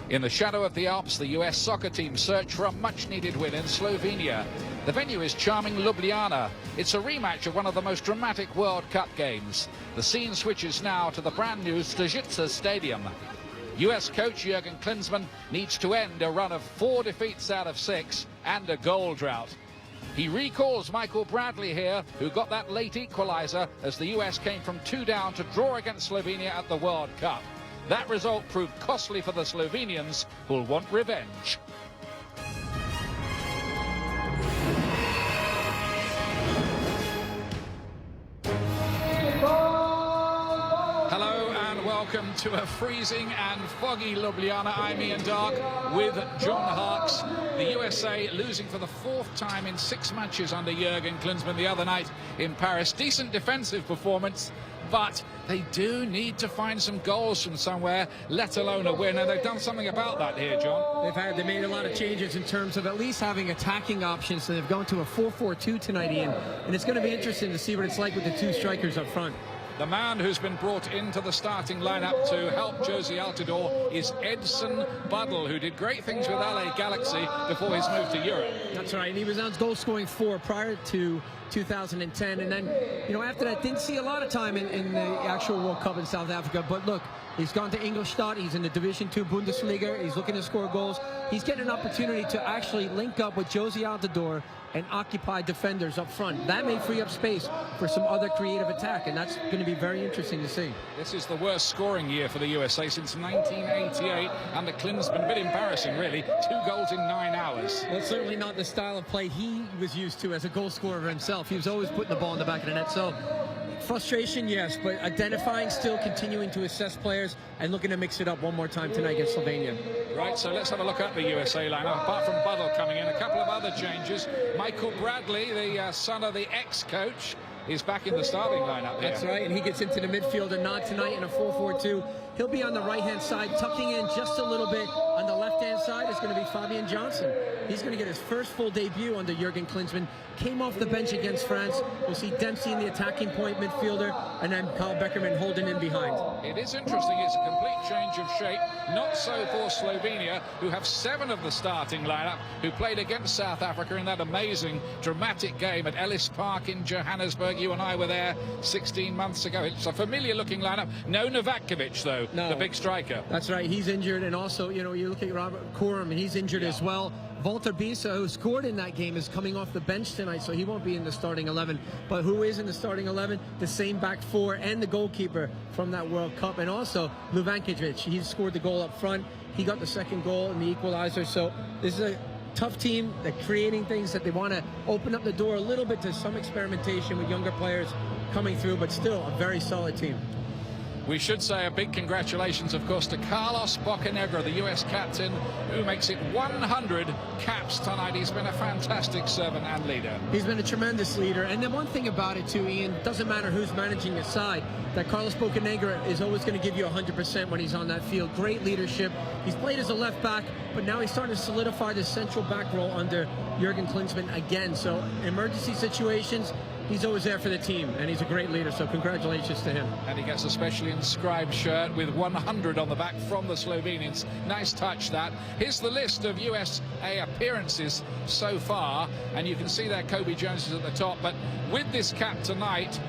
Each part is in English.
In the shadow of the Alps, the US soccer team search for a much-needed win in Slovenia. The venue is charming Ljubljana. It's a rematch of one of the most dramatic World Cup games. The scene switches now to the brand new Stožice Stadium. US coach Jurgen Klinsmann needs to end a run of 4 defeats out of 6 and a goal drought. He recalls Michael Bradley here, who got that late equaliser as the US came from 2 down to draw against Slovenia at the World Cup. That result proved costly for the Slovenians, who'll want revenge. Hello and welcome to a freezing and foggy Ljubljana. I'm Ian Dark with John Harkes. The USA losing for the 4th time in 6 matches under Jurgen Klinsmann the other night in Paris. Decent defensive performance, but they do need to find some goals from somewhere, let alone a win, and they've done something about that here, John. They made a lot of changes in terms of at least having attacking options, so they've gone to a 4-4-2 tonight, Ian, and it's going to be interesting to see what it's like with the 2 strikers up front. The man who's been brought into the starting lineup to help Josie Altidore is Edson Buddle, who did great things with LA Galaxy before his move to Europe. That's right, and he was on goal scoring 4 prior to 2010, and then, you know, after that, didn't see a lot of time in the actual World Cup in South Africa, but look, he's gone to Ingolstadt, he's in the Division 2 Bundesliga, he's looking to score goals, he's getting an opportunity to actually link up with Josie Altidore and occupy defenders up front. That may free up space for some other creative attack, and that's going to be very interesting to see. This is the worst scoring year for the USA since 1988, and the Klinsmann, a bit embarrassing really, 2 goals in 9 hours. Well, certainly not the style of play he was used to as a goal scorer himself. He was always putting the ball in the back of the net, so frustration, yes, but identifying, still continuing to assess players and looking to mix it up one more time tonight against Slovenia. Right, so let's have a look at the USA lineup. Apart from Buddle coming in, a couple of other changes. Michael Bradley, the son of the ex-coach, is back in the starting lineup here. That's right, and he gets into the midfield and not tonight in a 4-4-2. He'll be on the right-hand side, tucking in just a little bit. On the left-hand side is going to be Fabian Johnson. He's going to get his first full debut under Jurgen Klinsmann. Came off the bench against France. We'll see Dempsey in the attacking point midfielder, and then Carl Beckerman holding in behind. It is interesting. It's a complete change of shape. Not so for Slovenia, who have 7 of the starting lineup, who played against South Africa in that amazing, dramatic game at Ellis Park in Johannesburg. You and I were there 16 months ago. It's a familiar-looking lineup. No Novakovic, though, the big striker. That's right. He's injured, and also, you know, you look at Robert Coram, and he's injured as well. Walter Bisa, who scored in that game, is coming off the bench tonight, so he won't be in the starting 11. But who is in the starting 11? The same back 4 and the goalkeeper from that World Cup. And also, Luvankovic, he scored the goal up front. He got the 2nd goal and the equalizer. So this is a tough team. They're creating things that they want to open up the door a little bit to some experimentation with younger players coming through, but still a very solid team. We should say a big congratulations, of course, to Carlos Bocanegra, the US captain, who makes it 100 caps tonight. He's been a fantastic servant and leader. He's been a tremendous leader. And then one thing about it, too, Ian, doesn't matter who's managing the side, that Carlos Bocanegra is always going to give you 100% when he's on that field. Great leadership. He's played as a left back, but now he's starting to solidify the central back role under Jurgen Klinsmann again. So emergency situations, he's always there for the team, and he's a great leader, so congratulations to him. And he gets a specially inscribed shirt with 100 on the back from the Slovenians. Nice touch, that. Here's the list of USA appearances so far, and you can see there Kobe Jones is at the top, but with this cap tonight,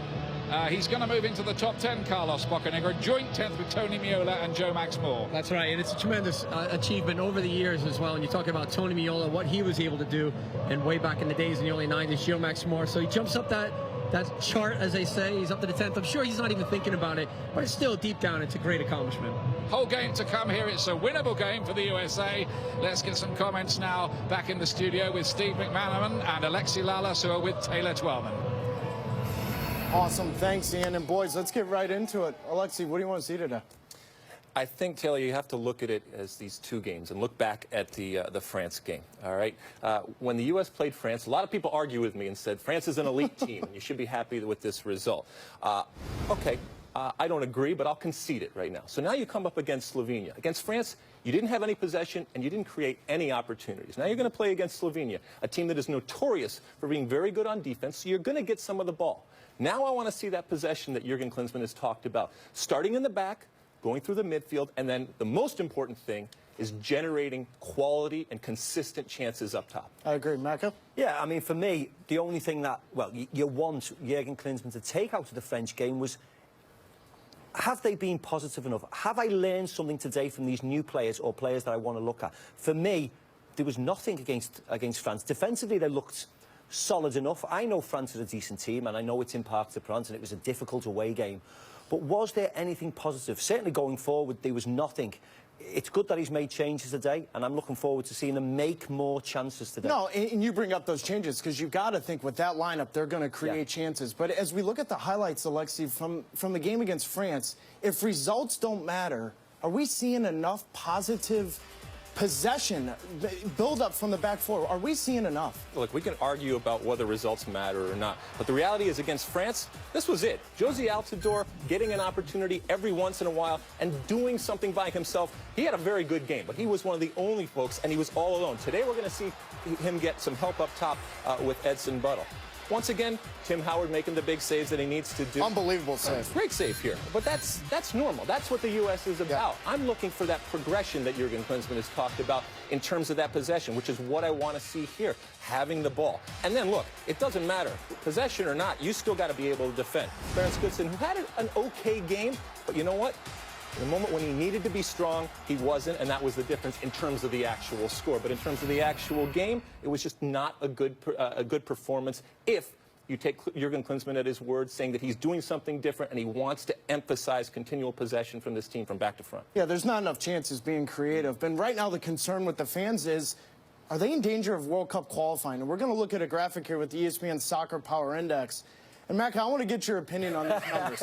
he's going to move into the top 10, Carlos Bocanegra, joint 10th with Tony Meola and Joe Max Moore. That's right, and it's a tremendous achievement over the years as well. And you talk about Tony Meola, what he was able to do, and way back in the days in the early 90s, Joe Max Moore. So he jumps up that chart, as they say. He's up to the 10th. I'm sure he's not even thinking about it, but it's still deep down, it's a great accomplishment. Whole game to come here. It's a winnable game for the USA. Let's get some comments now back in the studio with Steve McManaman and Alexi Lalas, who are with Taylor Twellman. Awesome. Thanks, Ian. And boys, let's get right into it. Alexi, what do you want to see today? I think, Taylor, you have to look at it as these 2 games and look back at the France game, all right? When the U.S. played France, a lot of people argue with me and said, France is an elite team, and you should be happy with this result. Okay, I don't agree, but I'll concede it right now. So now you come up against Slovenia. Against France, you didn't have any possession, and you didn't create any opportunities. Now you're going to play against Slovenia, a team that is notorious for being very good on defense, so you're going to get some of the ball. Now I want to see that possession that Jurgen Klinsmann has talked about. Starting in the back, going through the midfield, and then the most important thing is generating quality and consistent chances up top. I agree. Macca? Yeah, I mean, for me, the only thing that, well, you want Jurgen Klinsmann to take out of the French game was, have they been positive enough? Have I learned something today from these new players or players that I want to look at? For me, there was nothing against France. Defensively, they looked solid enough. I know France is a decent team, and I know it's in Parc des Princes, and it was a difficult away game. But was there anything positive? Certainly going forward, there was nothing. It's good that he's made changes today, and I'm looking forward to seeing him make more chances today. No, and you bring up those changes because you've got to think with that lineup, they're going to create chances. But as we look at the highlights, Alexei, from the game against France, if results don't matter, are we seeing enough positive possession build up from the back four? Are we seeing enough? Look, we can argue about whether results matter or not, but the reality is against France, this was it. Josie Altidore getting an opportunity every once in a while and doing something by himself. He had a very good game, but he was one of the only folks, and he was all alone. Today we're going to see him get some help up top with Edson Buttle. Once again, Tim Howard making the big saves that he needs to do. Unbelievable save. Great save here. But that's normal. That's what the U.S. is about. Yeah. I'm looking for that progression that Jurgen Klinsmann has talked about in terms of that possession, which is what I want to see here, having the ball. And then, look, it doesn't matter, possession or not, you still got to be able to defend. Clarence Goodson, who had an okay game, but you know what? In the moment when he needed to be strong, he wasn't, and that was the difference in terms of the actual score. But in terms of the actual game, it was just not a good performance if you take Jurgen Klinsmann at his word, saying that he's doing something different and he wants to emphasize continual possession from this team from back to front. Yeah, there's not enough chances being creative. And right now the concern with the fans is, are they in danger of World Cup qualifying? And we're going to look at a graphic here with the ESPN Soccer Power Index. And, Mac, I want to get your opinion on these numbers.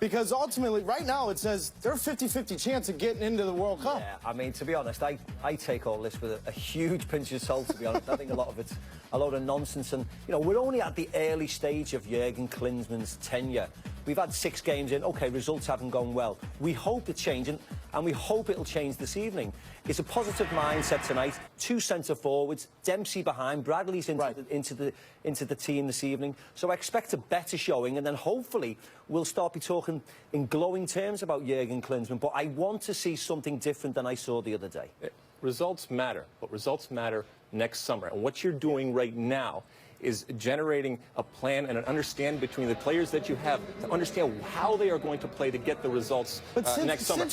Because ultimately, right now, it says they're a 50-50 chance of getting into the World Cup. Yeah, I mean, to be honest, I take all this with a huge pinch of salt, to be honest. I think a lot of it's a load of nonsense. And, you know, we're only at the early stage of Jurgen Klinsmann's tenure. We've had 6 games in. OK, results haven't gone well. We hope it's changing, and we hope it'll change this evening. It's a positive mindset tonight. 2 centre-forwards, Dempsey behind, Bradley's into the team this evening. So I expect a better showing, and then hopefully we'll start be talking in glowing terms about Jurgen Klinsmann. But I want to see something different than I saw the other day. Results matter, but results matter next summer. And what you're doing right now is generating a plan and an understanding between the players that you have to understand how they are going to play to get the results next summer.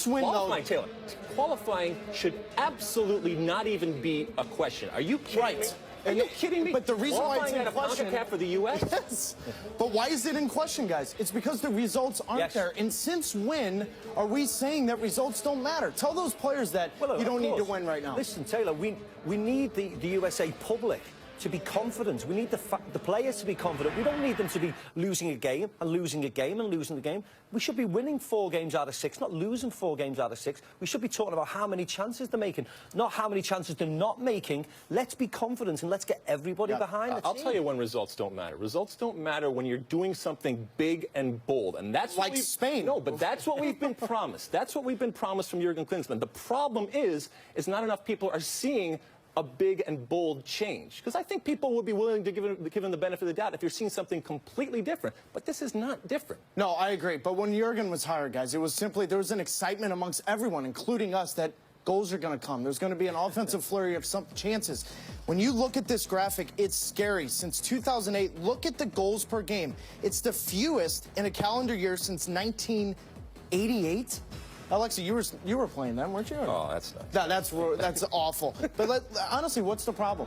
Taylor, qualifying should absolutely not even be a question. Are you kidding me? Are you kidding me? But the reason why it's in question for the U.S. Yes. But why is it in question, guys? It's because the results aren't there. And since when are we saying that results don't matter? Tell those players that you don't need to win right now. Listen, Taylor, we need the USA public to be confident. We need the players to be confident. We don't need them to be losing a game and losing a game and losing the game. We should be winning 4 games out of 6, not losing 4 games out of 6. We should be talking about how many chances they're making, not how many chances they're not making. Let's be confident and let's get everybody behind the team. I'll tell you when results don't matter. Results don't matter when you're doing something big and bold. And that's like Spain. No, but that's what we've been promised. That's what we've been promised from Jurgen Klinsmann. The problem is not enough people are seeing a big and bold change. Because I think people would be willing to give him the benefit of the doubt if you're seeing something completely different. But this is not different. No, I agree. But when Jurgen was hired, guys, it was simply, there was an excitement amongst everyone, including us, that goals are going to come. There's going to be an offensive flurry of some chances. When you look at this graphic, it's scary. Since 2008, look at the goals per game. It's the fewest in a calendar year since 1988. Alexei, you were playing then, weren't you? Oh, that's not. That's awful. But honestly, what's the problem?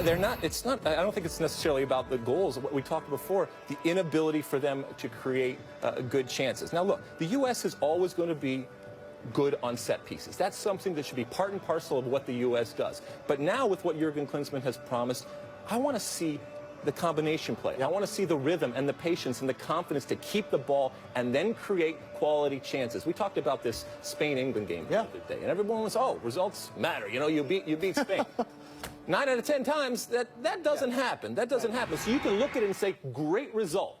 They're not. It's not. I don't think it's necessarily about the goals. What we talked before, the inability for them to create good chances. Now, look, the U.S. is always going to be good on set pieces. That's something that should be part and parcel of what the U.S. does. But now, with what Jurgen Klinsmann has promised, I want to see the combination play. I want to see the rhythm and the patience and the confidence to keep the ball and then create quality chances. We talked about this Spain-England game the other day, and everyone was, oh, results matter. You know, you beat Spain. 9 out of 10 times, that doesn't happen. That doesn't happen. So you can look at it and say, great result.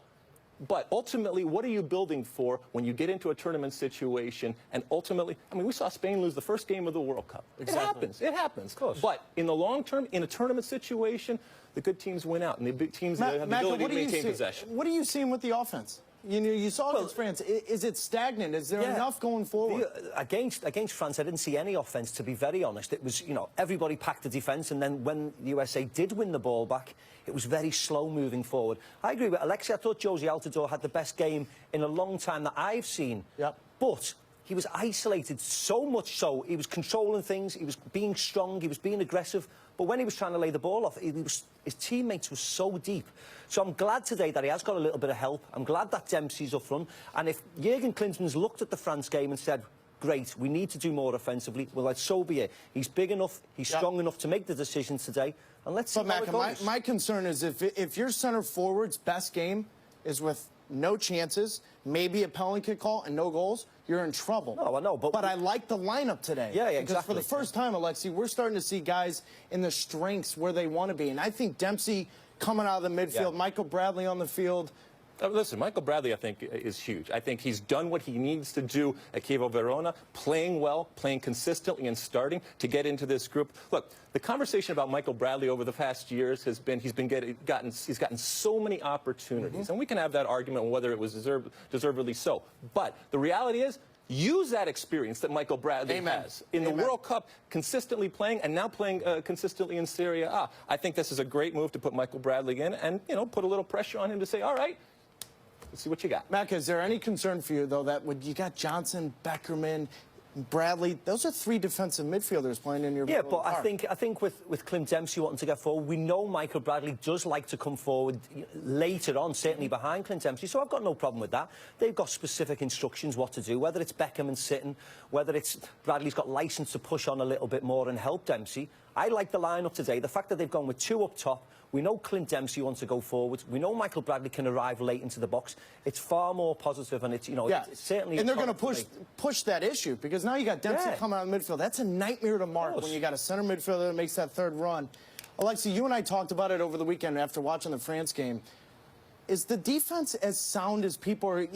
But ultimately, what are you building for when you get into a tournament situation? And ultimately, I mean, we saw Spain lose the first game of the World Cup. Exactly. It happens. It happens. Of course. But in the long term, in a tournament situation, the good teams win out, and the big teams have the ability to maintain possession. What are you seeing with the offense? You saw against France. Is it stagnant? Is there enough going forward? Against France, I didn't see any offence, to be very honest. It was, everybody packed the defence, and then when the USA did win the ball back, it was very slow moving forward. I agree with Alexi. I thought Josie Altidore had the best game in a long time that I've seen. Yep. But he was isolated so much so. He was controlling things, he was being strong, he was being aggressive. But when he was trying to lay the ball off, his teammates were so deep. So I'm glad today that he has got a little bit of help. I'm glad that Dempsey's up front. And if Jurgen Klinsmann's looked at the France game and said, great, we need to do more offensively, well, so be it. He's big enough, he's strong enough to make the decisions today. And let's see how it goes. My concern is if your center forward's best game is with no chances, maybe a penalty kick call and no goals, you're in trouble. No, I know, but I like the lineup today. Yeah, because exactly. for the first time, Alexi, we're starting to see guys in the strengths where they want to be. And I think Dempsey coming out of the midfield, Michael Bradley on the field. Listen, Michael Bradley, I think, is huge. I think he's done what he needs to do at Chievo Verona, playing well, playing consistently, and starting to get into this group. Look, the conversation about Michael Bradley over the past years has been he's gotten so many opportunities, and we can have that argument on whether it was deservedly so. But the reality is, use that experience that Michael Bradley has in the World Cup, consistently playing, and now playing consistently in Serie A. I think this is a great move to put Michael Bradley in, and put a little pressure on him to say, all right, let's see what you got. Mac, is there any concern for you, though, that when you got Johnson, Beckerman, Bradley, those are three defensive midfielders playing in your but I think with Clint Dempsey wanting to get forward, we know Michael Bradley does like to come forward later on, certainly behind Clint Dempsey, so I've got no problem with that. They've got specific instructions what to do, whether it's Beckerman sitting, whether it's Bradley's got license to push on a little bit more and help Dempsey. I like the lineup today. The fact that they've gone with two up top, we know Clint Dempsey wants to go forward. We know Michael Bradley can arrive late into the box. It's far more positive, and it's it's certainly. And they're going to push that issue because now you got Dempsey coming out of the midfield. That's a nightmare to mark when you got a center midfielder that makes that third run. Alexi, you and I talked about it over the weekend after watching the France game. Is the defense as sound as people are?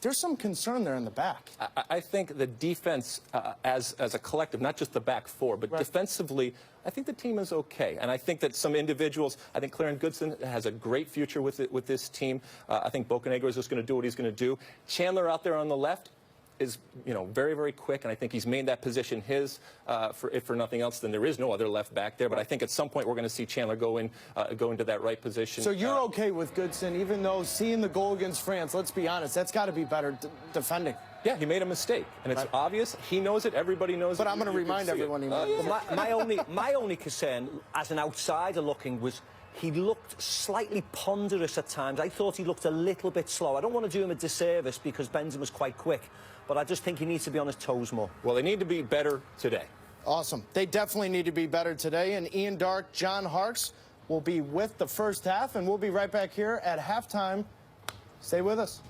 There's some concern there in the back. I think the defense, as a collective, not just the back four, but defensively, I think the team is okay. And I think that some individuals, I think Clarence Goodson has a great future with this team. I think Bocanegra is just going to do what he's going to do. Chandler out there on the left is, very, very quick, and I think he's made that position his. If for nothing else, then there is no other left back there. But I think at some point we're going to see Chandler go into that right position. So you're okay with Goodson, even though seeing the goal against France, let's be honest, that's got to be better defending. Yeah, he made a mistake, and it's obvious. He knows it. Everybody knows it. But I'm going to remind everyone he made it. My only concern, as an outsider looking, was he looked slightly ponderous at times. I thought he looked a little bit slow. I don't want to do him a disservice because Benzema's quite quick, but I just think he needs to be on his toes more. Well, they need to be better today. Awesome. They definitely need to be better today. And Ian Darke, John Harkes will be with the first half, and we'll be right back here at halftime. Stay with us.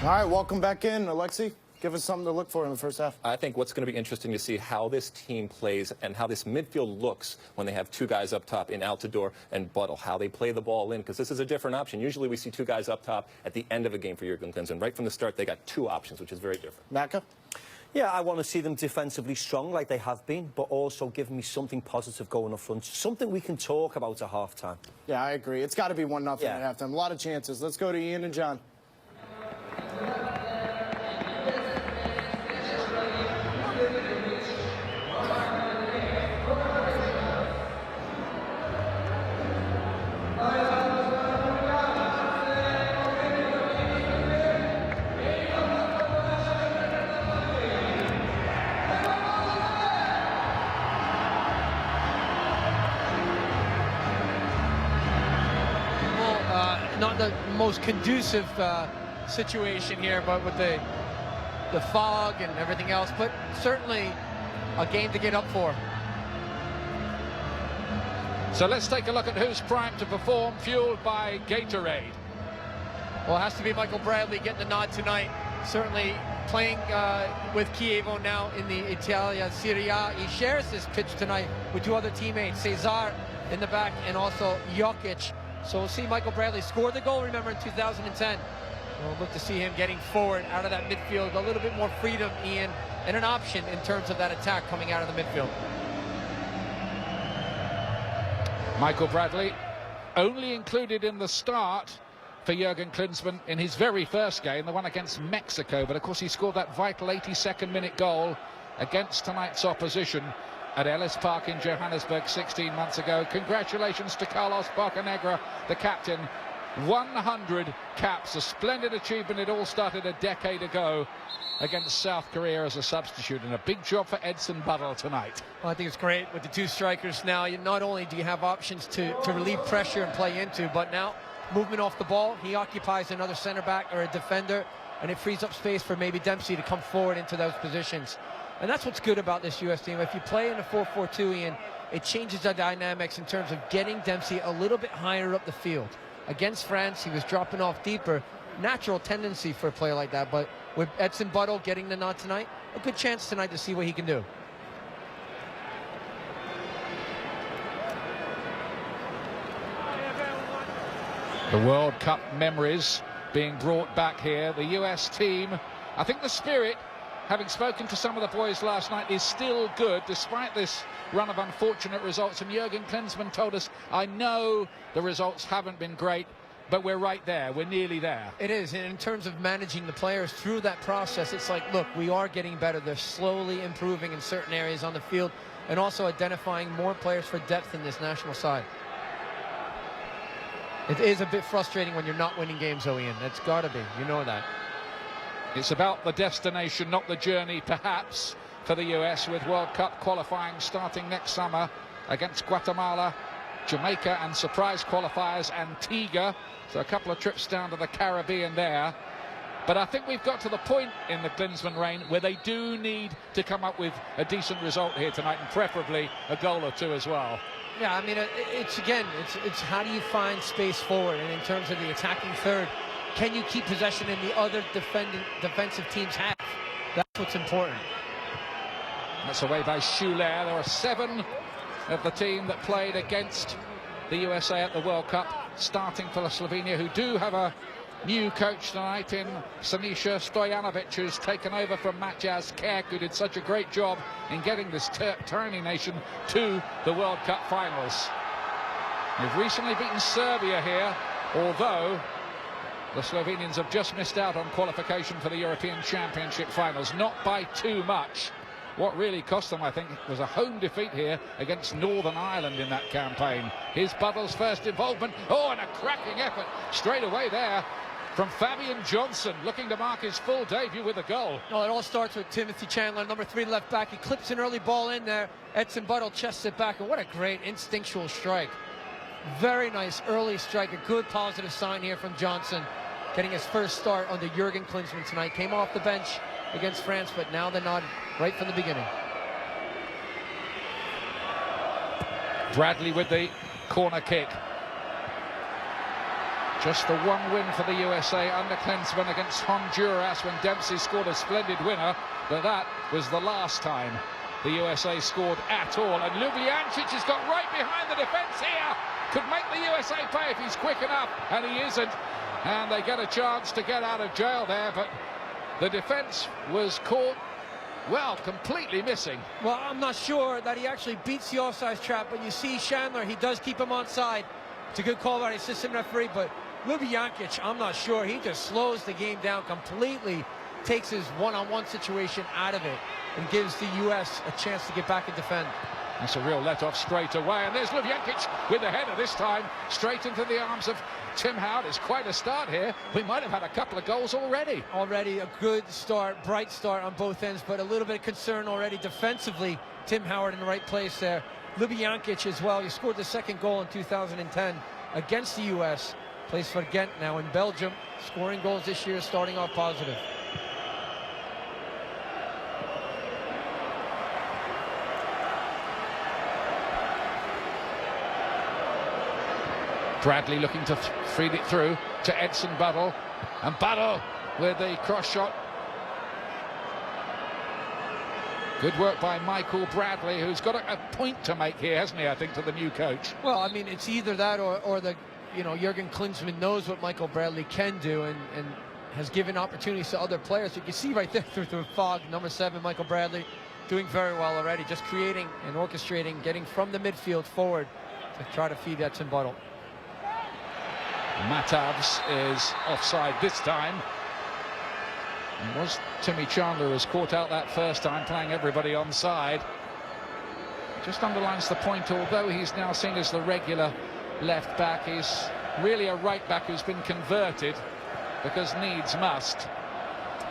All right, welcome back in. Alexi, give us something to look for in the first half. I think what's going to be interesting to see how this team plays and how this midfield looks when they have two guys up top in Altidore and Buttle, how they play the ball in, because this is a different option. Usually we see two guys up top at the end of a game for Jurgen Klinsmann. Right from the start, they got two options, which is very different. Macca? Yeah, I want to see them defensively strong like they have been, but also give me something positive going up front, something we can talk about at halftime. Yeah, I agree. It's got to be 1-0 at halftime. A lot of chances. Let's go to Ian and John. Not the most conducive situation here, but with the fog and everything else, but certainly a game to get up for. So let's take a look at who's primed to perform, fueled by Gatorade. Well, it has to be Michael Bradley getting the nod tonight. Certainly playing with Chievo now in the Italia Serie A. He shares this pitch tonight with two other teammates, Cesar in the back and also Jokic. So we'll see Michael Bradley score the goal, remember, in 2010. We'll look to see him getting forward out of that midfield, a little bit more freedom, Ian, and an option in terms of that attack coming out of the midfield. Michael Bradley only included in the start for Jurgen Klinsmann in his very first game, the one against Mexico, but of course he scored that vital 82nd minute goal against tonight's opposition at Ellis Park in Johannesburg 16 months ago. Congratulations to Carlos Bocanegra, the captain. 100 caps, a splendid achievement. It all started a decade ago against South Korea as a substitute, and a big job for Edson Buddle tonight. Well, I think it's great with the two strikers now. Not only do you have options to relieve pressure and play into, but now movement off the ball, he occupies another center back or a defender, and it frees up space for maybe Dempsey to come forward into those positions. And that's what's good about this U.S. team. If you play in a 4-4-2, Ian, it changes the dynamics in terms of getting Dempsey a little bit higher up the field. Against France, he was dropping off deeper. Natural tendency for a player like that, but with Edson Buddle getting the nod tonight, a good chance tonight to see what he can do. The World Cup memories being brought back here. The US team, I think the spirit, having spoken to some of the boys last night, is still good despite this run of unfortunate results. And Jurgen Klinsmann told us, I know the results haven't been great, but we're right there. We're nearly there. It is. And in terms of managing the players through that process, it's like, look, we are getting better. They're slowly improving in certain areas on the field, and also identifying more players for depth in this national side. It is a bit frustrating when you're not winning games, though, Ian. It's got to be. You know that. It's about the destination, not the journey, perhaps, for the US, with World Cup qualifying starting next summer against Guatemala, Jamaica, and surprise qualifiers Antigua. So a couple of trips down to the Caribbean there. But I think we've got to the point in the Klinsmann reign where they do need to come up with a decent result here tonight, and preferably a goal or two as well. Yeah, I mean, it's how do you find space forward? And in terms of the attacking third, can you keep possession in the other defensive team's half? That's what's important. That's away by Schuler. There are 7 of the team that played against the USA at the World Cup, starting for Slovenia, who do have a new coach tonight in Siniša Stojanovic, who's taken over from Matjas Kek, who did such a great job in getting this tiny nation to the World Cup finals. We've recently beaten Serbia here, although the Slovenians have just missed out on qualification for the European Championship finals, not by too much. What really cost them, I think, was a home defeat here against Northern Ireland in that campaign. Here's Buddle's first involvement. Oh, and a cracking effort straight away there from Fabian Johnson, looking to mark his full debut with a goal. No, it all starts with Timothy Chandler, number 3 left back. He clips an early ball in there. Edson Buddle chests it back, and what a great instinctual strike. Very nice early strike, a good positive sign here from Johnson, getting his first start under Jurgen Klinsmann tonight. Came off the bench against France, but now the nod right from the beginning. Bradley with the corner kick. Just the one win for the USA under Klinsmann against Honduras, when Dempsey scored a splendid winner, but that was the last time the USA scored at all. And Ljubijancic has got right behind the defence here. Could make the USA pay if he's quick enough, and he isn't. And they get a chance to get out of jail there, but the defence was caught, well, completely missing. Well, I'm not sure that he actually beats the offside trap, but you see Chandler, he does keep him onside. It's a good call by the assistant referee, but Ljubijancic, I'm not sure. He just slows the game down completely, takes his one-on-one situation out of it, and gives the U.S. a chance to get back and defend. That's a real let-off straight away, and there's Ljubijancic with the header this time, straight into the arms of Tim Howard. It's quite a start here. We might have had a couple of goals already. Already a good start, bright start on both ends, but a little bit of concern already defensively. Tim Howard in the right place there. Ljubijancic as well. He scored the second goal in 2010 against the U.S. Plays for Ghent now in Belgium. Scoring goals this year, starting off positive. Bradley looking to feed it through to Edson Buddle, and Buddle with the cross shot. Good work by Michael Bradley, who's got a point to make here, hasn't he, I think, to the new coach. Well, I mean, it's either that or the, Jurgen Klinsmann knows what Michael Bradley can do, and has given opportunities to other players. You can see right there through the fog, number 7, Michael Bradley, doing very well already, just creating and orchestrating, getting from the midfield forward to try to feed Edson Buttle. Matavs is offside this time. It was Timmy Chandler who was caught out that first time, playing everybody onside. Just underlines the point, although he's now seen as the regular left back, he's really a right back who's been converted because needs must.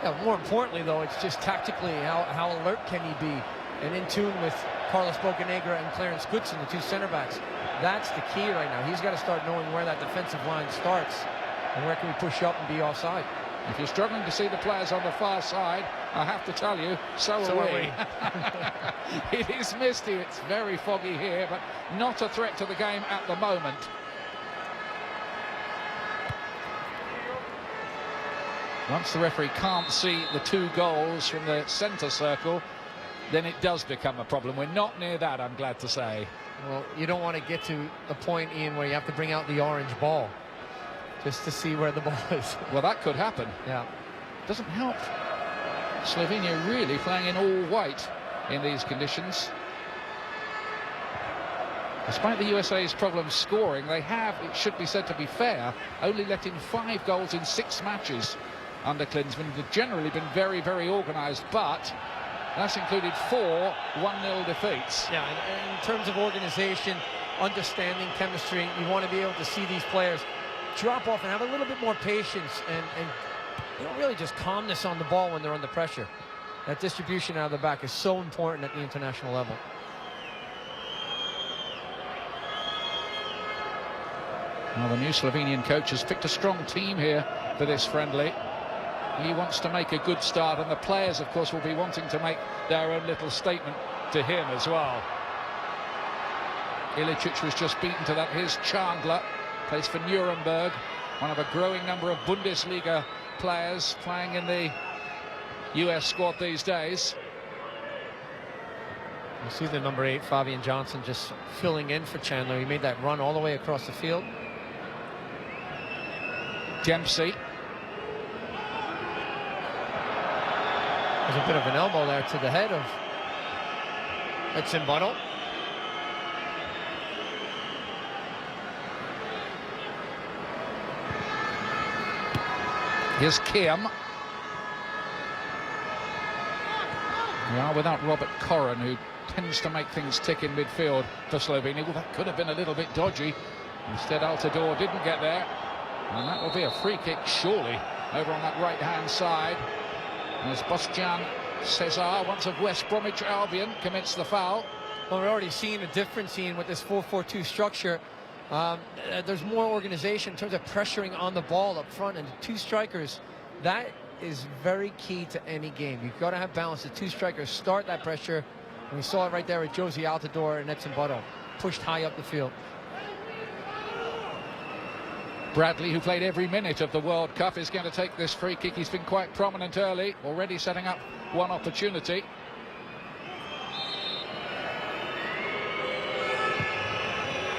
Yeah, more importantly, though, it's just tactically how alert can he be and in tune with Carlos Bocanegra and Clarence Goodson, the 2 center backs. That's the key right now. He's got to start knowing where that defensive line starts and where can we push up and be offside. If you're struggling to see the players on the far side, I have to tell you, so are we. It is misty, it's very foggy here, but not a threat to the game at the moment. Once the referee can't see the 2 goals from the centre circle, then it does become a problem. We're not near that, I'm glad to say. Well, you don't want to get to the point, Ian, where you have to bring out the orange ball just to see where the ball is. Well, that could happen. Yeah. Doesn't help. Slovenia really playing in all white in these conditions. Despite the USA's problems scoring, they have, it should be said to be fair, only let in 5 goals in 6 matches under Klinsmann. They've generally been very, very organised, but that's included 4 1-0 defeats. Yeah, and in terms of organisation, understanding, chemistry, you want to be able to see these players drop off and have a little bit more patience and really just calmness on the ball when they're under pressure. That distribution out of the back is so important at the international level. Well, the new Slovenian coach has picked a strong team here for this friendly. He wants to make a good start, and the players, of course, will be wanting to make their own little statement to him as well. Ilicic was just beaten to that. Here's Chandler, plays for Nuremberg, one of a growing number of Bundesliga players playing in the US squad these days. You see the number 8, Fabian Johnson, just filling in for Chandler. He made that run all the way across the field. Dempsey. There's a bit of an elbow there to the head of Edson Buttle. Here's Kim. We are without Robert Corrin, who tends to make things tick in midfield for Slovenia. Well, that could have been a little bit dodgy. Instead, Altidore didn't get there. And that will be a free kick, surely, over on that right-hand side. As Boštjan Cesar, once of West Bromwich Albion, commits the foul. Well, we're already seeing a difference in with this 4-4-2 structure. There's more organization in terms of pressuring on the ball up front, and the 2 strikers, that is very key to any game. You've got to have balance. The 2 strikers start that pressure, and we saw it right there with Josie Altidore and Edson Buttle, pushed high up the field. Bradley, who played every minute of the World Cup, is going to take this free kick. He's been quite prominent early, already setting up one opportunity.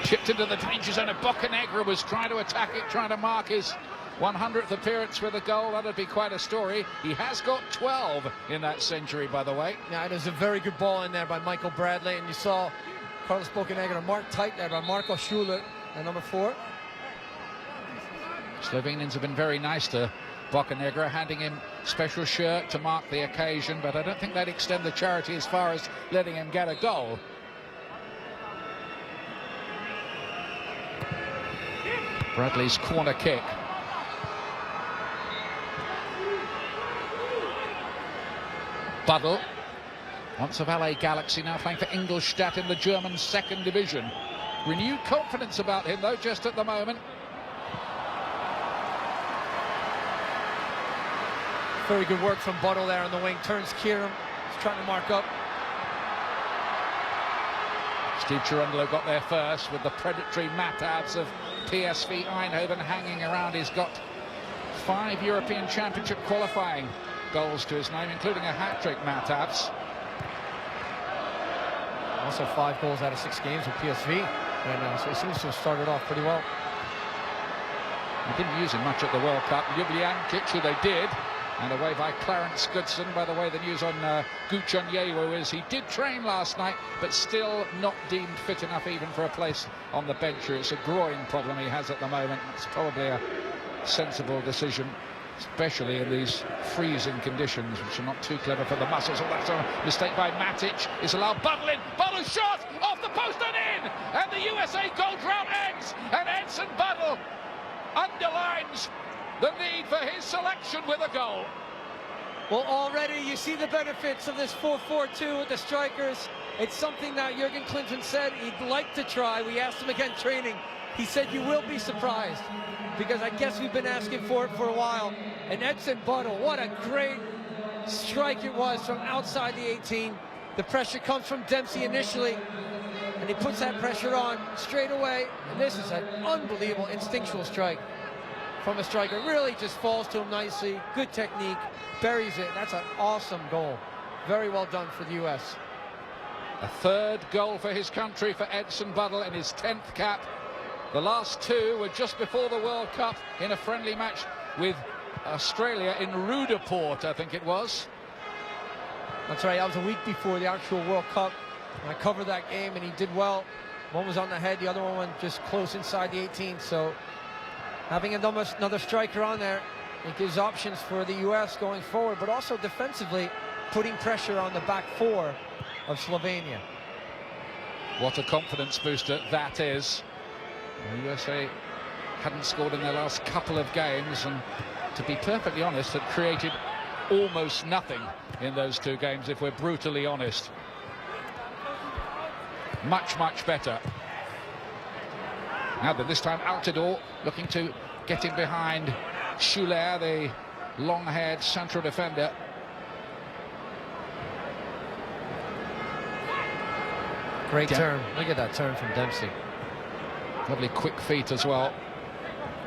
Chipped into the danger zone, and Bocanegra was trying to attack it, trying to mark his 100th appearance with a goal. That'd be quite a story. He has got 12 in that century, by the way. Yeah, it was a very good ball in there by Michael Bradley, and you saw Carlos Bocanegra marked tight there by Marco Schuler, at number 4. Slovenians have been very nice to Bocanegra, handing him special shirt to mark the occasion, but I don't think they'd extend the charity as far as letting him get a goal. Bradley's corner kick. Buddle, once of LA Galaxy, now playing for Ingolstadt in the German 2nd division. Renewed confidence about him, though, just at the moment. Very good work from Buttle there on the wing. Turns Kieran. He's trying to mark up. Steve Cherundolo got there first with the predatory Matavs of PSV Eindhoven hanging around. He's got 5 European Championship qualifying goals to his name, including a hat-trick, Matavs. Also 5 goals out of 6 games with PSV right now, so he seems to have started off pretty well. They didn't use him much at the World Cup. Ljubljankic, who they did, and away by Clarence Goodson. By the way, the news on Guchonyewu is he did train last night, but still not deemed fit enough even for a place on the bench. It's a groin problem he has at the moment. It's probably a sensible decision, especially in these freezing conditions, which are not too clever for the muscles. Oh, that's a mistake by Matic. It's allowed Buttle in. Buttle shot off the post and in! And the USA goal drought ends, and Edson Buttle underlines the need for his selection with a goal. Well, already you see the benefits of this 4-4-2 with the strikers. It's something that Jurgen Klinsmann said he'd like to try. We asked him again training. He said you will be surprised, because I guess we've been asking for it for a while. And Edson Buttle, what a great strike it was from outside the 18. The pressure comes from Dempsey initially, and he puts that pressure on straight away. And this is an unbelievable instinctual strike from a striker. Really just falls to him nicely. Good technique, buries it. That's an awesome goal. Very well done for the US. A third goal for his country for Edson Buttle in his 10th cap. The last two were just before the World Cup in a friendly match with Australia in Rudaport, I think it was. That's right, that was a week before the actual World Cup. And I covered that game and he did well. One was on the head, the other one went just close inside the 18. So having another striker on there, it gives options for the US going forward, but also defensively putting pressure on the back four of Slovenia. What a confidence booster that is. The USA hadn't scored in their last couple of games, and to be perfectly honest, had created almost nothing in those two games, if we're brutally honest. Much, much better. Now that this time Altidore looking to get in behind Schuler, the long-haired central defender. Great turn. Look at that turn from Dempsey. Lovely quick feet as well.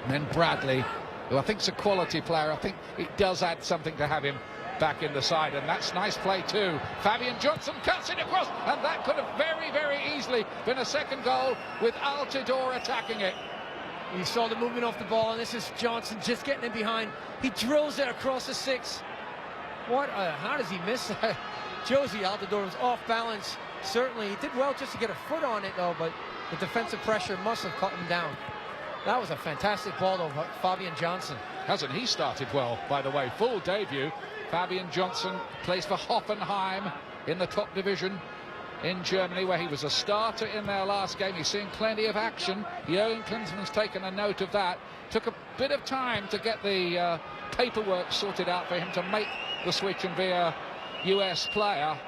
And then Bradley, who I think is a quality player. I think it does add something to have him back in the side, and that's nice play too. Fabian Johnson cuts it across, and that could have very, very easily been a second goal with Altidore attacking it. You saw the movement off the ball, and this is Johnson just getting in behind. He drills it across the 6. How does he miss that? Josie Altidore was off balance. Certainly, he did well just to get a foot on it, though, but the defensive pressure must have cut him down. That was a fantastic ball, though, Fabian Johnson. Hasn't he started well, by the way? Full debut. Fabian Johnson plays for Hoffenheim in the top division in Germany, where he was a starter in their last game. He's seeing plenty of action. Jurgen Klinsmann's taken a note of that. Took a bit of time to get the paperwork sorted out for him to make the switch and be a US player.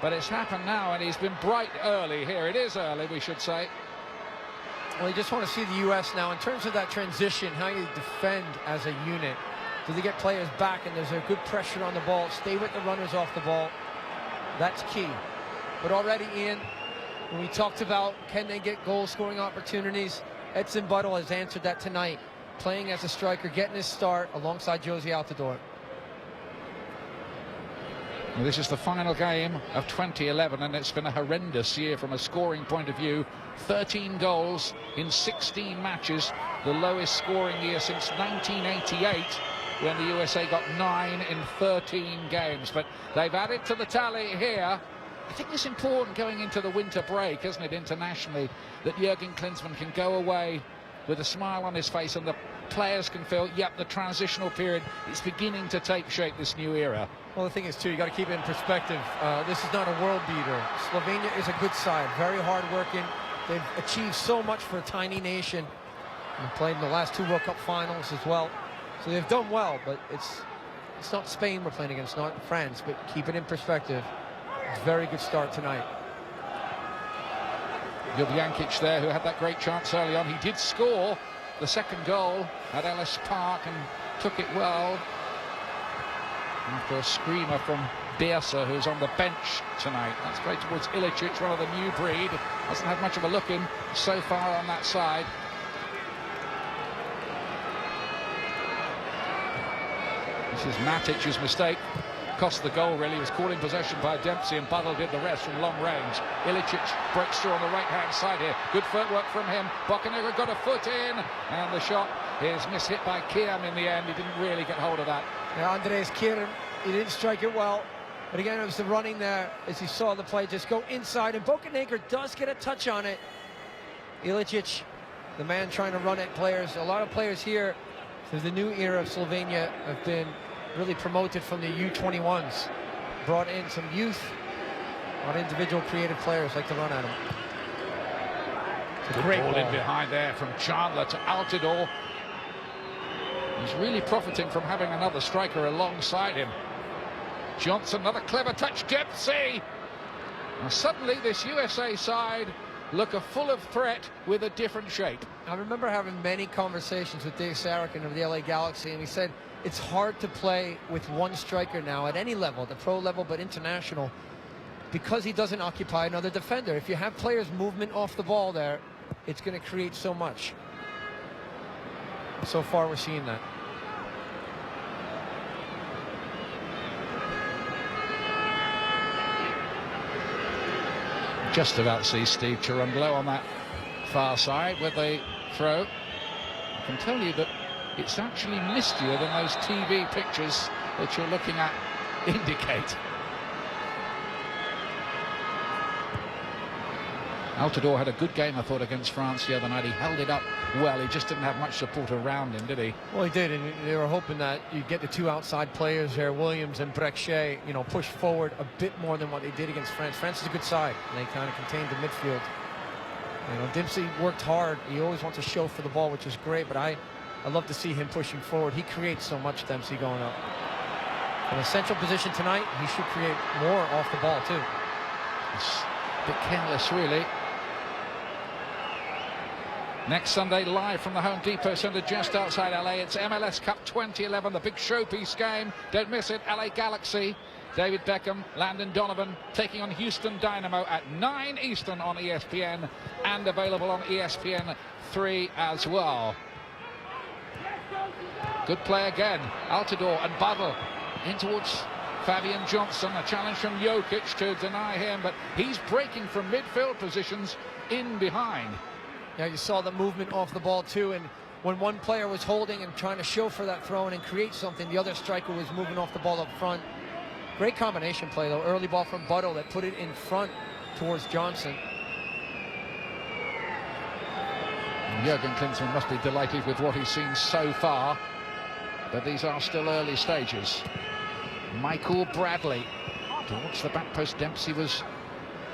But it's happened now, and he's been bright early here. It is early, we should say. Well, you just want to see the US now in terms of that transition, how you defend as a unit. Do they get players back and there's a good pressure on the ball? Stay with the runners off the ball. That's key. But already, Ian, when we talked about can they get goal-scoring opportunities, Edson Buttle has answered that tonight, playing as a striker, getting his start alongside Josie Altidore. Well, this is the final game of 2011, and it's been a horrendous year from a scoring point of view. 13 goals in 16 matches, the lowest scoring year since 1988, when the USA got 9 in 13 games. But they've added to the tally here. I think it's important going into the winter break, isn't it, internationally, that Jurgen Klinsmann can go away with a smile on his face, and the players can feel, yep, the transitional period is beginning to take shape, this new era. Well, the thing is, too, you got to keep it in perspective. This is not a world beater. Slovenia is a good side, very hard-working. They've achieved so much for a tiny nation. And played in the last 2 World Cup finals as well. So they've done well, but it's not Spain we're playing against, not France, but keep it in perspective. Very good start tonight. Ljubljankic there, who had that great chance early on. He did score the second goal at Ellis Park and took it well after a screamer from Biersa, who's on the bench tonight. That's played towards Ilicic, one of the new breed. Hasn't had much of a look in so far on that side. This is Matic's mistake. cost the goal, really. He was caught in possession by Dempsey, and Buddle did the rest from long range. Ilicic breaks through on the right-hand side here. Good footwork from him. Bocanegra got a foot in, and the shot is mishit by Kiam in the end. He didn't really get hold of that. Yeah, Andres Kiam, he didn't strike it well. But again, it was the running there as he saw the play just go inside, and Bocanegra does get a touch on it. Ilicic, the man trying to run at players. A lot of players here, through the new era of Slovenia, have been really promoted from the U21s. Brought in some youth, on individual creative players like to run at him. It's a great ball in behind there from Chandler to Altidore. He's really profiting from having another striker alongside him. Johnson, another clever touch. Dempsey! Now suddenly this USA side look a full of threat with a different shape. I remember having many conversations with Dave Sarakin of the LA Galaxy, and he said it's hard to play with one striker now at any level, the pro level but international, because he doesn't occupy another defender. If you have players' movement off the ball there, it's going to create so much. So far we're seeing that. Just about see Steve Cherundolo on that far side with the throw. I can tell you that it's actually mistier than those TV pictures that you're looking at indicate. Altidore had a good game, I thought, against France the other night. He held it up well. He just didn't have much support around him, did he? Well, he did, and they were hoping that you'd get the two outside players there, Williams and Breckshea, you know, push forward a bit more than what they did against France. France is a good side, and they kind of contained the midfield. You know, Dempsey worked hard. He always wants to show for the ball, which is great, but I love to see him pushing forward. He creates so much, Dempsey, going up. In a central position tonight, he should create more off the ball, too. It's a bit careless, really. Next Sunday, live from the Home Depot Centre just outside LA, it's MLS Cup 2011, the big showpiece game. Don't miss it, LA Galaxy. David Beckham, Landon Donovan taking on Houston Dynamo at 9 Eastern on ESPN, and available on ESPN 3 as well. Good play again, Altidore and Buddle in towards Fabian Johnson. A challenge from Jokic to deny him, but he's breaking from midfield positions in behind. Yeah, you saw the movement off the ball too, and when one player was holding and trying to show for that throw and create something, the other striker was moving off the ball up front. Great combination play though, early ball from Buddle that put it in front towards Johnson. Jurgen Klinsmann must be delighted with what he's seen so far, but these are still early stages. Michael Bradley towards the back post. Dempsey was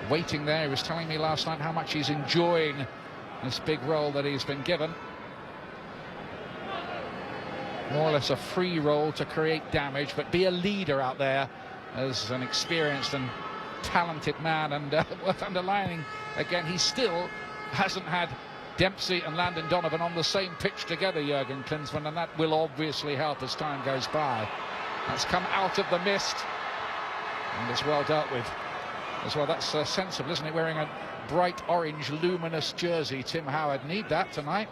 waiting there. He was telling me last night how much he's enjoying this big role that he's been given. More or less a free role to create damage, but be a leader out there as an experienced and talented man. And worth underlining, again, he still hasn't had Dempsey and Landon Donovan on the same pitch together, Jurgen Klinsmann, and that will obviously help as time goes by. That's come out of the mist, and it's well dealt with as well. That's sensible, isn't it? Wearing a bright orange luminous jersey. Tim Howard need that tonight.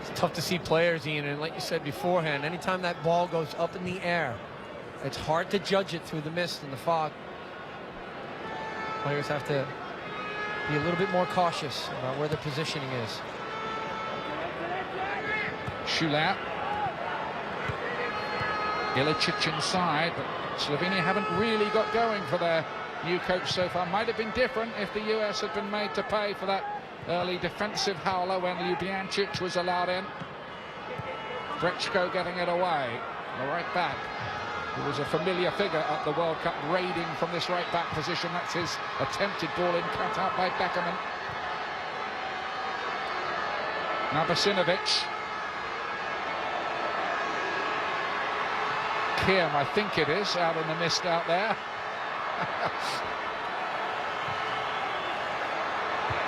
It's tough to see players, Ian, and like you said beforehand, anytime that ball goes up in the air, it's hard to judge it through the mist and the fog. Players have to be a little bit more cautious about where their positioning is. Schulert. Ilicic inside, but Slovenia haven't really got going for their new coach so far. Might have been different if the US had been made to pay for that early defensive howler when Ljubijancic was allowed in. Brechko getting it away. The right back, who was a familiar figure at the World Cup, raiding from this right back position. That's his attempted ball in, cut out by Beckham. Now Basinovic. Kiam, I think it is, out in the mist out there.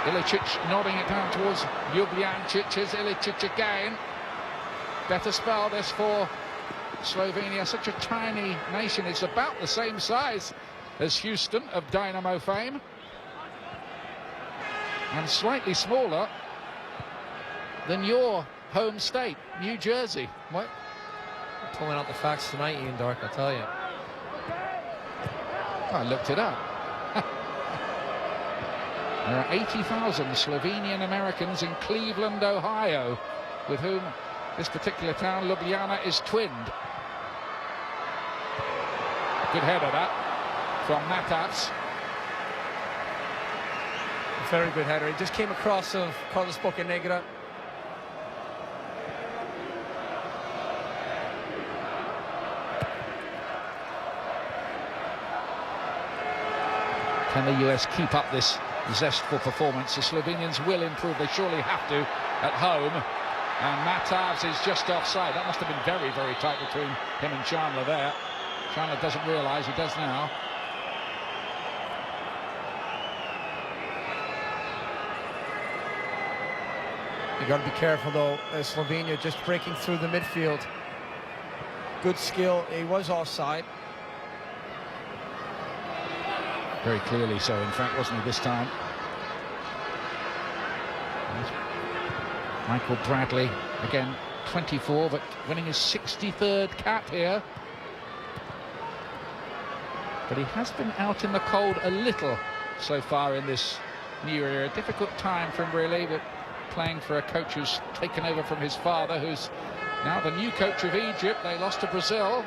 Ilicic nodding it down towards Ljubijancic. Is Ilicic again. Better spell this for Slovenia. Such a tiny nation. It's about the same size as Houston of Dynamo fame, and slightly smaller than your home state, New Jersey. What? pulling out the facts tonight, Ian Dark, I tell you. I looked it up. There are 80,000 Slovenian Americans in Cleveland, Ohio, with whom this particular town, Ljubljana, is twinned. Good header, that, from Matas. Very good header. He just came across of Carlos Bocanegra. Can the US keep up this zestful performance? The Slovenians will improve. They surely have to at home. And Matavs is just offside. That must have been very, very tight between him and Chandler there. Chandler doesn't realise, he does now. You got to be careful, though. Slovenia just breaking through the midfield. Good skill. He was offside. Very clearly so, in fact, wasn't he, this time? Michael Bradley, again, 24, but winning his 63rd cap here. But he has been out in the cold a little so far in this new era. A difficult time for him, really, but playing for a coach who's taken over from his father, who's now the new coach of Egypt. They lost to Brazil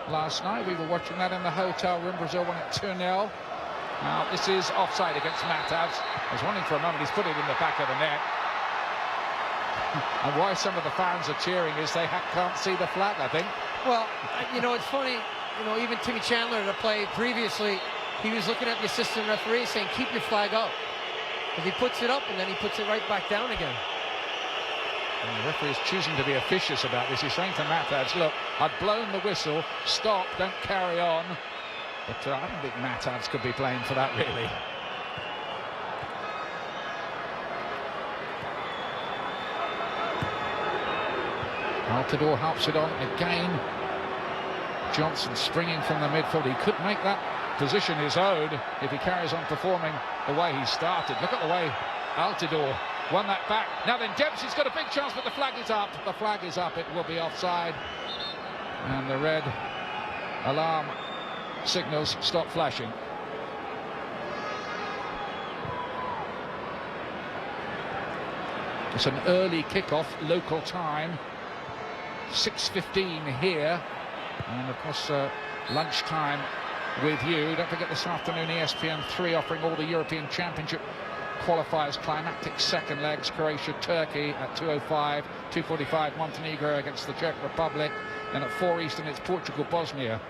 last night. We were watching that in the hotel room. Brazil won it 2-0. Now, this is offside against Matavs. I was wondering for a moment, he's put it in the back of the net. And why some of the fans are cheering is they can't see the flag, I think. Well, you know, it's funny. You know, even Timmy Chandler, that played previously, he was looking at the assistant referee saying, keep your flag up. Because he puts it up and then he puts it right back down again. And the referee is choosing to be officious about this. He's saying to Matavs, look, I've blown the whistle, stop, don't carry on. But I don't think Matavs could be playing for that, really. Altidore helps it on again. Johnson springing from the midfield. He could make that position his own if he carries on performing the way he started. Look at the way Altidore won that back. Now then, Dempsey's got a big chance, but the flag is up. The flag is up. It will be offside. And the red alarm signals stop flashing. It's an early kickoff, local time. 6:15 here, and of course lunchtime with you. Don't forget this afternoon ESPN 3 offering all the European Championship qualifiers, climactic second legs, Croatia, Turkey at 2:05, 2:45 Montenegro against the Czech Republic, and at 4 Eastern it's Portugal, Bosnia.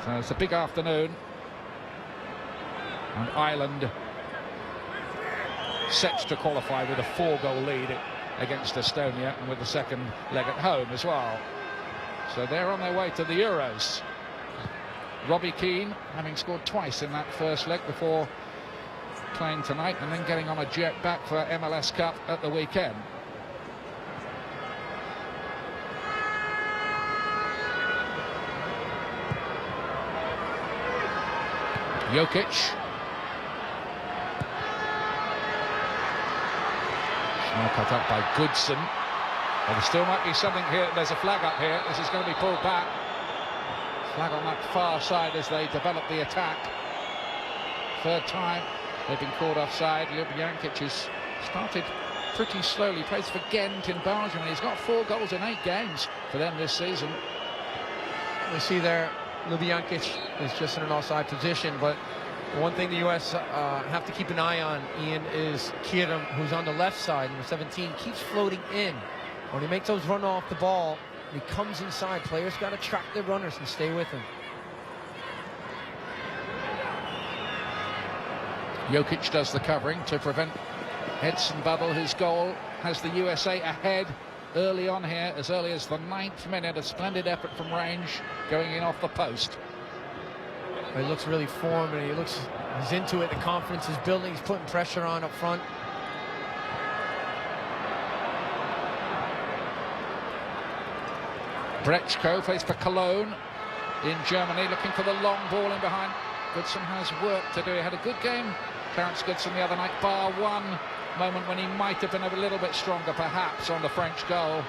So it's a big afternoon, and Ireland set to qualify with a 4-goal lead against Estonia, and with the second leg at home as well. So they're on their way to the Euros. Robbie Keane, having scored twice in that first leg before playing tonight, and then getting on a jet back for MLS Cup at the weekend. Jokic. Now cut up by Goodson. Well, there still might be something here. There's a flag up here. This is going to be pulled back. Flag on that far side as they develop the attack. Third time they've been called offside. Ljubljana has started pretty slowly. Plays for Ghent in Belgium, and he's got 4 goals in 8 games for them this season. We see there, Ljubljana is just in an offside position, but one thing the U.S. have to keep an eye on, Ian, is Kieran, who's on the left side, number 17, keeps floating in. When he makes those run off the ball, he comes inside. Players got to track their runners and stay with him. Jokic does the covering to prevent Edson Bubble. His goal has the USA ahead early on here, as early as the 9th minute. A splendid effort from range, going in off the post. He looks really formed, and he's into it. The confidence is building. He's putting pressure on up front. Brechko plays for Cologne in Germany, looking for the long ball in behind. Goodson has work to do. He had a good game, Clarence Goodson, the other night, bar one moment when he might have been a little bit stronger, perhaps, on the French goal.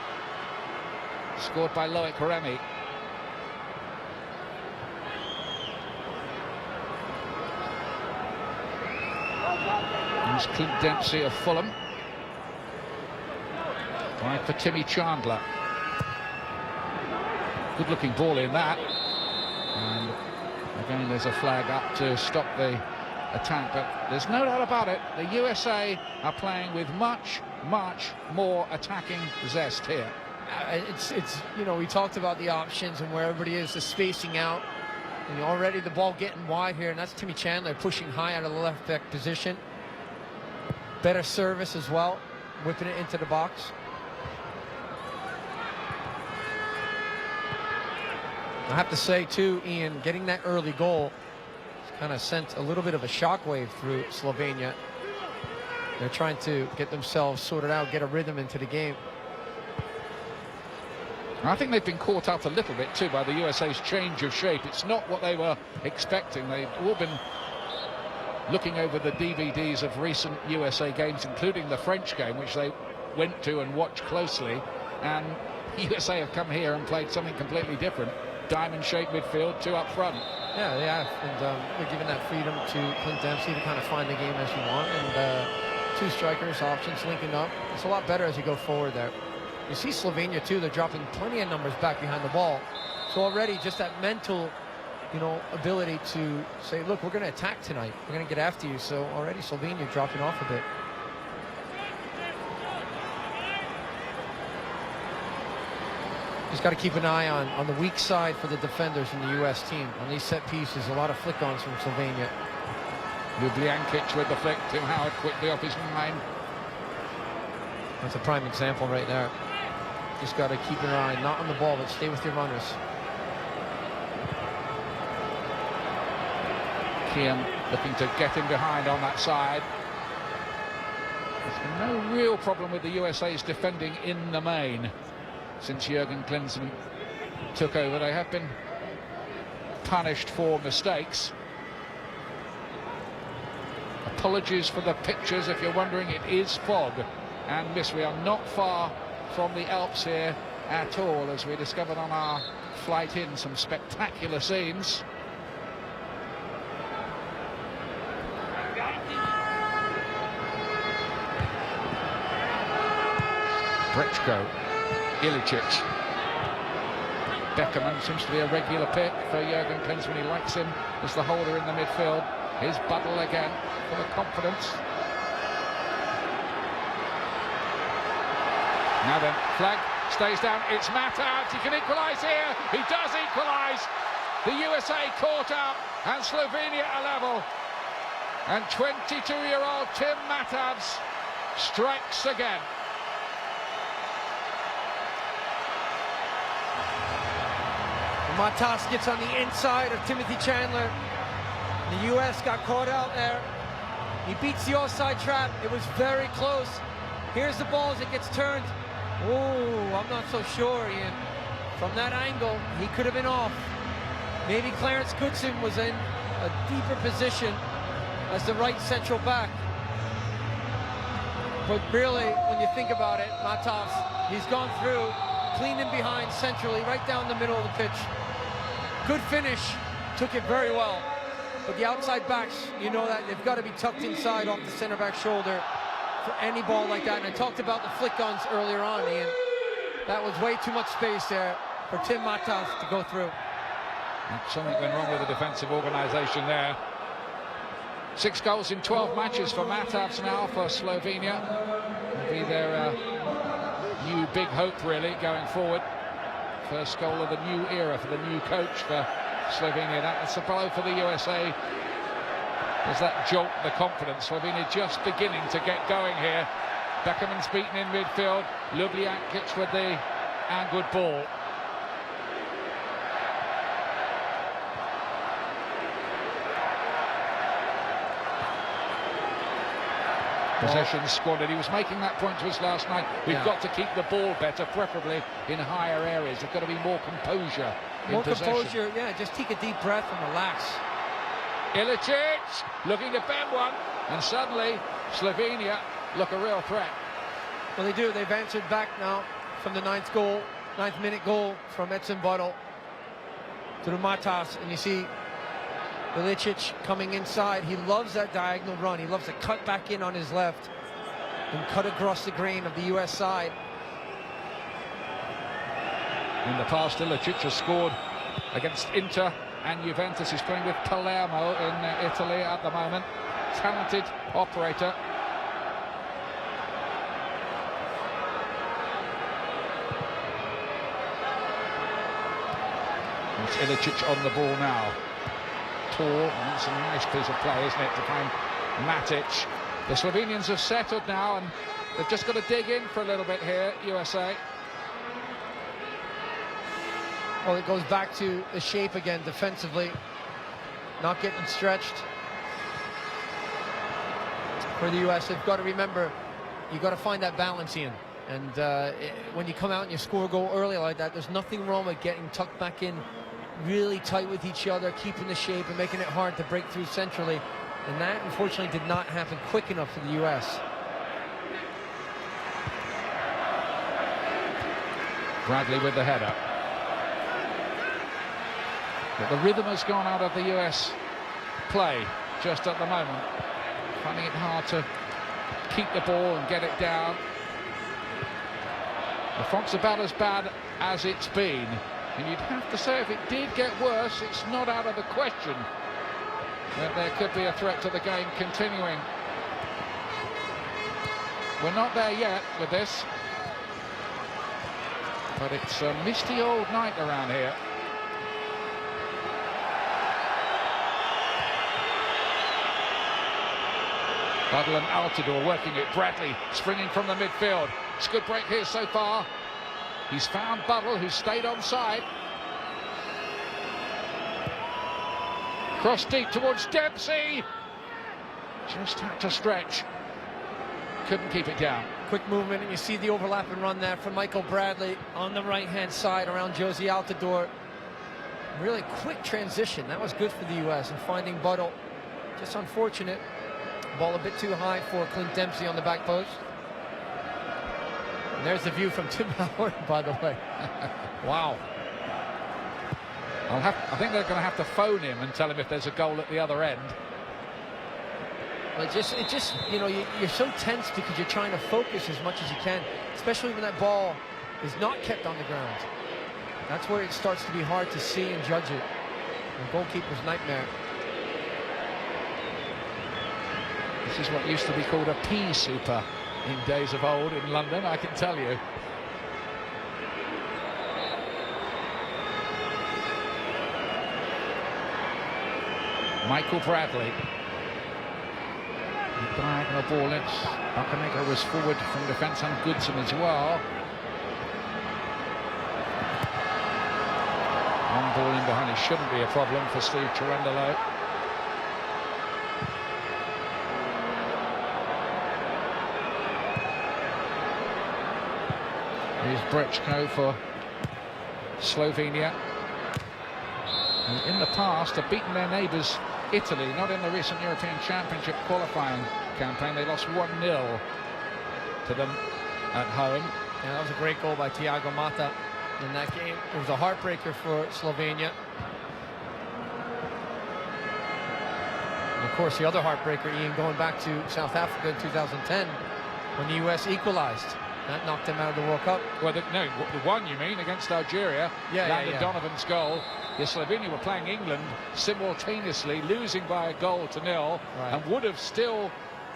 scored by Loic Remy. Here's Clint Dempsey of Fulham. Right for Timmy Chandler. Good looking ball in that. And again there's a flag up to stop the attack, but there's no doubt about it, the USA are playing with much more attacking zest here. It's you know, we talked about the options and where everybody is, the spacing out. And already the ball getting wide here, and that's Timmy Chandler pushing high out of the left back position. Better service as well, whipping it into the box. I have to say too, Ian, getting that early goal kind of sent a little bit of a shockwave through Slovenia. They're trying to get themselves sorted out, get a rhythm into the game. I think they've been caught up a little bit too by the USA's change of shape. It's not what they were expecting. They've all been looking over the DVDs of recent USA games, including the French game, which they went to and watched closely, and USA have come here and played something completely different. Diamond-shaped midfield, two up front. Yeah, they have, and they're giving that freedom to Clint Dempsey to kind of find the game as you want, and two strikers, options linking up. It's a lot better as you go forward there. You see Slovenia too, they're dropping plenty of numbers back behind the ball. So already just that mental, you know, ability to say, look, we're going to attack tonight. We're going to get after you. So already Slovenia dropping off a bit. Just got to keep an eye on the weak side for the defenders in the U.S. team. On these set pieces, a lot of flick-ons from Slovenia. Ljubljankic with the flick. Tim Howard quickly off his line. That's a prime example right there. Just got to keep an eye, not on the ball, but stay with your runners. Kiem looking to get him behind on that side. There's been no real problem with the USA's defending in the main since Jurgen Klinsmann took over. They have been punished for mistakes. Apologies for the pictures if you're wondering, it is fog and mist. We are not far from the Alps here at all, as we discovered on our flight in. Some spectacular scenes. Brechko, Ilicic. Beckerman seems to be a regular pick for Jurgen Klinsmann. He likes him as the holder in the midfield. Here's Buttle again, full of confidence. Now then, flag stays down. It's Mattavs. He can equalise here. He does equalise. The USA caught out and Slovenia are level. And 22-year-old Tim Mattavs strikes again. Matas gets on the inside of Timothy Chandler. The U.S. got caught out there. He beats the offside trap. It was very close. Here's the ball as it gets turned. Oh, I'm not so sure, Ian. From that angle, he could have been off. Maybe Clarence Goodson was in a deeper position as the right central back. But really, when you think about it, Matas, he's gone through, clean in behind centrally, right down the middle of the pitch. Good finish, took it very well. But the outside backs, you know that they've got to be tucked inside off the center back shoulder for any ball like that. And I talked about the flick-ons earlier on, Ian. That was way too much space there for Tim Mattavs to go through. Something went wrong with the defensive organisation there. 6 goals in 12 matches for Mattavs now for Slovenia. Will be their new big hope, really, going forward. First goal of the new era for the new coach for Slovenia. That's a blow for the USA. There's that jolt, the confidence. Slovenia just beginning to get going here. Beckerman's beaten in midfield. Ljubljankic with the angled ball. Possession squandered. He was making that point to us last night. We've got to keep the ball better, preferably in higher areas. There's got to be more composure in possession. More composure, yeah. Just take a deep breath and relax. Ilicic looking to bend one, and suddenly Slovenia look a real threat. Well, they do. They've answered back now from the 9th goal. 9th minute goal from Edson Buttle to the Matas, and you see Ilicic coming inside. He loves that diagonal run. He loves to cut back in on his left and cut across the grain of the US side. In the past, Ilicic has scored against Inter and Juventus. He's playing with Palermo in Italy at the moment. Talented operator. It's Ilicic on the ball now. Tall, and that's a nice piece of play, isn't it, to find Matic. The Slovenians have settled now, and they've just got to dig in for a little bit here, USA. Well, it goes back to the shape again defensively, not getting stretched. For the US, they've got to remember, you've got to find that balance, Ian. And when you come out and you score a goal early like that, there's nothing wrong with getting tucked back in really tight with each other, keeping the shape and making it hard to break through centrally. And that, unfortunately, did not happen quick enough for the US. Bradley with the header. But the rhythm has gone out of the US play just at the moment. Finding it hard to keep the ball and get it down. The front's about as bad as it's been. And you'd have to say if it did get worse, it's not out of the question that there could be a threat to the game continuing. We're not there yet with this. But it's a misty old night around here. Buttle and Altidore working it. Bradley springing from the midfield. It's a good break here so far. He's found Buttle, who stayed onside. Cross deep towards Dempsey. Just had to stretch. Couldn't keep it down. Quick movement, and you see the overlap and run there from Michael Bradley on the right-hand side around Josie Altidore. Really quick transition. That was good for the US, and finding Buttle. Just unfortunate. Ball a bit too high for Clint Dempsey on the back post. And there's the view from Tim Howard, by the way. Wow. I think they're going to have to phone him and tell him if there's a goal at the other end. Well, it just, you know, you're so tense because you're trying to focus as much as you can, especially when that ball is not kept on the ground. That's where it starts to be hard to see and judge it. A goalkeeper's nightmare. This is what used to be called a pea super in days of old in London, I can tell you. Michael Bradley. The diagonal ball in. Bocanegra was forward from defence, and Goodson as well. One ball in behind, it shouldn't be a problem for Steve Cherundolo. Here's Brechko for Slovenia, who in the past have beaten their neighbours Italy, not in the recent European Championship qualifying campaign. They lost 1-0 to them at home. Yeah, that was a great goal by Thiago Mata in that game. It was a heartbreaker for Slovenia. And of course, the other heartbreaker, Ian, going back to South Africa in 2010 when the US equalized. That knocked them out of the World Cup. Well, the one, you mean, against Algeria. Landon Donovan's goal. The Slovenia were playing England simultaneously, losing by 1-0, right, and would have still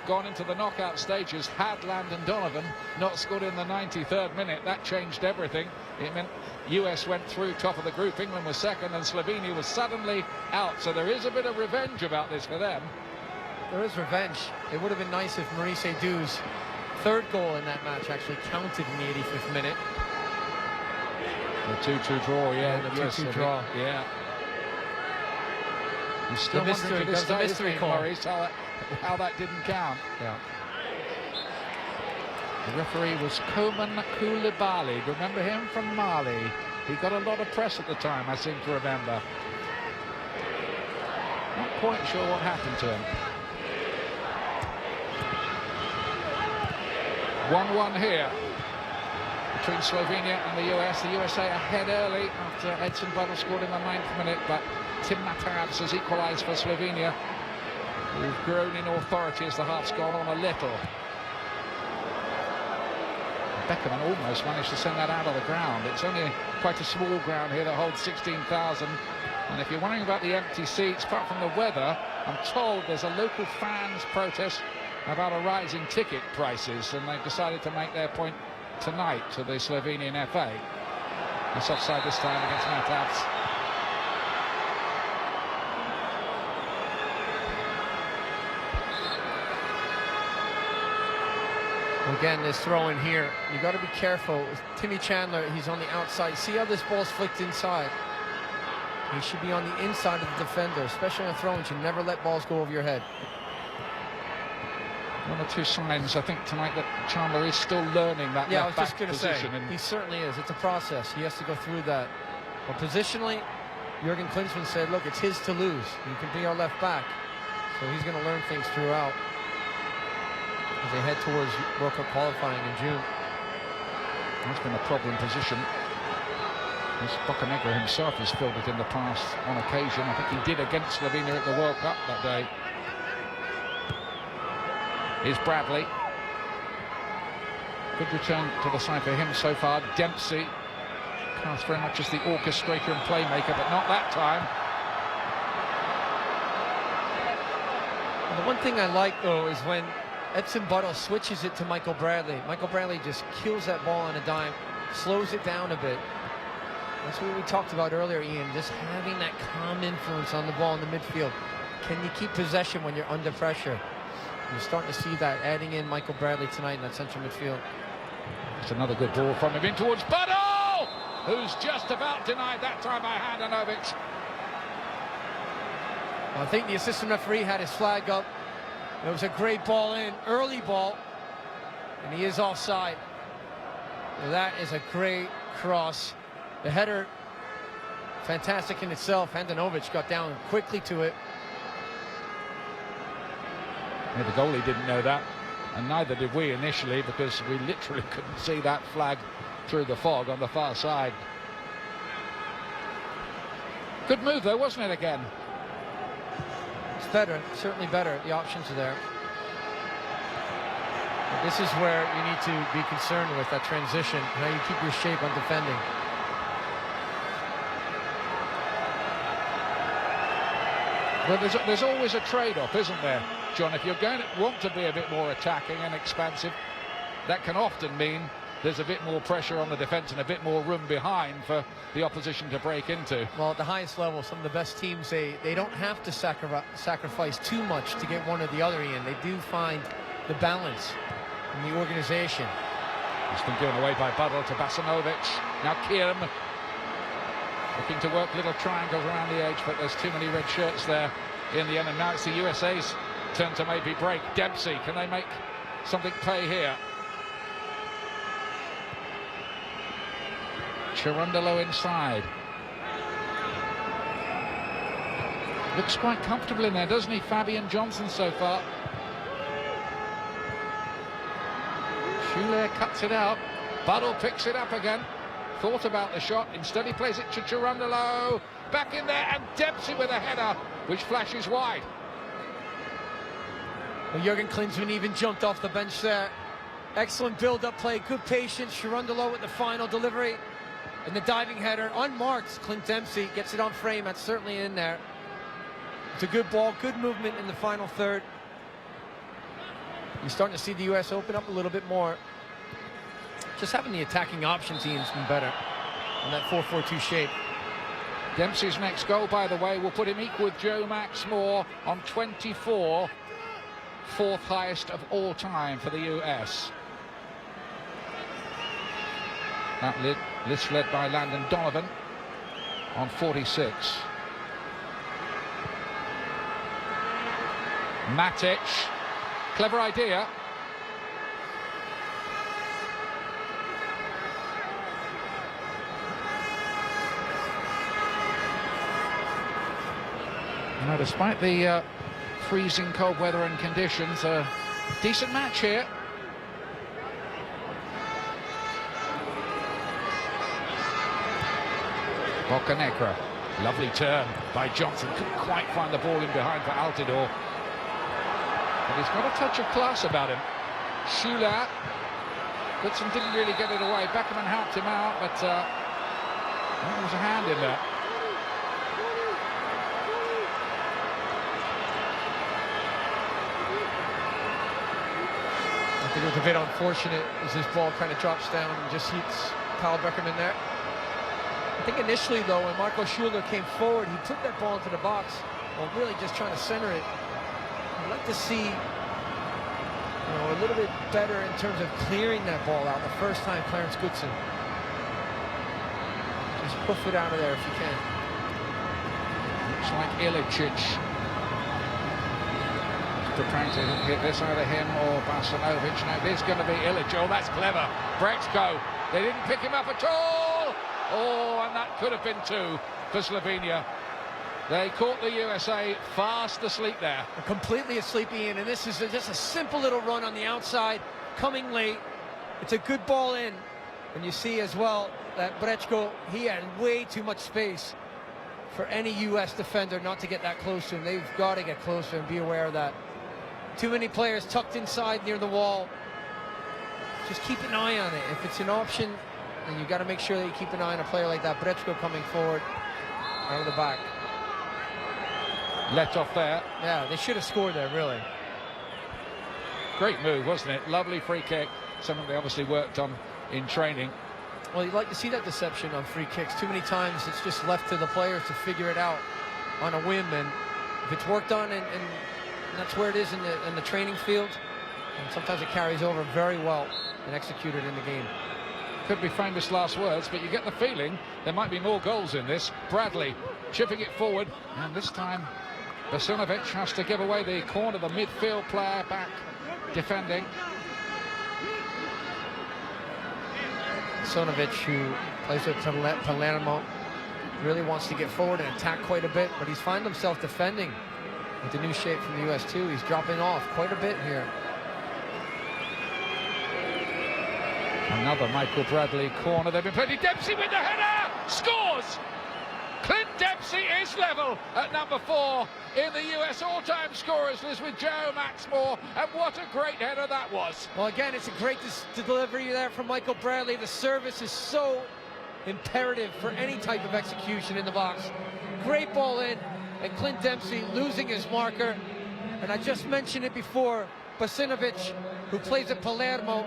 gone into the knockout stages had Landon Donovan not scored in the 93rd minute. That changed everything. It meant US went through top of the group, England was second, and Slovenia was suddenly out. So there is a bit of revenge about this for them. There is revenge. It would have been nice if Maurice Edu's third goal in that match actually counted in the 85th minute. The 2-2 draw, yeah. The 2-2 draw. Yeah. He's still mystery, this the mystery call. Maurice, how that didn't count. Yeah. The referee was Koman Koulibaly. Remember him from Mali? He got a lot of press at the time, I seem to remember. Not quite sure what happened to him. 1-1 here. between Slovenia and the US. The USA ahead early after Edson Buddle scored in the 9th minute, but Tim Matavs has equalised for Slovenia, who've grown in authority as the half's gone on a little. Beckerman almost managed to send that out of the ground. It's only quite a small ground here that holds 16,000. And if you're wondering about the empty seats, apart from the weather, I'm told there's a local fans protest about a rising ticket prices, and they've decided to make their point tonight to the Slovenian FA. It's offside this time against Matavs. Again, this throw in here, you got to be careful. Timmy Chandler, he's on the outside. See how this ball's flicked inside? He should be on the inside of the defender, especially on throw-ins. You never let balls go over your head. One or two signs, I think, tonight that Chandler is still learning that Yeah, I was left-back just going to say, position. he certainly is. It's a process. He has to go through that. But positionally, Jurgen Klinsmann said, look, it's his to lose. You can be our left back. So he's going to learn things throughout as they head towards World Cup qualifying in June. That's been a problem position. Bocanegra himself has filled it in the past on occasion. I think he did against Slovenia at the World Cup that day. Here's Bradley. Good return to the side for him so far. Dempsey cast very much as the orchestrator and playmaker, but not that time. And the one thing I like, though, is when Edson Buddle switches it to Michael Bradley. Michael Bradley just kills that ball on a dime, slows it down a bit. That's what we talked about earlier, Ian, just having that calm influence on the ball in the midfield. Can you keep possession when you're under pressure? You're starting to see that, adding in Michael Bradley tonight in that central midfield. It's another good ball from him in towards Buddle, who's just about denied that time by Handanovic. I think the assistant referee had his flag up. It was a great ball in, early ball, and he is offside. That is a great cross. The header, fantastic in itself. Handanovic got down quickly to it. Yeah, the goalie didn't know that, and neither did we initially, because we literally couldn't see that flag through the fog on the far side. Good move though, wasn't it, again? It's better, certainly better. The options are there. But this is where you need to be concerned with that transition, how you keep your shape on defending. Well, there's always a trade-off, isn't there, John? If you're going to want to be a bit more attacking and expansive, that can often mean there's a bit more pressure on the defence and a bit more room behind for the opposition to break into. Well, at the highest level, some of the best teams, they don't have to sacrifice too much to get one or the other, Ian. They do find the balance in the organisation. It's been given away by Buddle to Basanovic. Now Kieran looking to work little triangles around the edge, but there's too many red shirts there in the end, and now it's the USA's turn to maybe break. Dempsey, can they make something pay here? Chirundolo inside. Looks quite comfortable in there, doesn't he, Fabian Johnson, so far? Schuler cuts it out. Buddle picks it up again. Thought about the shot. Instead, he plays it to Chirundolo. Back in there, and Dempsey with a header, which flashes wide. Well, Jurgen Klinsmann even jumped off the bench there. Excellent build-up play, good patience. Chirundolo with the final delivery. And the diving header, unmarked. Clint Dempsey gets it on frame. That's certainly in there. It's a good ball, good movement in the final third. You're starting to see the US open up a little bit more. Just having the attacking options, Ian's been better in that 4-4-2 shape. Dempsey's next goal, by the way, will put him equal with Joe Max Moore on 24. Fourth highest of all time for the US. That list led by Landon Donovan on 46. Matic, clever idea. You know, despite the freezing cold weather and conditions, a decent match here. Bocanegra. Lovely turn by Johnson. Couldn't quite find the ball in behind for Altidore. But he's got a touch of class about him. Schuler. Goodson didn't really get it away. Beckerman helped him out, but there was a hand in there. I think it was a bit unfortunate as this ball kind of drops down and just hits Kyle Beckerman there. I think initially, though, when Marco Schuler came forward, he took that ball into the box while really just trying to center it. I'd like to see, you know, a little bit better in terms of clearing that ball out the first time, Clarence Goodson. Just hoof it out of there if you can. Looks like Ilicic preparing to get this either him or Basanovic. Now it is going to be Ilicic. Oh, that's clever. Brechko. They didn't pick him up at all. Oh, and that could have been two for Slovenia. They caught the USA fast asleep there. Completely asleep, Ian, and this is just a simple little run on the outside, coming late. It's a good ball in, and you see as well that Brechko, he had way too much space for any US defender not to get that close to him. They've got to get closer and be aware of that. Too many players tucked inside near the wall. Just keep an eye on it. If it's an option, then you got to make sure that you keep an eye on a player like that. Brechko coming forward out of the back. Let off there. Yeah, they should have scored there, really. Great move, wasn't it? Lovely free kick. Something they obviously worked on in training. Well, you'd like to see that deception on free kicks. Too many times it's just left to the players to figure it out on a whim, and if it's worked on and that's where it is in the training field, and sometimes it carries over very well and executed in the game. Could be famous last words, but you get the feeling there might be more goals in this. Bradley chipping it forward, and this time Basanovic has to give away the corner. The midfield player back defending. Basanovic, who plays with Palermo, really wants to get forward and attack quite a bit, but he's found himself defending with the new shape from the US too. He's dropping off quite a bit here. Another Michael Bradley corner. They've been playing. Dempsey with the header! Scores! Clint Dempsey is level at number 4 in the US all-time scorers list with Joe Maxmore, and what a great header that was. Well, again, it's a great delivery there from Michael Bradley. The service is so imperative for any type of execution in the box. Great ball in, and Clint Dempsey losing his marker. And I just mentioned it before, Basanovic, who plays at Palermo,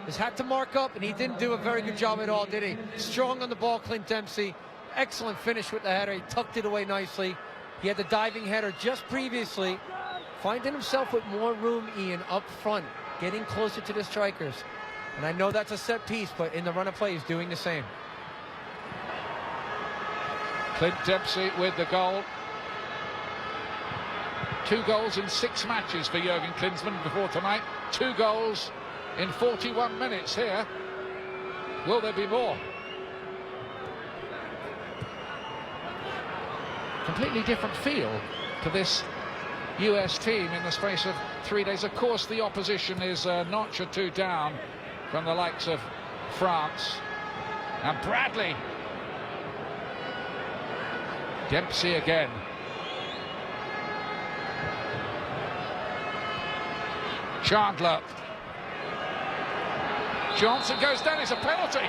has had to mark up, and he didn't do a very good job at all, did he? Strong on the ball, Clint Dempsey. Excellent finish with the header. He tucked it away nicely. He had the diving header just previously, finding himself with more room, Ian, up front, getting closer to the strikers. And I know that's a set piece, but in the run of play, he's doing the same. Clint Dempsey with the goal. 2 goals in 6 matches for Jurgen Klinsmann before tonight. 2 goals in 41 minutes here. Will there be more? Completely different feel to this US team in the space of 3 days. Of course, the opposition is a notch or 2 down from the likes of France. And Bradley. Dempsey again. Chandler. Johnson goes down. It's a penalty.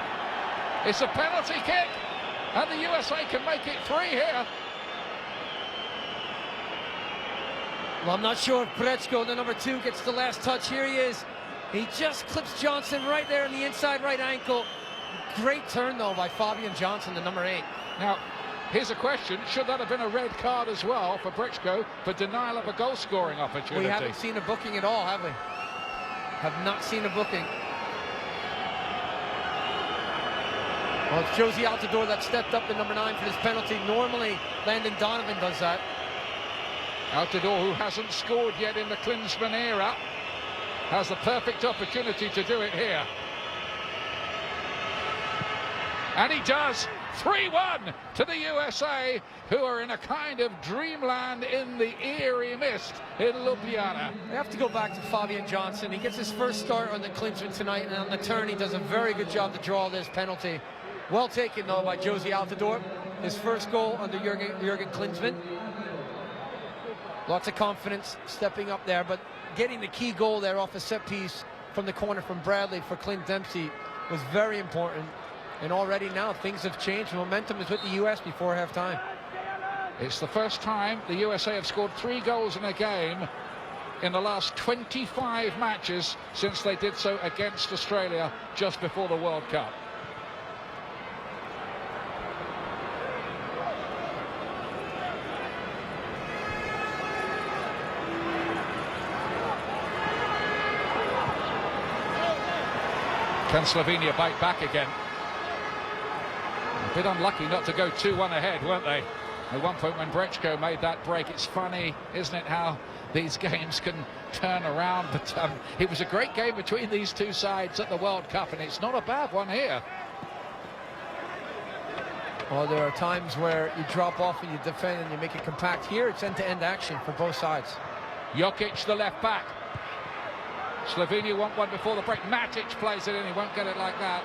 It's a penalty kick. And the USA can make it 3 here. Well, I'm not sure if Brechko, the number 2, gets the last touch. Here he is. He just clips Johnson right there on the inside right ankle. Great turn, though, by Fabian Johnson, the number 8. Now, here's a question. Should that have been a red card as well for Brechko for denial of a goal-scoring opportunity? We haven't seen a booking at all, have we? Have not seen a booking. Well, it's Josie Altidore that stepped up in number 9 for this penalty. Normally, Landon Donovan does that. Altidore, who hasn't scored yet in the Klinsmann era, has the perfect opportunity to do it here. And he does. 3-1 to the USA, who are in a kind of dreamland in the eerie mist in Ljubljana. We have to go back to Fabian Johnson. He gets his first start on the Klinsmann tonight, and on the turn he does a very good job to draw this penalty. Well taken, though, by Josie Altidore. his first goal under Jurgen Klinsmann. Lots of confidence stepping up there, but getting the key goal there off a set piece from the corner from Bradley for Clint Dempsey was very important. And already now things have changed. Momentum is with the U.S. before halftime. It's the first time the USA have scored 3 goals in a game in the last 25 matches since they did so against Australia just before the World Cup. Can Slovenia bite back again? A bit unlucky not to go 2-1 ahead, weren't they? At one point when Brechko made that break, it's funny, isn't it, how these games can turn around. But it was a great game between these two sides at the World Cup, and it's not a bad one here. Well, there are times where you drop off and you defend and you make it compact. Here, it's end-to-end action for both sides. Jokic, the left back. Slovenia want one before the break. Matic plays it in. He won't get it like that.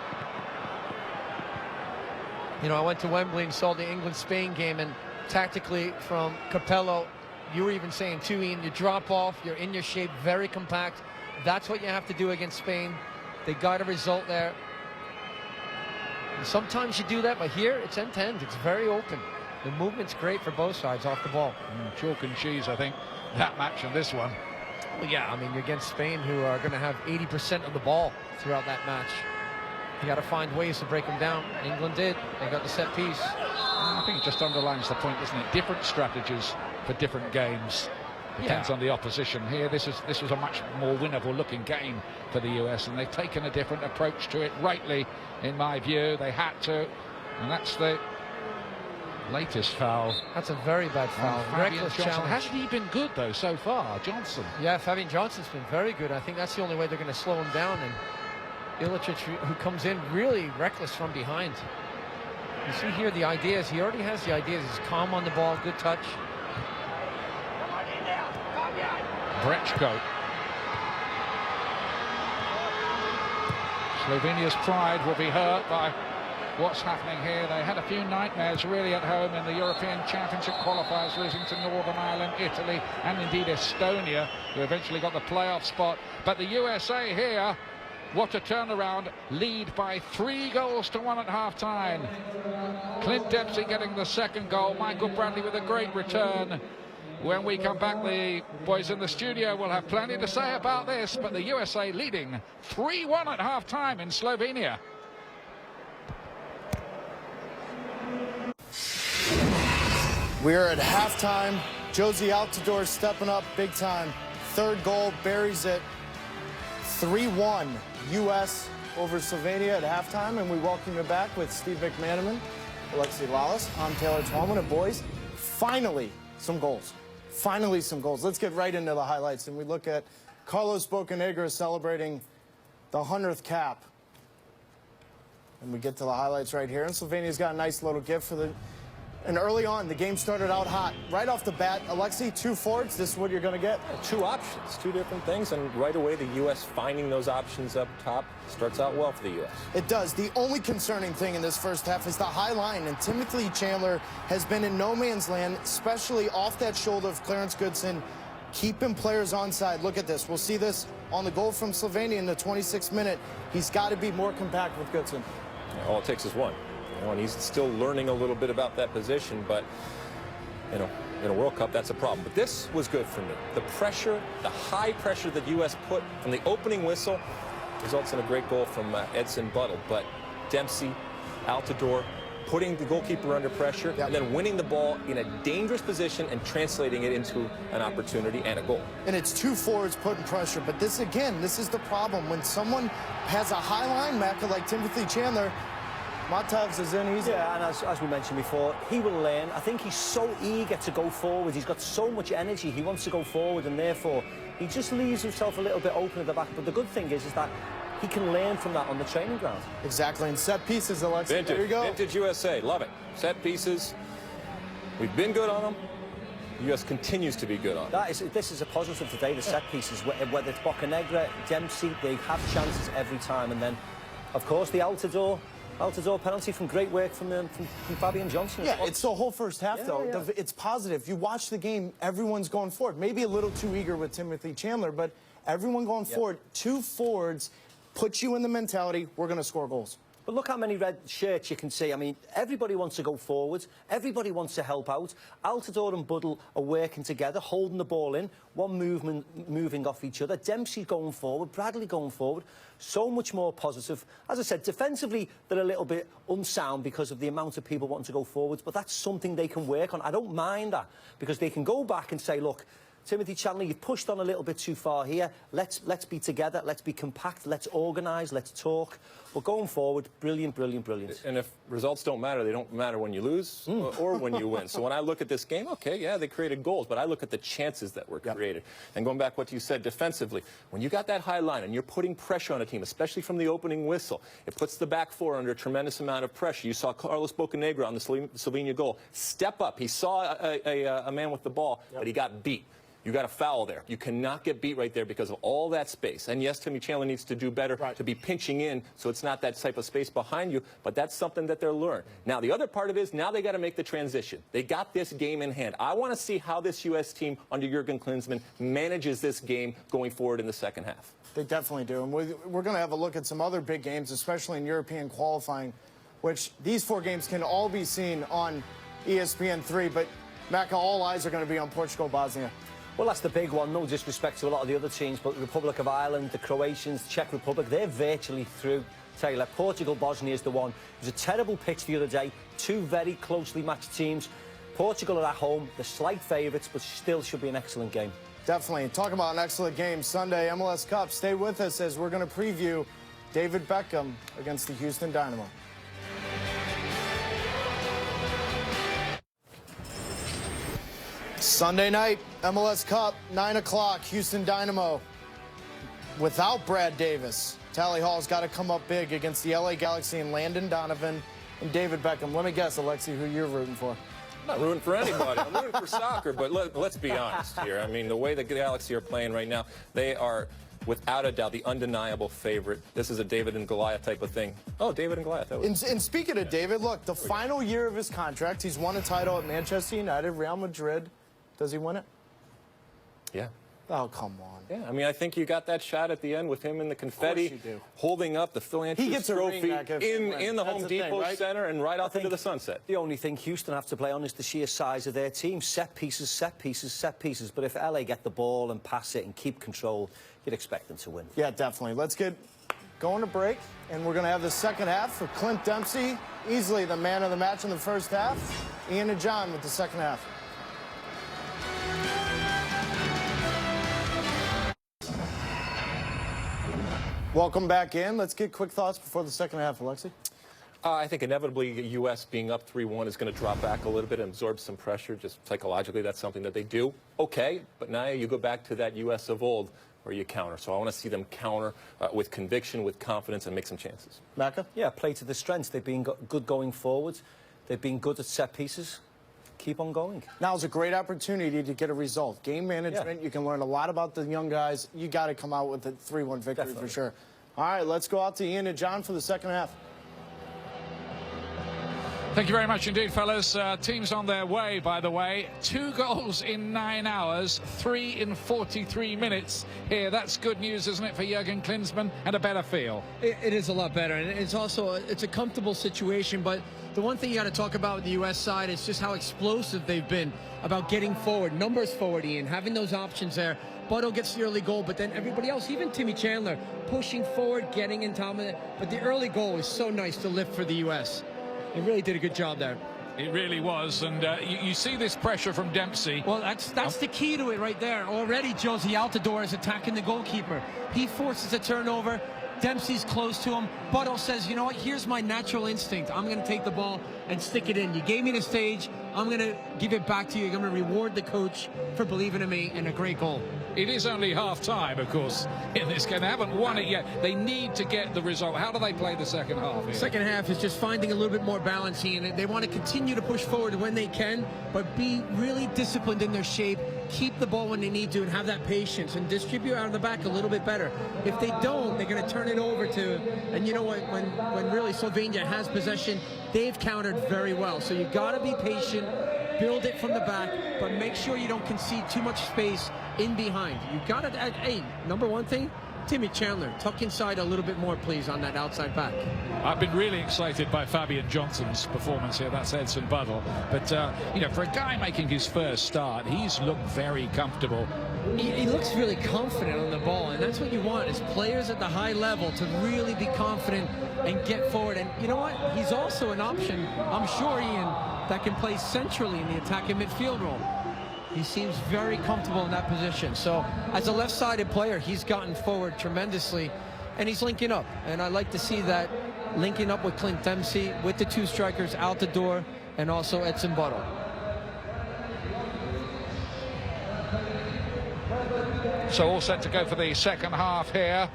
You know, I went to Wembley and saw the England-Spain game, and tactically from Capello, you were even saying too, Ian, you drop off, you're in your shape, very compact. That's what you have to do against Spain. They got a result there. And sometimes you do that, but here it's end-to-end. It's very open. The movement's great for both sides off the ball. Chalk and cheese, I think, that match and this one. Well, yeah, I mean, you're against Spain, who are going to have 80% of the ball throughout that match. You got to find ways to break them down. England did. They got the set piece. I think it just underlines the point, doesn't it? Different strategies for different games. Depends on the opposition. Here, this was a much more winnable looking game for the US, and they've taken a different approach to it, rightly, in my view. They had to, and that's the latest foul. That's a very bad foul. Reckless challenge. Hasn't he been good, though, so far, Johnson? Yeah, Fabian Johnson's been very good. I think that's the only way they're going to slow him down. And Ilicic, who comes in really reckless from behind. You see here the ideas. He already has the ideas. He's calm on the ball, good touch. Brechko. Slovenia's pride will be hurt by what's happening here. They had a few nightmares really at home in the European Championship qualifiers, losing to Northern Ireland, Italy, and indeed Estonia, who eventually got the playoff spot. But the USA here, what a turnaround, lead by 3-1 at half-time. Clint Dempsey getting the second goal. Michael Bradley with a great return. When we come back, the boys in the studio will have plenty to say about this, but the USA leading 3-1 at half-time in Slovenia. We're at halftime. Josie Altidore stepping up big time. Third goal, buries it. 3-1 U.S. over Slovenia at halftime, and we welcome you back with Steve McManaman, Alexi Lalas. I'm Taylor Twellman, and boys, finally some goals. Finally some goals. Let's get right into the highlights, and we look at Carlos Bocanegra celebrating the 100th cap. And we get to the highlights right here, and Slovenia's got a nice little gift for the... And early on, the game started out hot. Right off the bat, Alexi, 2 forwards, this is what you're going to get? 2 options, 2 different things, and right away the U.S. finding those options up top starts out well for the U.S. It does. The only concerning thing in this first half is the high line, and Timothy Chandler has been in no man's land, especially off that shoulder of Clarence Goodson, keeping players onside. Look at this. We'll see this on the goal from Slovenia in the 26th minute. He's got to be more compact with Goodson. Yeah, all it takes is one. And he's still learning a little bit about that position, but in a World Cup, that's a problem. But this was good for me. The pressure, the high pressure that U.S. put from the opening whistle results in a great goal from Edson Buttle. But Dempsey, Altidore, putting the goalkeeper under pressure, and then winning the ball in a dangerous position and translating it into an opportunity and a goal. And it's 2 forwards putting pressure. But this, again, this is the problem. When someone has a high linebacker like Timothy Chandler, Matavs is in easy. Yeah, and as we mentioned before, he will learn. I think he's so eager to go forward. He's got so much energy. He wants to go forward, and therefore he just leaves himself a little bit open at the back. But the good thing is that he can learn from that on the training ground. Exactly. And set pieces, Alexi. Vintage, there you go. Vintage USA. Love it. Set pieces. We've been good on them. The U.S. continues to be good on them. This is a positive today, the set pieces. Whether it's Bocanegra, Dempsey, they have chances every time. And then, of course, the Altidore. Out-the-door penalty from great work from Fabian Johnson. Yeah, it's the whole first half, though. Yeah. It's positive. You watch the game, everyone's going forward. Maybe a little too eager with Timothy Chandler, but everyone going forward. 2 forwards put you in the mentality, we're going to score goals. But look how many red shirts you can see. I mean, everybody wants to go forward. Everybody wants to help out. Altidore and Buddle are working together, holding the ball in, one moving off each other. Dempsey going forward, Bradley going forward. So much more positive. As I said, defensively, they're a little bit unsound because of the amount of people wanting to go forwards, but that's something they can work on. I don't mind that, because they can go back and say, look, Timothy Chandler, you've pushed on a little bit too far here. Let's be together. Let's be compact. Let's organise. Let's talk. But going forward, brilliant, brilliant, brilliant. And if results don't matter, they don't matter when you lose or when you win. So when I look at this game, okay, yeah, they created goals, but I look at the chances that were created. And going back to what you said defensively, when you got that high line and you're putting pressure on a team, especially from the opening whistle, it puts the back four under a tremendous amount of pressure. You saw Carlos Bocanegra on the Slovenia goal step up. He saw a man with the ball, but he got beat. You got a foul there. You cannot get beat right there because of all that space. And yes, Timmy Chandler needs to do better to be pinching in so it's not that type of space behind you, but that's something that they're learning. Now, the other part of it is now they got to make the transition. They got this game in hand. I want to see how this U.S. team under Jurgen Klinsmann manages this game going forward in the second half. They definitely do. And we're going to have a look at some other big games, especially in European qualifying, which these 4 games can all be seen on ESPN3. But, Macca, all eyes are going to be on Portugal-Bosnia. Well, that's the big one. No disrespect to a lot of the other teams, but the Republic of Ireland, the Croatians, the Czech Republic, they're virtually through. Taylor, Portugal-Bosnia is the one. It was a terrible pitch the other day. 2 very closely matched teams. Portugal are at home. They're slight favourites, but still should be an excellent game. Definitely. Talk about an excellent game Sunday, MLS Cup. Stay with us as we're going to preview David Beckham against the Houston Dynamo. Sunday night, MLS Cup, 9 o'clock, Houston Dynamo. Without Brad Davis, Tally Hall's got to come up big against the LA Galaxy and Landon Donovan and David Beckham. Let me guess, Alexi, who you're rooting for. I'm not rooting for anybody. I'm rooting for soccer, but let's be honest here. I mean, the way the Galaxy are playing right now, they are, without a doubt, the undeniable favorite. This is a David and Goliath type of thing. Oh, David and Goliath. And speaking of David, look, the final year of his contract, he's won a title at Manchester United, Real Madrid. Does he win it? Yeah. Oh, come on. Yeah, I mean, I think you got that shot at the end with him in the confetti, holding up the Phil Andrews trophy in the Home Depot Center and right off into the sunset. The only thing Houston have to play on is the sheer size of their team. Set pieces, set pieces, set pieces. But if LA get the ball and pass it and keep control, you'd expect them to win. Yeah, definitely. Let's get going to break, and we're going to have the second half for Clint Dempsey, easily the man of the match in the first half. Ian and John with the second half. Welcome back in. Let's get quick thoughts before the second half, Alexi. I think inevitably the U.S. being up 3-1 is going to drop back a little bit and absorb some pressure. Just psychologically, that's something that they do. Okay, but now you go back to that U.S. of old where you counter. So I want to see them counter with conviction, with confidence, and make some chances. Macca? Yeah, play to the strengths. They've been good going forward. They've been good at set pieces. Keep on going. Now is a great opportunity to get a result. Game management, you can learn a lot about the young guys. You got to come out with a 3-1 victory for sure. All right, let's go out to Ian and John for the second half. Thank you very much indeed, fellas. Teams on their way, by the way. 2 goals in 9 hours, 3 in 43 minutes here. That's good news, isn't it, for Jurgen Klinsmann, and a better feel? It is a lot better, and it's also it's a comfortable situation, but the one thing you got to talk about with the U.S. side is just how explosive they've been about getting forward, numbers forward, Ian, having those options there. Butto gets the early goal, but then everybody else, even Timmy Chandler, pushing forward, getting in top of it. But the early goal is so nice to lift for the U.S. They really did a good job there. It really was, and you see this pressure from Dempsey. Well, that's the key to it right there. Already, Josie Altidore is attacking the goalkeeper. He forces a turnover. Dempsey's close to him. Butto says, you know what, here's my natural instinct. I'm going to take the ball and stick it in. You gave me the stage. I'm going to give it back to you. I'm going to reward the coach for believing in me, and a great goal. It is only half-time, of course, in this game. They haven't won it yet. They need to get the result. How do they play the second half here? Second half is just finding a little bit more balance here. They want to continue to push forward when they can, but be really disciplined in their shape, keep the ball when they need to, and have that patience, and distribute out of the back a little bit better. If they don't, they're going to turn it it over to, and you know what, when really Slovenia has possession, they've countered very well. So you got to be patient, build it from the back, but make sure you don't concede too much space in behind. You got to, hey, number one thing, Timmy Chandler, tuck inside a little bit more, please, on that outside back. I've been really excited by Fabian Johnson's performance here. That's Edson Buddle. But, you know, for a guy making his first start, he's looked very comfortable. He looks really confident on the ball, and that's what you want, is players at the high level to really be confident and get forward. And you know what? He's also an option, I'm sure, Ian, that can play centrally in the attacking midfield role. He seems very comfortable in that position. So as a left-sided player, he's gotten forward tremendously, and he's linking up. And I like to see that, linking up with Clint Dempsey, with the two strikers out the door, and also Edson Buddle. So all set to go for the second half here.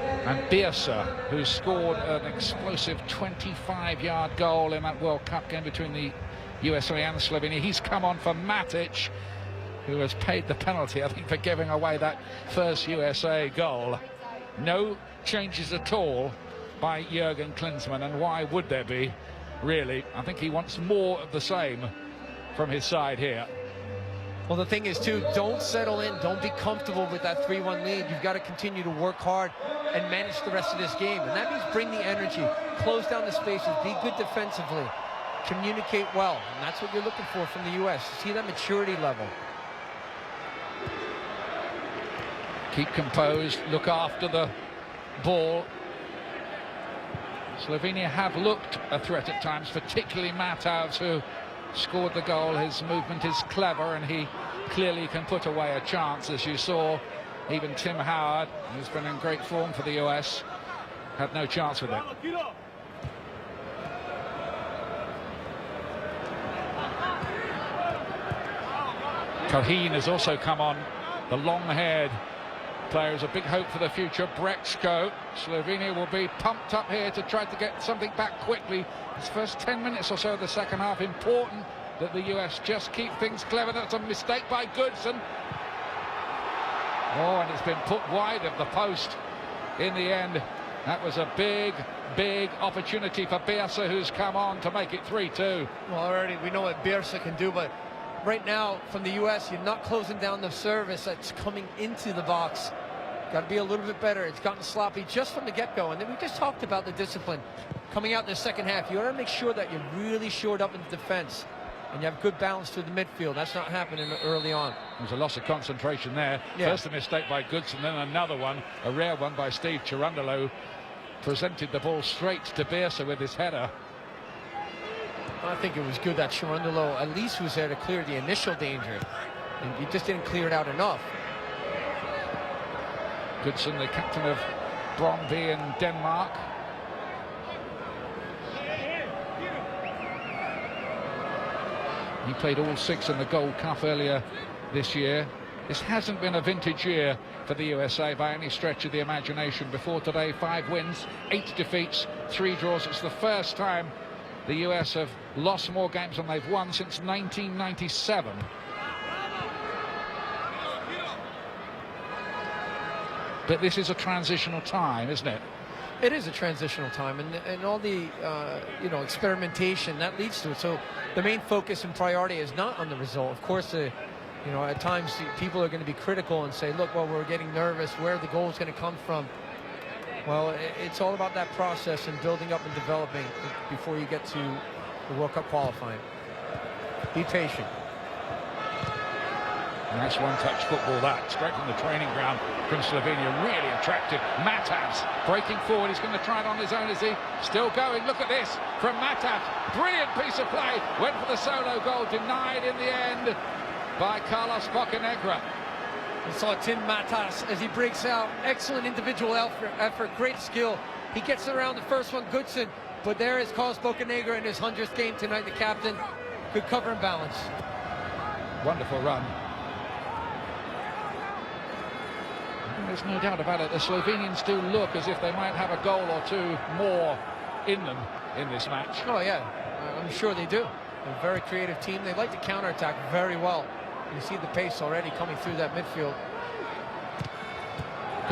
And Biersa, who scored an explosive 25-yard goal in that World Cup game between the USA and Slovenia. He's come on for Matic, who has paid the penalty, I think, for giving away that first USA goal. No changes at all by Jurgen Klinsmann, and why would there be, really? I think he wants more of the same from his side here. Well, the thing is, too, don't settle in. Don't be comfortable with that 3-1 lead. You've got to continue to work hard and manage the rest of this game. And that means bring the energy, close down the spaces, be good defensively, communicate well. And that's what you're looking for from the U.S. See that maturity level. Keep composed, look after the ball. Slovenia have looked a threat at times, particularly Matavs, who scored the goal. His movement is clever, and he clearly can put away a chance, as you saw. Even Tim Howard, who's been in great form for the US, had no chance with it. Cohen has also come on, the long-haired player is a big hope for the future. Brexko. Slovenia will be pumped up here to try to get something back quickly. This first 10 minutes or so of the second half, important that the US just keep things clever. That's a mistake by Goodson. Oh, and it's been put wide of the post in the end. That was a big, big opportunity for Biersa, who's come on to make it 3-2. Well, already we know what Biersa can do, but right now, from the U.S., you're not closing down the service that's coming into the box. Got to be a little bit better. It's gotten sloppy just from the get-go. And then we just talked about the discipline. Coming out in the second half, you got to make sure that you're really shored up in the defense and you have good balance through the midfield. That's not happening early on. There's a loss of concentration there. Yeah. First a mistake by Goodson, then another one, a rare one by Steve Cherundolo. Presented the ball straight to Biersa with his header. I think it was good that Cherundolo at least was there to clear the initial danger. And he just didn't clear it out enough. Goodson, the captain of Brøndby in Denmark. He played all 6 in the Gold Cup earlier this year. This hasn't been a vintage year for the USA by any stretch of the imagination. Before today, 5 wins, 8 defeats, 3 draws. It's the first time the US have lost more games than they've won since 1997. But this is a transitional time, isn't it? It is a transitional time, and all the experimentation that leads to it. So the main focus and priority is not on the result. Of course, at times people are going to be critical and say, look, well, we're getting nervous. Where are the goals going to come from? Well, it's all about that process and building up and developing before you get to the World Cup qualifying. Be patient. Nice one-touch football that, straight from the training ground from Slovenia. Really attractive. Matavs breaking forward. He's going to try it on his own, is he? Still going. Look at this from Matavs. Brilliant piece of play. Went for the solo goal. Denied in the end by Carlos Bocanegra. We saw Tim Matavs as he breaks out. Excellent individual effort. Great skill. He gets around the first one, Goodson. But there is Carlos Bocanegra in his 100th game tonight, the captain. Good cover and balance. Wonderful run. There's no doubt about it. The Slovenians do look as if they might have a goal or 2 more in them in this match. Oh, yeah. I'm sure they do. They're a very creative team. They like to counterattack very well. You see the pace already coming through that midfield.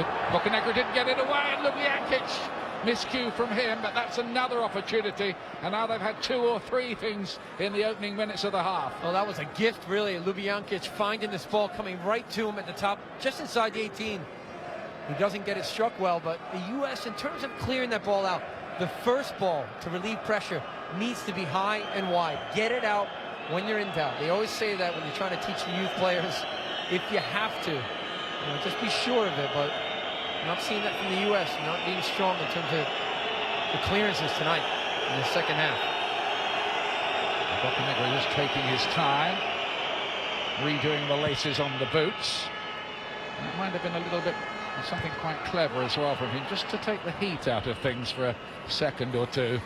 Bocanegra didn't get it away, and Ljubijankic, miscue from him, but that's another opportunity, and now they've had 2 or 3 things in the opening minutes of the half. Well, that was a gift, really. Ljubijankic finding this ball, coming right to him at the top, just inside the 18. He doesn't get it struck well, but the U.S., in terms of clearing that ball out, the first ball to relieve pressure needs to be high and wide. Get it out when you're in doubt. They always say that when you're trying to teach the youth players, if you have to, just be sure of it. But I'm not seeing that from the U.S., not being strong in terms of the clearances tonight in the second half. Bocanegra is taking his time, redoing the laces on the boots. And it might have been a little bit something quite clever as well from him, just to take the heat out of things for a second or two.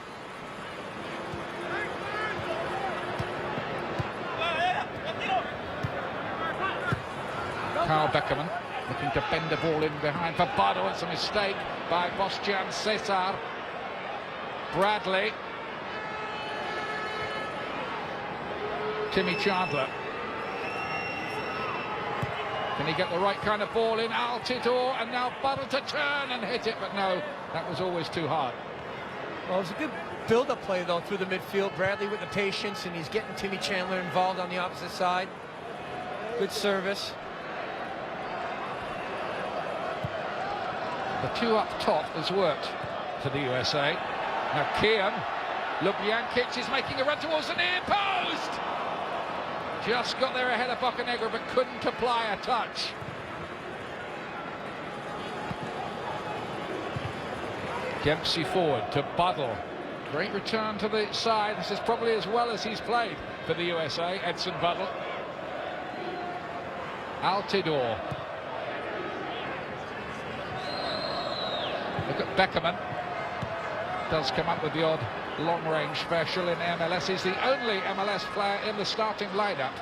Carl Beckerman looking to bend the ball in behind for Bardo. It's a mistake by Bostian Cesar. Bradley. Timmy Chandler. Can he get the right kind of ball in? Altidore, and now Bardo to turn and hit it, but no, that was always too hard. Well, it was a good build-up play, though, through the midfield. Bradley with the patience, and he's getting Timmy Chandler involved on the opposite side. Good service. The 2 up top has worked for the USA. Now Kian, Ljubijankic is making a run towards the near post. Just got there ahead of Bocanegra, but couldn't apply a touch. Dempsey forward to Buddle. Great return to the side. This is probably as well as he's played for the USA, Edson Buddle. Altidore. Look at Beckerman. Does come up with the odd long-range special in MLS. He's the only MLS player in the starting lineup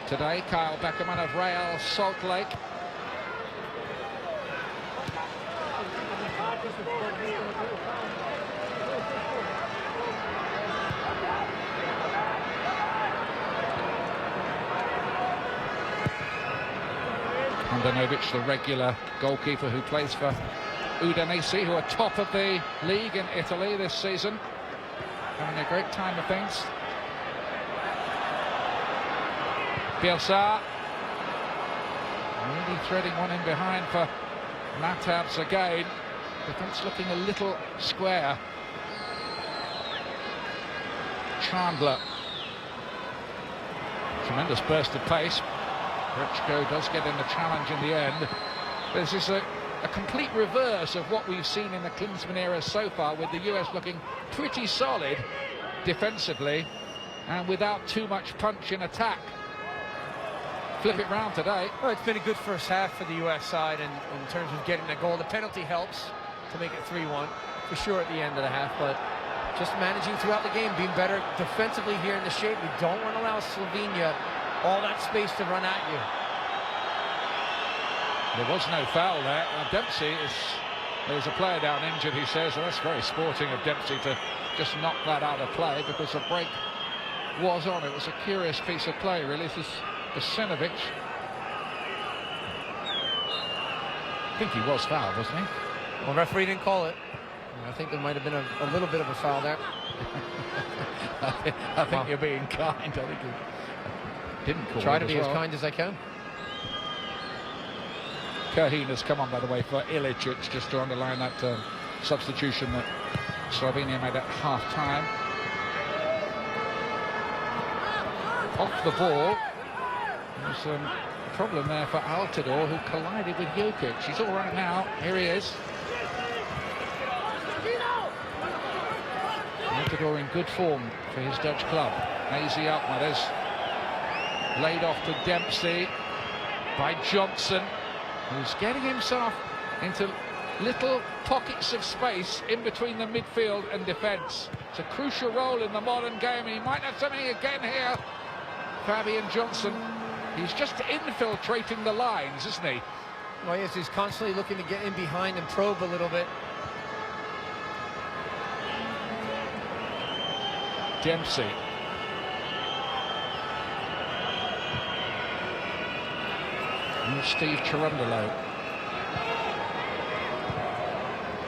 today. Kyle Beckerman of Real Salt Lake. Handanovic, the regular goalkeeper who plays for Udinese, who are top of the league in Italy this season, having a great time of things. Bielsa really threading one in behind for Matabs again. Defence looking a little square. Chandler, tremendous burst of pace. Rechko does get in the challenge in the end. This is a complete reverse of what we've seen in the Klinsmann era so far, with the US looking pretty solid defensively and without too much punch in attack. Flip it round today. Well, it's been a good first half for the US side in terms of getting a goal. The penalty helps to make it 3-1 for sure at the end of the half, but just managing throughout the game, being better defensively here in the shape. We don't want to allow Slovenia all that space to run at you. There was no foul there. Dempsey there's a player down injured, he says, and that's very sporting of Dempsey to just knock that out of play, because the break was on. It was a curious piece of play, really. This is Bosinovic. I think he was fouled, wasn't he? Well, referee didn't call it. I think there might have been a little bit of a foul there. I think you're being kind. I think he didn't call it. Try to be as kind as I can. Kahine has come on, by the way, for Ilicic, just to underline that substitution that Slovenia made at half-time. Off the ball. There's a problem there for Altidore, who collided with Jokic. He's all right now. Here he is. Altidore in good form for his Dutch club. Hazy Alkmaar is laid off to Dempsey by Johnson, who's getting himself into little pockets of space in between the midfield and defence. It's a crucial role in the modern game, and he might have something again here. Fabian Johnson, he's just infiltrating the lines, isn't he? Well, yes, he's constantly looking to get in behind and probe a little bit. Dempsey. And Steve Cherundolo.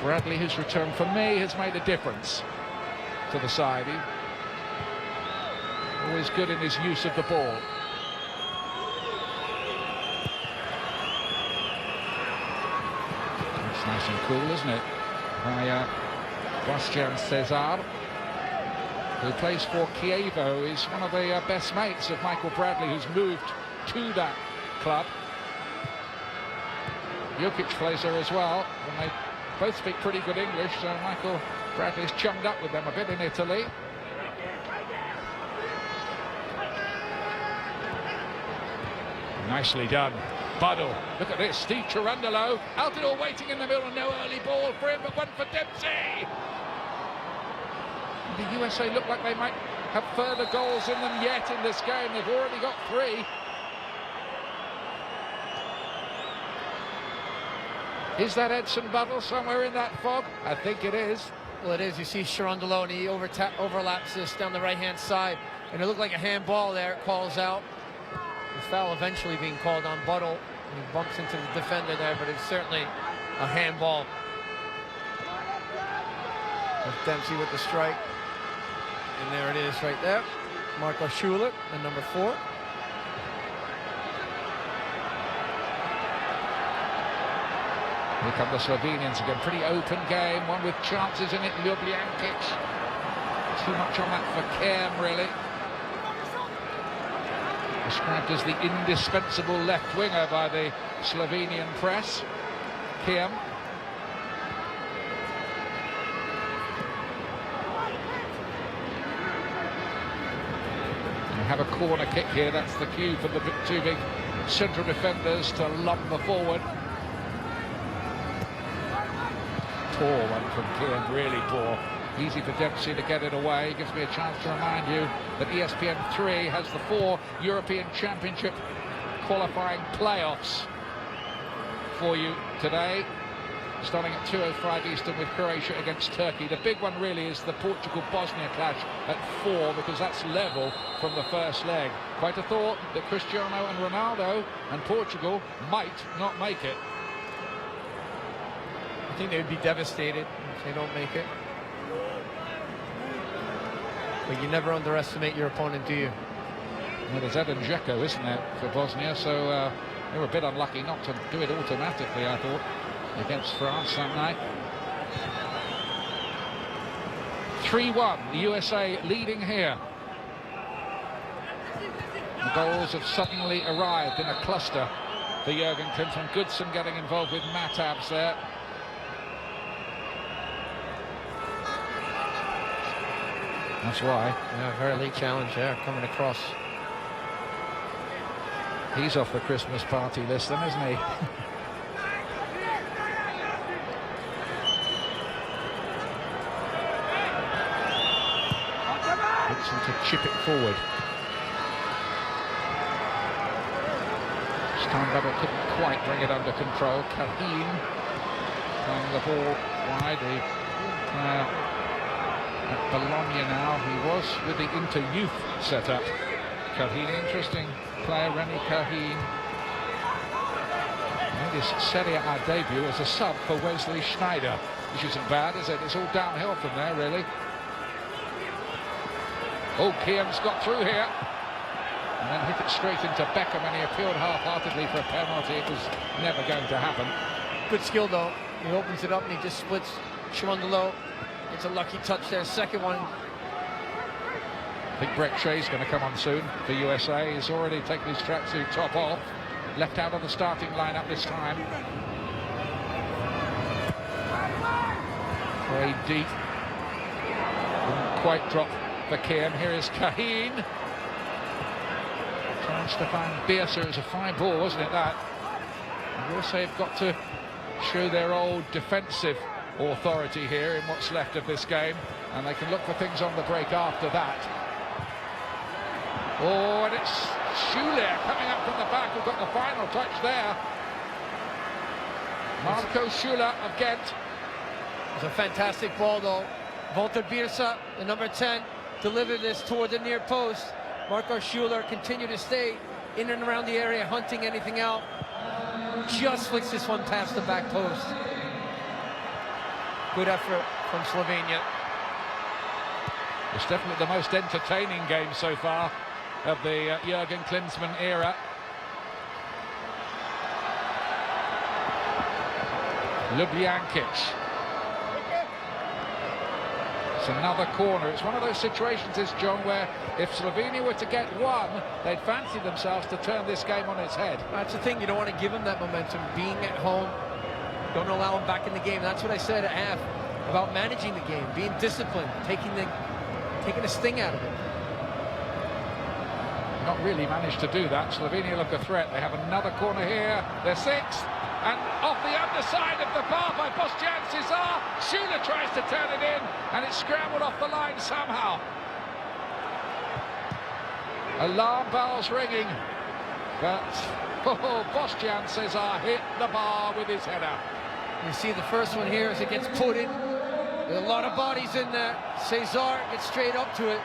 Bradley, who's returned for me, has made a difference to the side. Always good in his use of the ball. It's nice and cool, isn't it? By Bastian Cesar, who plays for Kievo, is one of the best mates of Michael Bradley, who's moved to that club. Jokic plays there as well, and they both speak pretty good English, so Michael Bradley's chummed up with them a bit in Italy. Nicely done. Buddle. Look at this. Steve Cherundolo. Altidore waiting in the middle. No early ball for him, but one for Dempsey. The USA look like they might have further goals in them yet in this game. They've already got 3. Is that Edson Buddle somewhere in that fog? I think it is. Well, it is. You see Cherundolo, and he overlaps this down the right-hand side. And it looked like a handball there. It calls out. The foul eventually being called on Buddle. He bumps into the defender there, but it's certainly a handball. With Dempsey with the strike. And there it is right there. Marco Schuler, the number 4. Here come the Slovenians again. Pretty open game, one with chances in it. Ljubljankic. Too much on that for Kerm, really. Described as the indispensable left winger by the Slovenian press. Kerm. We have a corner kick here. That's the cue for the 2 big central defenders to lumber forward. Poor one from Kerm, really poor. Easy for Dempsey to get it away. Gives me a chance to remind you that ESPN 3 has the 4 European Championship qualifying playoffs for you today, starting at 2:05 Eastern with Croatia against Turkey. The big one really is the Portugal-Bosnia clash at 4, because that's level from the first leg. Quite a thought that Cristiano and Ronaldo and Portugal might not make it. I think they would be devastated if they don't make it. But you never underestimate your opponent, do you? Well, there's Edin Dzeko, isn't there, for Bosnia, so they were a bit unlucky not to do it automatically, I thought, against France that night. 3-1, the USA leading here. The goals have suddenly arrived in a cluster for Jurgen Klinsmann. Goodson getting involved with Matabs there. That's why. Yeah, very late challenge there, coming across. He's off the Christmas party list then, isn't he? Goodson to chip it forward. Steinbubble couldn't quite bring it under control. Kaheen playing the ball wide. At Bologna now, he was with the Inter-Youth setup. Kaheen, interesting player, Remy Kaheen. Made his Serie A debut as a sub for Wesley Schneider, which isn't bad, is it? It's all downhill from there, really. Oh, Kiem's got through here. And then hit it straight into Beckham, and he appealed half-heartedly for a penalty. It was never going to happen. Good skill, though. He opens it up and he just splits Cherundolo. It's a lucky touch there. Second one. I think Brett Shea's going to come on soon for USA. He's already taken his tracksuit top off. Left out of the starting lineup this time. Very deep. Didn't quite drop for Kiem. Here is Kaheen. Trying Stefan Biersa. It was a fine ball, wasn't it, that? And USA have got to show their old defensive authority here in what's left of this game, and they can look for things on the break after that. Oh, and it's Schuler coming up from the back who got the final touch there. Marco Schuler of Ghent. It's a fantastic ball, though. Walter Biersa, the number 10, delivered this toward the near post. Marco Schuler continued to stay in and around the area, hunting anything out. Just flicks this one past the back post. Good effort from Slovenia. It's definitely the most entertaining game so far of the Jurgen Klinsmann era. Ljubijankic. It's another corner. It's one of those situations, this, John, where if Slovenia were to get one, they'd fancy themselves to turn this game on its head. That's the thing. You don't want to give them that momentum. Being at home, don't allow them back in the game. That's what I said at half about managing the game, being disciplined, taking the sting out of it. Not really managed to do that. Slovenia look a threat. They have another corner here. They're sixth. And off the underside of the bar by Bostian Cesar. Schüller tries to turn it in, and it's scrambled off the line somehow. Alarm bells ringing. But Bostian Cesar hit the bar with his header. You see the first one here as it gets put in. There's a lot of bodies in there. Cesar gets straight up to it.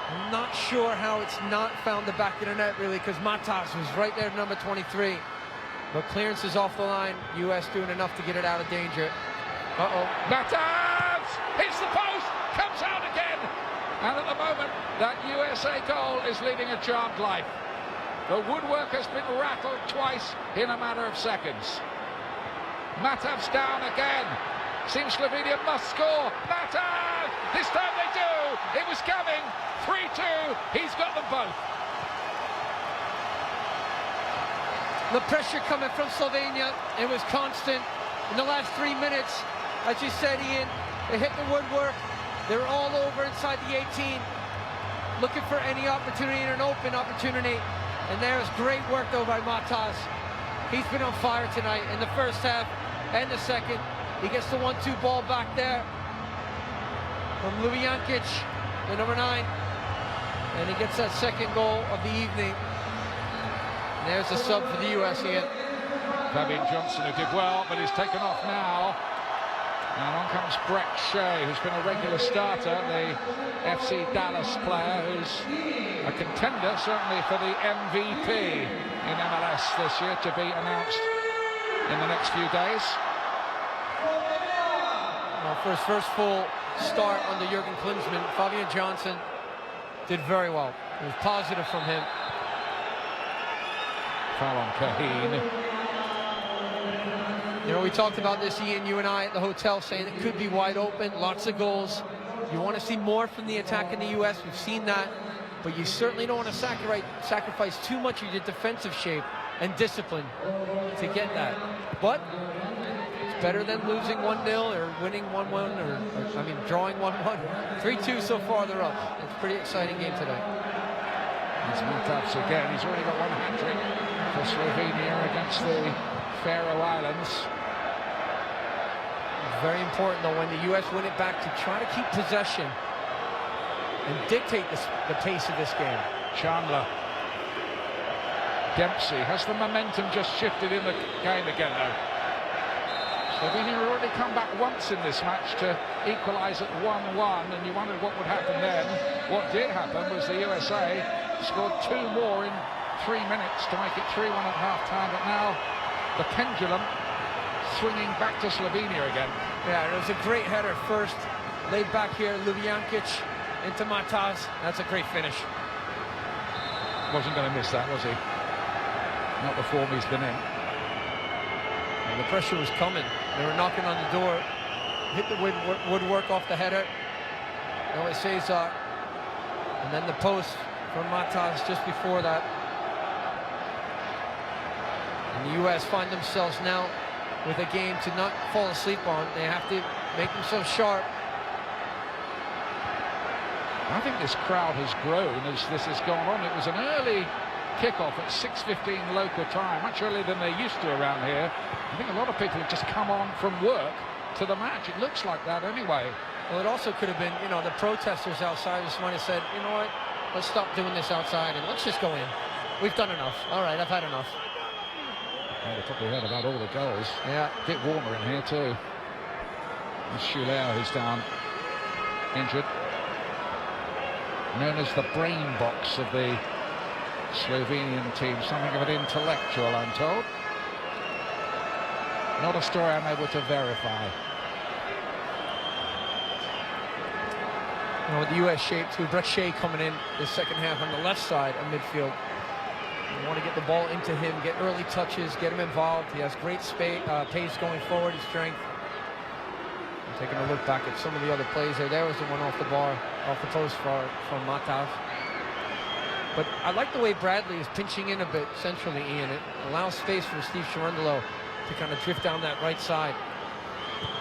I'm not sure how it's not found the back of the net, really, because Matas was right there, number 23. But clearance is off the line. U.S. doing enough to get it out of danger. Uh-oh. Matas hits the post, comes out again. And at the moment, that USA goal is leading a charmed life. The woodwork has been rattled twice in a matter of seconds. Matav's down again. Seems Slovenia must score. Matav! This time they do. It was coming. 3-2. He's got them both. The pressure coming from Slovenia, it was constant in the last 3 minutes. As you said, Ian, they hit the woodwork. They were all over inside the 18, looking for any opportunity and an open opportunity. And there's great work, though, by Matas. He's been on fire tonight in the first half and the second. He gets the 1-2 ball back there from Ljubijankic, the number 9. And he gets that second goal of the evening. And there's the sub for the US here. Fabian Johnson, who did well, but he's taken off now. And on comes Brett Shea, who's been a regular starter, the FC Dallas player, who's a contender, certainly, for the MVP in MLS this year, to be announced in the next few days. Well, for his first full start under Jurgen Klinsmann, Fabian Johnson did very well. It was positive from him. Foul on Kahine. You know, we talked about this, Ian, you and I, at the hotel, saying it could be wide open, lots of goals. You want to see more from the attack in the U.S. We've seen that, but you certainly don't want to sacrifice too much of your defensive shape and discipline to get that. But it's better than losing 1-0 or winning 1-1, or I mean, drawing 1-1. 3-2 so far, they're up. It's a pretty exciting game today. It's Matavs again. He's already got one hat-trick for Slovenia against the Faroe Islands. Very important, though, when the U.S. win it back, to try to keep possession and dictate the pace of this game. Chandler. Dempsey. Has the momentum just shifted in the game again, though? Slovenia had already come back once in this match to equalise at 1-1, and you wondered what would happen then. What did happen was the USA scored 2 more in 3 minutes to make it 3-1 at half-time, but now the pendulum swinging back to Slovenia again. Yeah, it was a great header first, laid back here, Ljubijankic into Matas. That's a great finish. Wasn't going to miss that, was he? Not the form he's been in. And the pressure was coming. They were knocking on the door, hit the woodwork off the header. Now it Cesar, and then the post from Matas just before that. And the U.S. find themselves now with a game to not fall asleep on. They have to make themselves sharp. I think this crowd has grown as this has gone on. It was an early kickoff at 6:15 local time, much earlier than they used to around here. I think a lot of people have just come on from work to the match. It looks like that anyway. Well, it also could have been, you know, the protesters outside just might have said, you know what, let's stop doing this outside and let's just go in. We've done enough. All right, I've had enough. Well, they probably heard about all the goals. Yeah. A bit warmer in here too. It's Schüller who's down, injured. Known as the brain box of the Slovenian team. Something of an intellectual, I'm told. Not a story I'm able to verify. You know, with the U.S. shape too, Brett Shea coming in the second half on the left side of midfield. You want to get the ball into him, get early touches, get him involved. He has great pace going forward, his strength. I'm taking a look back at some of the other plays there. There was the one off the bar, off the post from Matav. But I like the way Bradley is pinching in a bit centrally, Ian. It allows space for Steve Cherundolo to kind of drift down that right side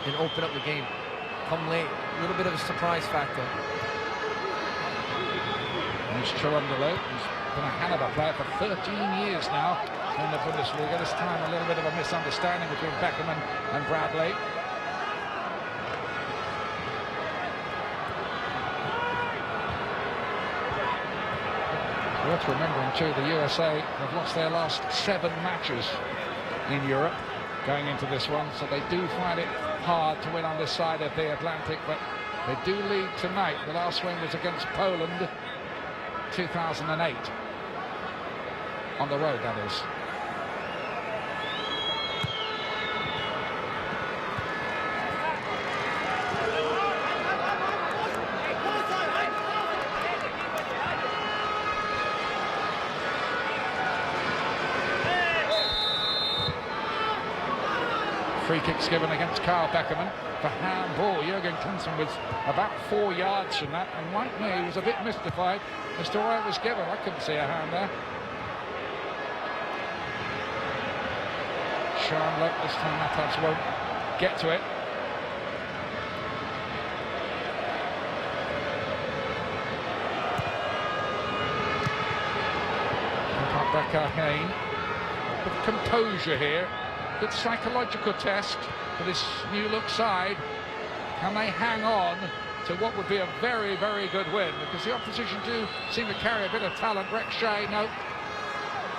and open up the game. Come late, a little bit of a surprise factor. There's Cherundolo. He's been a Hanover player for 13 years now in the Bundesliga. This time a little bit of a misunderstanding between Beckham and Bradley. Worth remembering too, the USA have lost their last 7 matches in Europe going into this one, so they do find it hard to win on this side of the Atlantic, but they do lead tonight. The last win was against Poland, 2008. On the road, that is. Free kicks given against Carl Beckerman for handball. Jürgen Klinsmann was about 4 yards from that, and like me, he was a bit mystified as to why it was given. I couldn't see a hand there. Chandler, this time Matas won't get to it. Back again. With composure here. Good psychological test for this new look side. Can they hang on to what would be a very, very good win? Because the opposition do seem to carry a bit of talent. Rex Shea, no.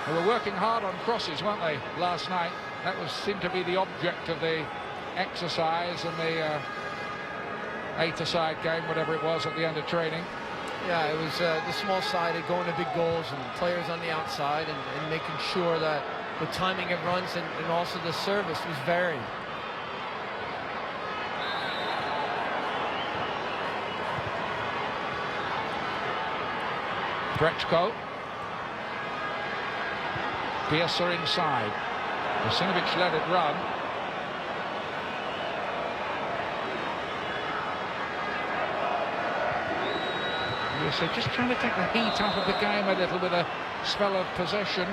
They were working hard on crosses, weren't they, last night? That seemed to be the object of the exercise and the 8-a-side game, whatever it was, at the end of training. Yeah, it was the small side going to big goals and players on the outside and making sure that the timing of runs and also the service was varied. Brechko. Bielsa inside. Jasinovic let it run. So just trying to take the heat out of the game a little with a spell of possession.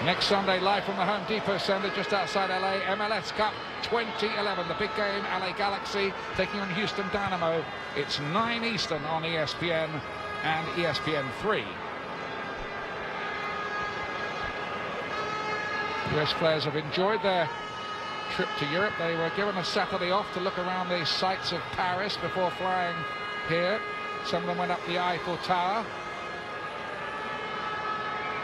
Next Sunday, live from the Home Depot Centre just outside LA, MLS Cup 2011, the big game, LA Galaxy taking on Houston Dynamo. It's 9 Eastern on ESPN and ESPN3. US players have enjoyed their trip to Europe. They were given a Saturday off to look around the sights of Paris before flying here. Some of them went up the Eiffel Tower.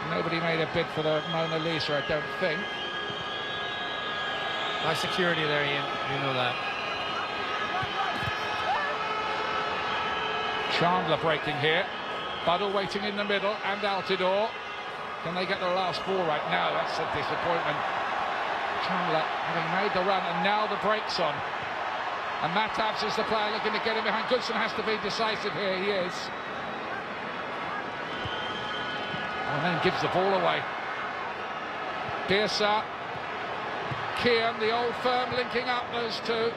Nobody made a bid for the Mona Lisa, I don't think. High security there, Ian. You know that. Chandler breaking here. Buddle waiting in the middle, and Altidore. Can they get the last ball right? No, that's a disappointment. Chandler having made the run, and now the brakes on. And Mattavs is the player looking to get him behind. Goodson has to be decisive here. He is. And then gives the ball away. Bielsa, Kian, the old firm linking up those two.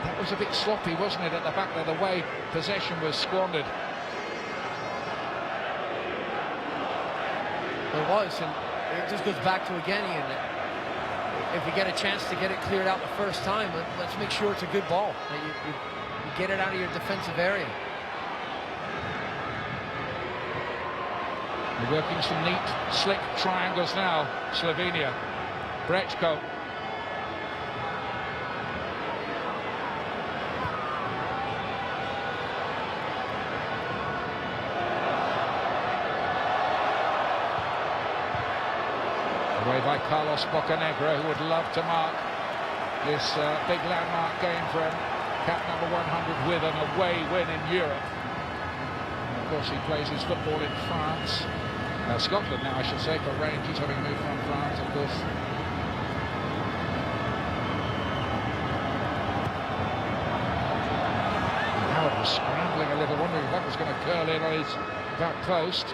That was a bit sloppy, wasn't it, at the back there, the way possession was squandered. It was, and it just goes back to again, Ian, if you get a chance to get it cleared out the first time, let's make sure it's a good ball, that you get it out of your defensive area. They're working some neat, slick triangles now, Slovenia. Brechko. Away by Carlos Bocanegra, who would love to mark this big landmark game for him. Cap number 100 with an away win in Europe. And of course, he plays his football in France. Scotland now, I should say, for Rangers, having moved from France, of course. wondering if that was going to curl in on his back post.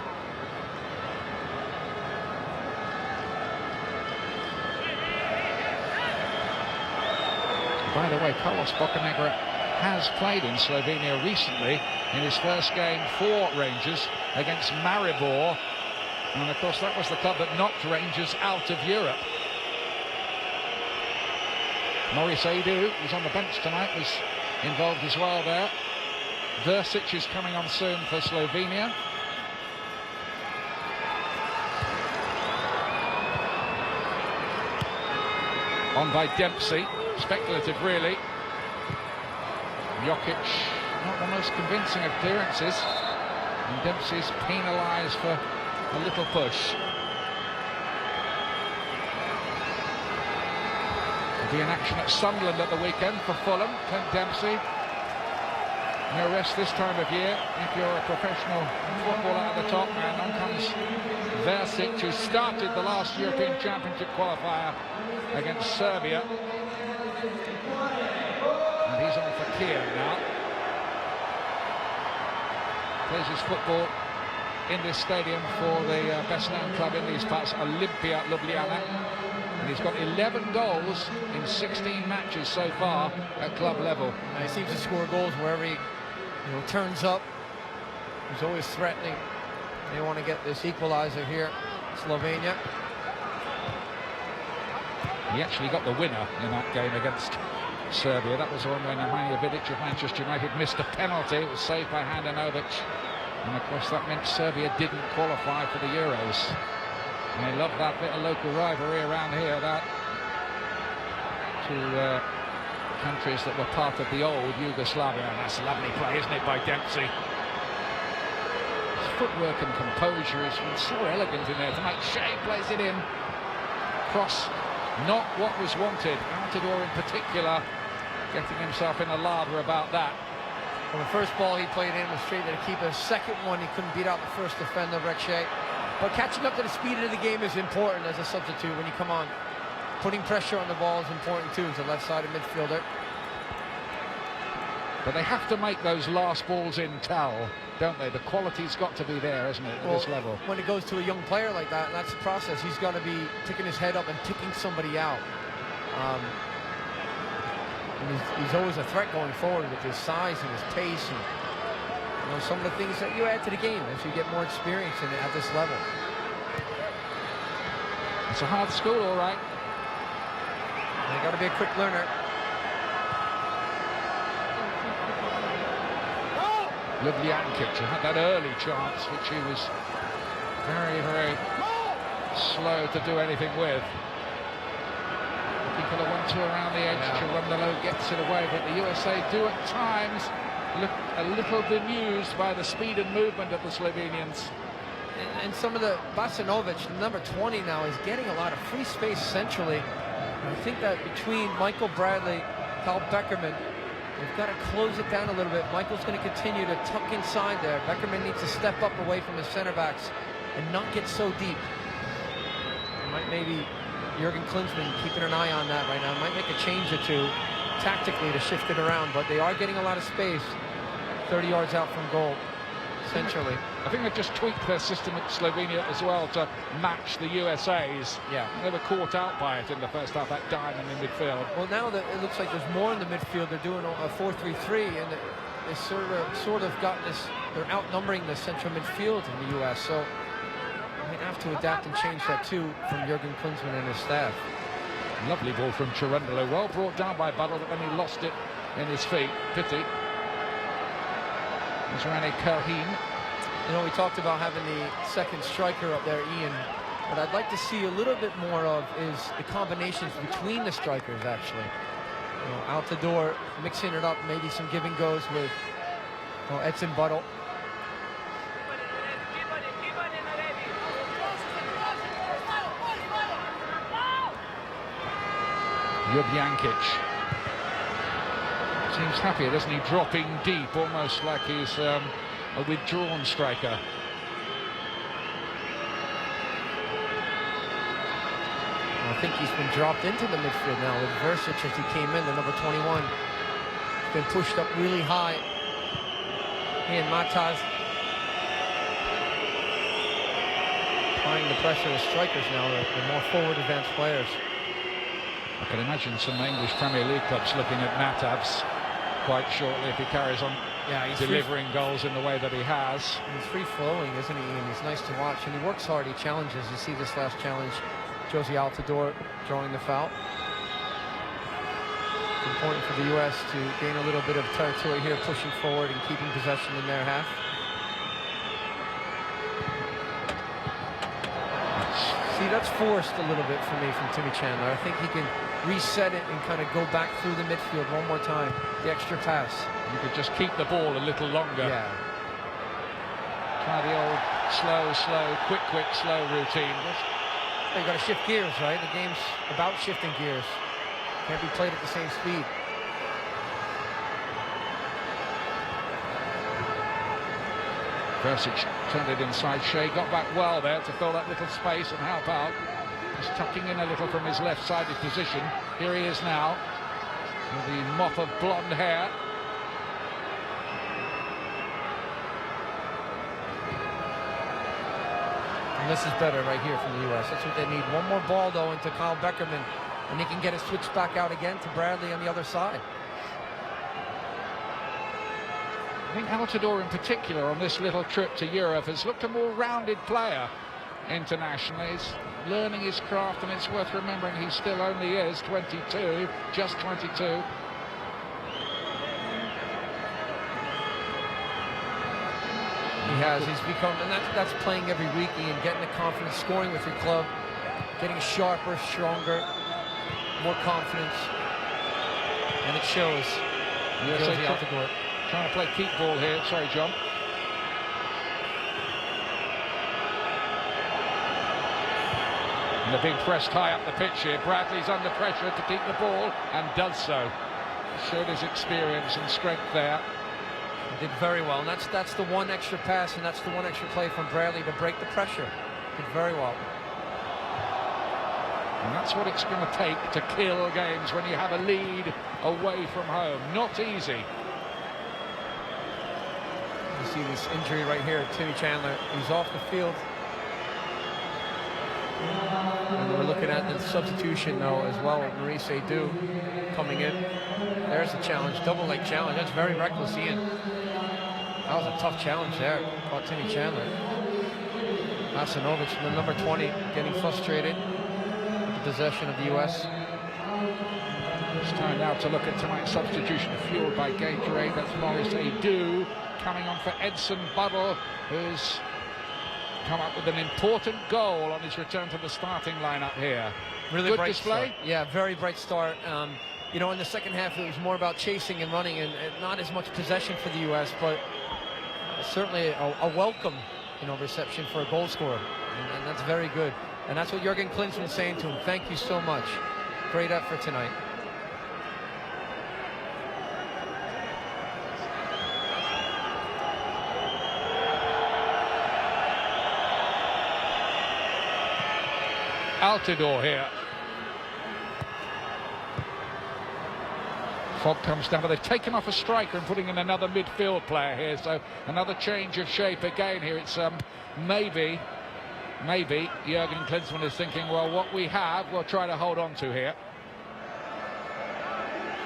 By the way, Carlos Bocanegra has played in Slovenia recently in his first game for Rangers against Maribor. And of course that was the club that knocked Rangers out of Europe. Maurice Edu, who's on the bench tonight, was involved as well there. Versic is coming on soon for Slovenia. On by Dempsey. Speculative, really. Jokic, not the most convincing of clearances. And Dempsey's penalised for a little push. There'll be an action at Sunderland at the weekend for Fulham. Clint Dempsey. No rest this time of year if you're a professional footballer at the top. And on comes Versic, who started the last European Championship qualifier against Serbia. And he's on for Kiel now. Plays his football in this stadium for the best-known club in these parts, Olimpia Ljubljana. And he's got 11 goals in 16 matches so far at club level. He seems to score goals wherever he turns up. He's always threatening. They want to get this equalizer here, Slovenia. He actually got the winner in that game against Serbia. That was when Nemanja Vidic of Manchester United missed a penalty. It was saved by Handanovic. And of course that meant Serbia didn't qualify for the Euros. And they love that bit of local rivalry around here, that two countries that were part of the old Yugoslavia. And that's a lovely play, isn't it, by Dempsey? His footwork and composure has been so elegant in there tonight. Shea plays it in. Cross, not what was wanted. Altidore in particular getting himself in a lather about that. Well, the first ball he played in was straight to the keeper. Second one, he couldn't beat out the first defender, Shea. But catching up to the speed of the game is important as a substitute when you come on. Putting pressure on the ball is important too as a left-sided midfielder. But they have to make those last balls in towel, don't they? The quality's got to be there, isn't it, at this level? When it goes to a young player like that, that's the process. He's got to be picking his head up and picking somebody out. He's always a threat going forward with his size and his pace and some of the things that you add to the game as you get more experience in it at this level. It's a hard school, all right. They got to be a quick learner. Ljubljanic had that early chance, which he was very, very slow to do anything with. Looking for the 1-2 around the edge. Chirundolo gets it away, but the USA do at times look a little bemused by the speed and movement of the Slovenians. And some of the Bacinovic, number 20 now, is getting a lot of free space centrally. I think that between Michael Bradley, Carl Beckerman, they've got to close it down a little bit. Michael's going to continue to tuck inside there. Beckerman needs to step up away from his center backs and not get so deep. Maybe Jurgen Klinsmann keeping an eye on that right now. Might make a change or two tactically to shift it around, but they are getting a lot of space 30 yards out from goal centrally. I think they've just tweaked their system at Slovenia as well to match the USA's. Yeah. They were caught out by it in the first half, that diamond in midfield. Well, now that it looks like there's more in the midfield, they're doing a 4-3-3, and they sort of got this, they're outnumbering the central midfield in the US, so they have to adapt and change that too from Jurgen Klinsmann and his staff. Lovely ball from Chirundolo, well brought down by Buttle, but then he lost it in his feet. Pity. Rane Calhoun. You know, we talked about having the second striker up there, Ian. What I'd like to see a little bit more of is the combinations between the strikers, actually. You know, Altidore mixing it up, maybe some give and goes with Edson Buttle. Ljubljanic seems happier, doesn't he? Dropping deep, almost like he's a withdrawn striker. I think he's been dropped into the midfield now with Versic as he came in, the number 21. He's been pushed up really high. He and Mataz applying the pressure as strikers now. They're more forward advanced players. I can imagine some English Premier League clubs looking at Matavs quite shortly if he carries on He's delivering goals in the way that he has. He's free-flowing, isn't he? And he's nice to watch. And he works hard. He challenges. You see this last challenge, Josie Altidore drawing the foul. It's important for the U.S. to gain a little bit of territory here, pushing forward and keeping possession in their half. See, that's forced a little bit for me from Timmy Chandler. I think he can reset it and kind of go back through the midfield one more time. The extra pass. You could just keep the ball a little longer. Yeah. Try the old slow, quick, slow routine. You've got to shift gears, right? The game's about shifting gears. Can't be played at the same speed. Versic turned it inside. Shea got back well there to fill that little space and help out. Just tucking in a little from his left-sided position. Here he is now with the mop of blonde hair. And this is better right here from the U.S. That's what they need. One more ball, though, into Kyle Beckerman. And he can get it switched back out again to Bradley on the other side. I think Altidore in particular on this little trip to Europe has looked a more rounded player internationally. He's learning his craft, and it's worth remembering he still only is 22, just 22. He's become, and that's playing every week and getting the confidence, scoring with your club, getting sharper, stronger, more confidence, and it shows. Trying to play keep ball here. Sorry, John. And the big press high up the pitch here. Bradley's under pressure to keep the ball and does so. Showed his experience and strength there. He did very well, and that's the one extra pass, and that's the one extra play from Bradley to break the pressure. Did very well. And that's what it's going to take to kill games when you have a lead away from home. Not easy. You see this injury right here, Timmy Chandler. He's off the field. And we're looking at the substitution, though, as well. Maurice Edu coming in. There's the challenge, double leg challenge. That's very reckless, Ian. That was a tough challenge there. Caught Timmy Chandler. Masanovic, the number 20, getting frustrated with the possession of the U.S. It's time now to look at tonight's substitution, fueled by Gatorade. That's Maurice Edu coming on for Edson Buddle, who's come up with an important goal on his return to the starting lineup here. Really good bright display. Start. Yeah, very bright start. You know, in the second half, it was more about chasing and running, and not as much possession for the U.S., but certainly a welcome, reception for a goal scorer, and that's very good. And that's what Jurgen Klinsmann's saying to him. Thank you so much. Great effort tonight. Altidore here. Fogg comes down, but they've taken off a striker and putting in another midfield player here, so another change of shape again here. It's maybe Jurgen Klinsmann is thinking, well, what we have, we'll try to hold on to here.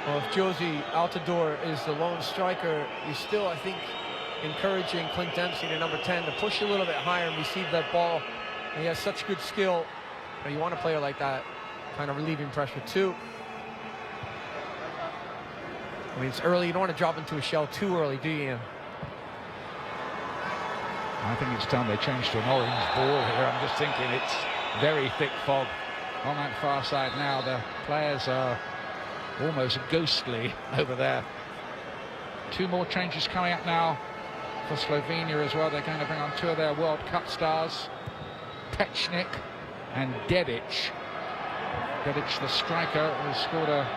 Well, if Josie Altidore is the lone striker, you're still, I think, encouraging Clint Dempsey, the number 10, to push a little bit higher and receive that ball. And he has such good skill. You want a player like that, kind of relieving pressure too. I mean, it's early. You don't want to drop into a shell too early, do you, Ian? I think it's time they change to an orange ball here. I'm just thinking it's very thick fog on that far side now. The players are almost ghostly over there. Two more changes coming up now for Slovenia as well. They're going to bring on two of their World Cup stars, Pečnik and Dedic. Dedic, the striker, who scored a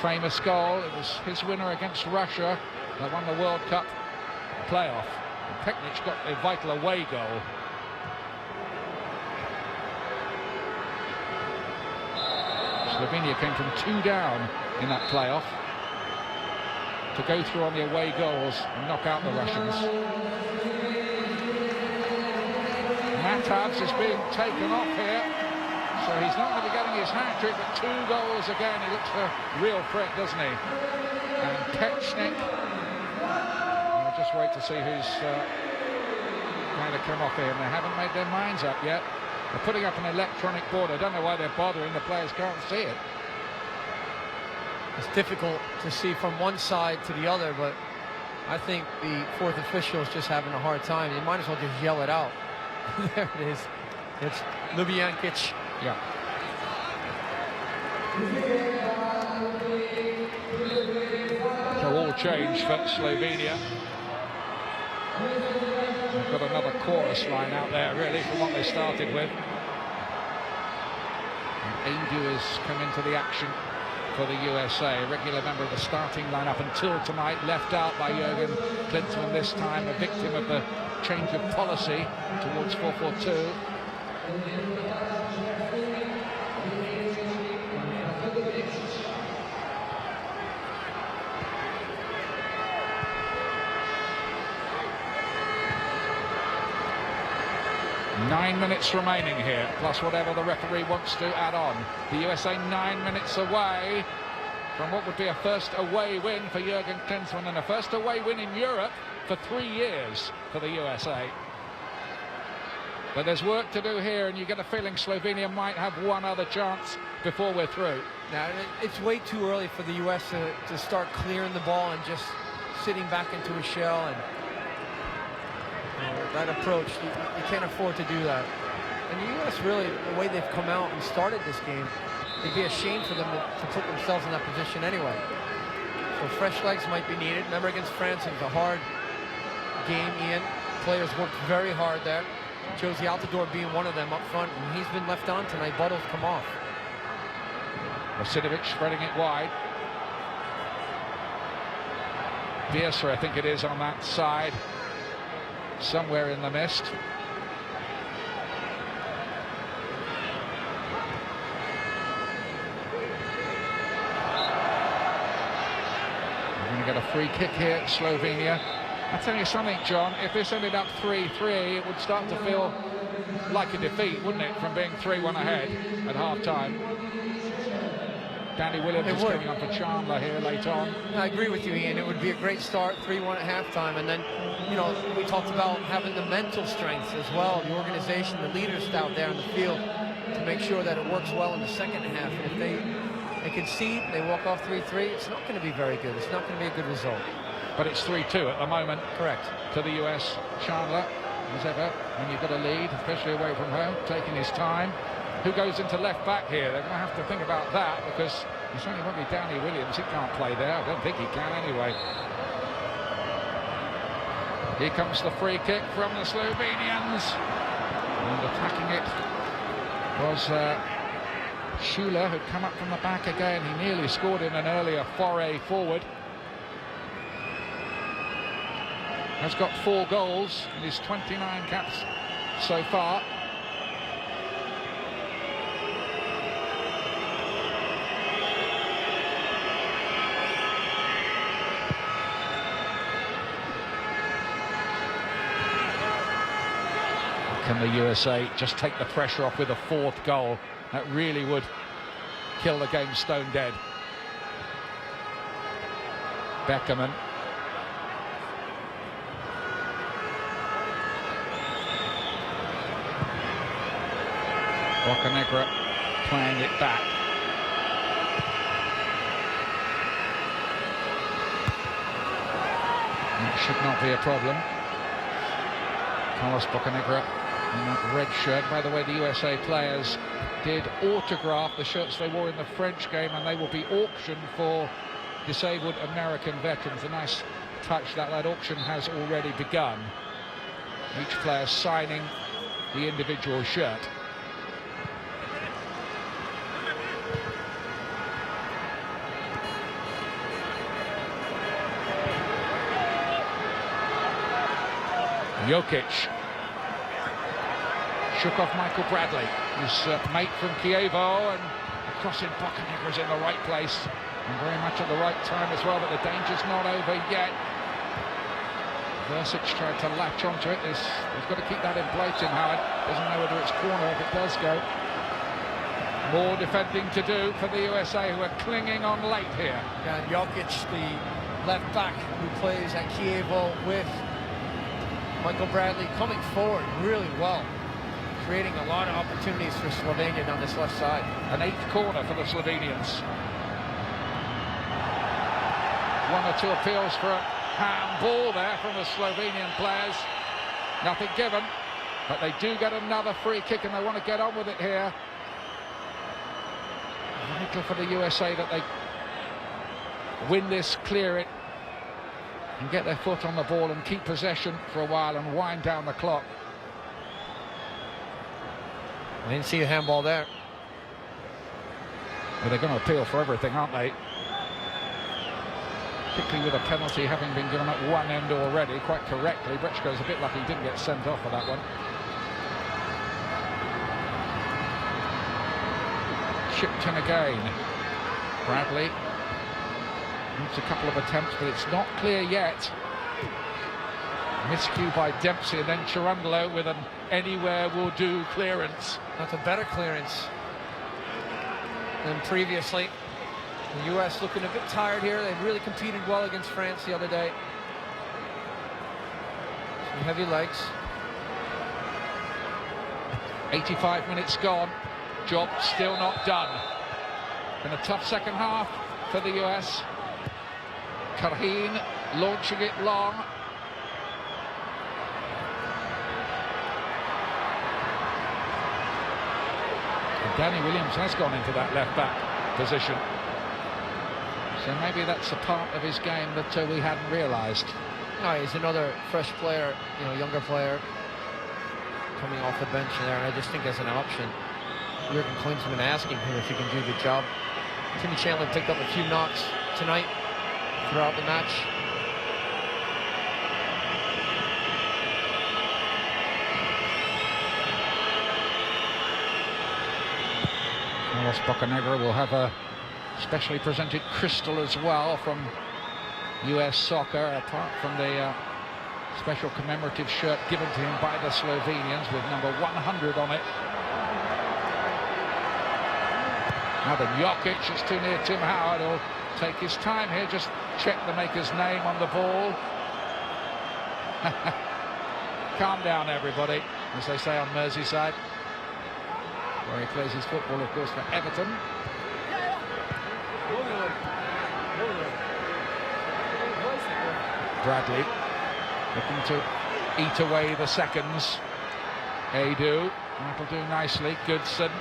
famous goal. It was his winner against Russia that won the World Cup playoff. And Pečnik got a vital away goal. Slovenia came from 2 down in that playoff to go through on the away goals and knock out the Russians. Matavs is being taken off here, so he's not going to be getting his hat-trick, but 2 goals again. He looks a real threat, doesn't he? And Kechnik, we'll just wait to see who's going to come off here, and they haven't made their minds up yet. They're putting up an electronic board. I don't know why they're bothering. The players can't see it. It's difficult to see from one side to the other, but I think the fourth official is just having a hard time. You might as well just yell it out. There it is. It's Ljubijankic. Yeah. So all change for Slovenia. They've got another chorus line out there, really, from what they started with. And Aindu has come into the action for the USA, a regular member of the starting lineup until tonight, left out by Jurgen Klinsmann this time, a victim of the change of policy towards 4-4-2. Nine minutes remaining here, plus whatever the referee wants to add on. The USA 9 minutes away from what would be a first away win for Jurgen Klinsmann and a first away win in Europe for 3 years for the USA. But there's work to do here, and you get a feeling Slovenia might have one other chance before we're through. Now, it's way too early for the US to start clearing the ball and just sitting back into a shell. And that approach, you can't afford to do that. And the US really, the way they've come out and started this game, it'd be a shame for them to put themselves in that position anyway. So fresh legs might be needed. Remember, against France, it was a hard game, Ian. Players worked very hard there. Josie Altidore being one of them up front, and he's been left on tonight. Bottles come off. Vasinovic spreading it wide. Bielsa, I think it is, on that side, somewhere in the mist. We're going to get a free kick here, Slovenia. I'll tell you something, John, if this ended up 3-3, it would start to feel like a defeat, wouldn't it, from being 3-1 ahead at half-time. Danny Williams is coming on for Chandler here late on. I agree with you, Ian. It would be a great start, 3-1 at halftime. And then, you know, we talked about having the mental strength as well, the organization, the leaders out there in the field to make sure that it works well in the second half. And if they concede, they walk off 3-3, it's not going to be very good. It's not going to be a good result. But it's 3-2 at the moment. Correct. To the US. Chandler, as ever, when you've got a lead, especially away from home, taking his time. Who goes into left back here? They're going to have to think about that, because it certainly won't be Danny Williams. He can't play there. I don't think he can anyway. Here comes the free kick from the Slovenians. And attacking it was Schuler, who'd come up from the back again. He nearly scored in an earlier foray forward. Has got 4 goals in his 29 caps so far. Can the USA just take the pressure off with a 4th goal? That really would kill the game stone dead. Beckerman. Bocanegra playing it back. That should not be a problem. Carlos Bocanegra in that red shirt. By the way, the USA players did autograph the shirts they wore in the French game, and they will be auctioned for disabled American veterans. A nice touch that auction has already begun. Each player signing the individual shirt. Jokic shook off Michael Bradley, his mate from Kievo, and the crossing Bocanegra's in the right place. And very much at the right time as well, but the danger's not over yet. Versic tried to latch onto it. He's got to keep that in play, Tim Howard. Doesn't know whether it's corner if it does go. More defending to do for the USA, who are clinging on late here. And Jokic, the left back who plays at Kievo with Michael Bradley, coming forward really well, creating a lot of opportunities for Slovenia down this left side. An 8th corner for the Slovenians. One or two appeals for a handball there from the Slovenian players. Nothing given, but they do get another free kick and they want to get on with it here. Vital for the USA that they win this, clear it, and get their foot on the ball and keep possession for a while and wind down the clock. I didn't see a handball there. But they're going to appeal for everything, aren't they? Particularly with a penalty having been given at one end already, quite correctly. Brechko's a bit lucky he didn't get sent off for that one. Chipped in again. Bradley needs a couple of attempts, but it's not clear yet. Miscue by Dempsey, and then Chirundolo with an anywhere will do clearance. That's a better clearance than previously. The US looking a bit tired here. They really competed well against France the other day. Some heavy legs. 85 minutes gone. Job still not done. Been a tough second half for the US. Karhin launching it long. And Danny Williams has gone into that left-back position. So maybe that's a part of his game that we hadn't realised. No, he's another fresh player, younger player coming off the bench there. And I just think as an option, Jurgen Klinsmann asking him if he can do the job. Timmy Chandler picked up a few knocks tonight throughout the match. Carlos Bocanegra will have a specially presented crystal as well from US Soccer, apart from the special commemorative shirt given to him by the Slovenians with number 100 on it. Now then, Jokic is too near Tim Howard. He'll take his time here, just check the maker's name on the ball. Calm down, everybody, as they say on Merseyside, where he plays his football, of course, for Everton. Bradley looking to eat away the seconds. Adu, that'll do nicely. Goodson.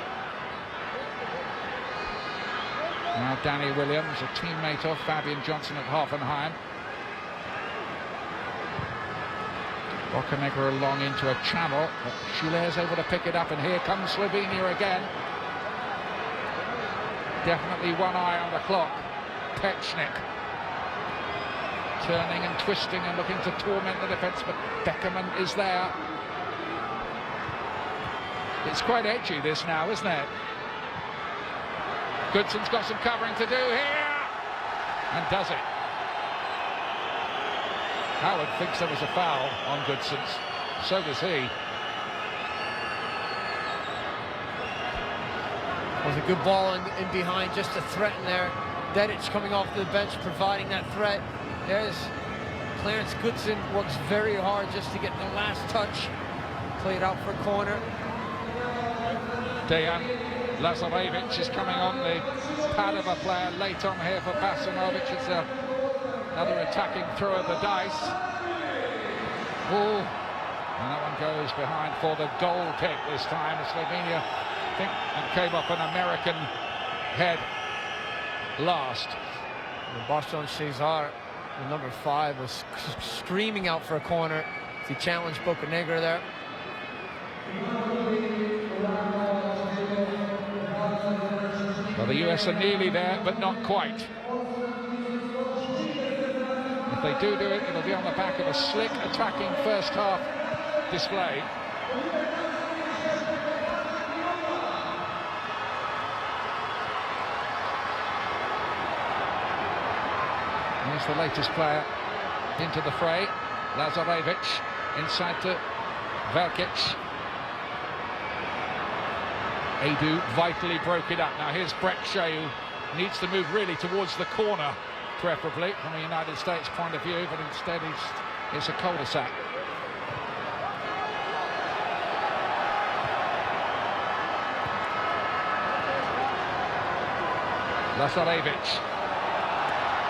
Now Danny Williams, a teammate of Fabian Johnson at Hoffenheim. Bocanegra along into a channel, but Schuller's able to pick it up, and here comes Slovenia again. Definitely one eye on the clock. Pechnik turning and twisting and looking to torment the defence, but Beckerman is there. It's quite edgy this now, isn't it? Goodson's got some covering to do here, and does it. Howard thinks there was a foul on Goodson's. So does he. It was a good ball in behind, just to threaten there. Dedic coming off the bench, providing that threat. There's Clarence Goodson, works very hard just to get the last touch. Played out for a corner. Dejan Lazarevic is coming on, the pad of a player late on here for Basanovic. It's another attacking throw of the dice. Ooh. And that one goes behind for the goal kick this time. Slovenia, I think, it came up an American head last. Boston Cesar, the number 5, was screaming out for a corner. He challenged Bocanegra there. Well, the US are nearly there, but not quite. If they do it, it'll be on the back of a slick attacking first half display. Here's the latest player into the fray. Lazarevic inside to Velkic. Edu vitally broke it up. Now here's Brek Shea, who needs to move really towards the corner, preferably from a United States point of view, but instead it's a cul-de-sac. Lazarevic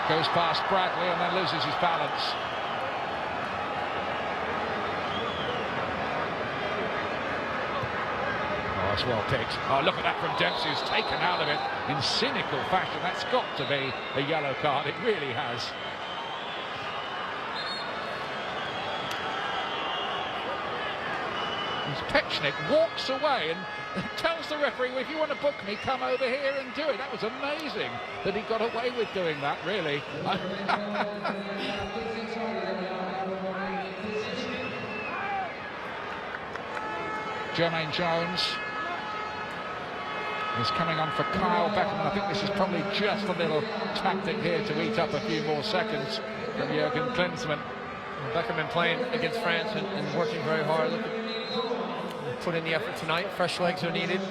goes past Bradley and then loses his balance. Oh, it's well picked. Oh, look at that from Dempsey, who's taken out of it in cynical fashion. That's got to be a yellow card. It really has. Pechnik walks away and tells the referee, well, if you want to book me, come over here and do it. That was amazing that he got away with doing that, really. Jermaine Jones is coming on for Kyle Beckham. I think this is probably just a little tactic here to eat up a few more seconds from Jurgen Klinsmann. Beckham been playing against France and working very hard. Look at, put in the effort tonight. Fresh legs are needed.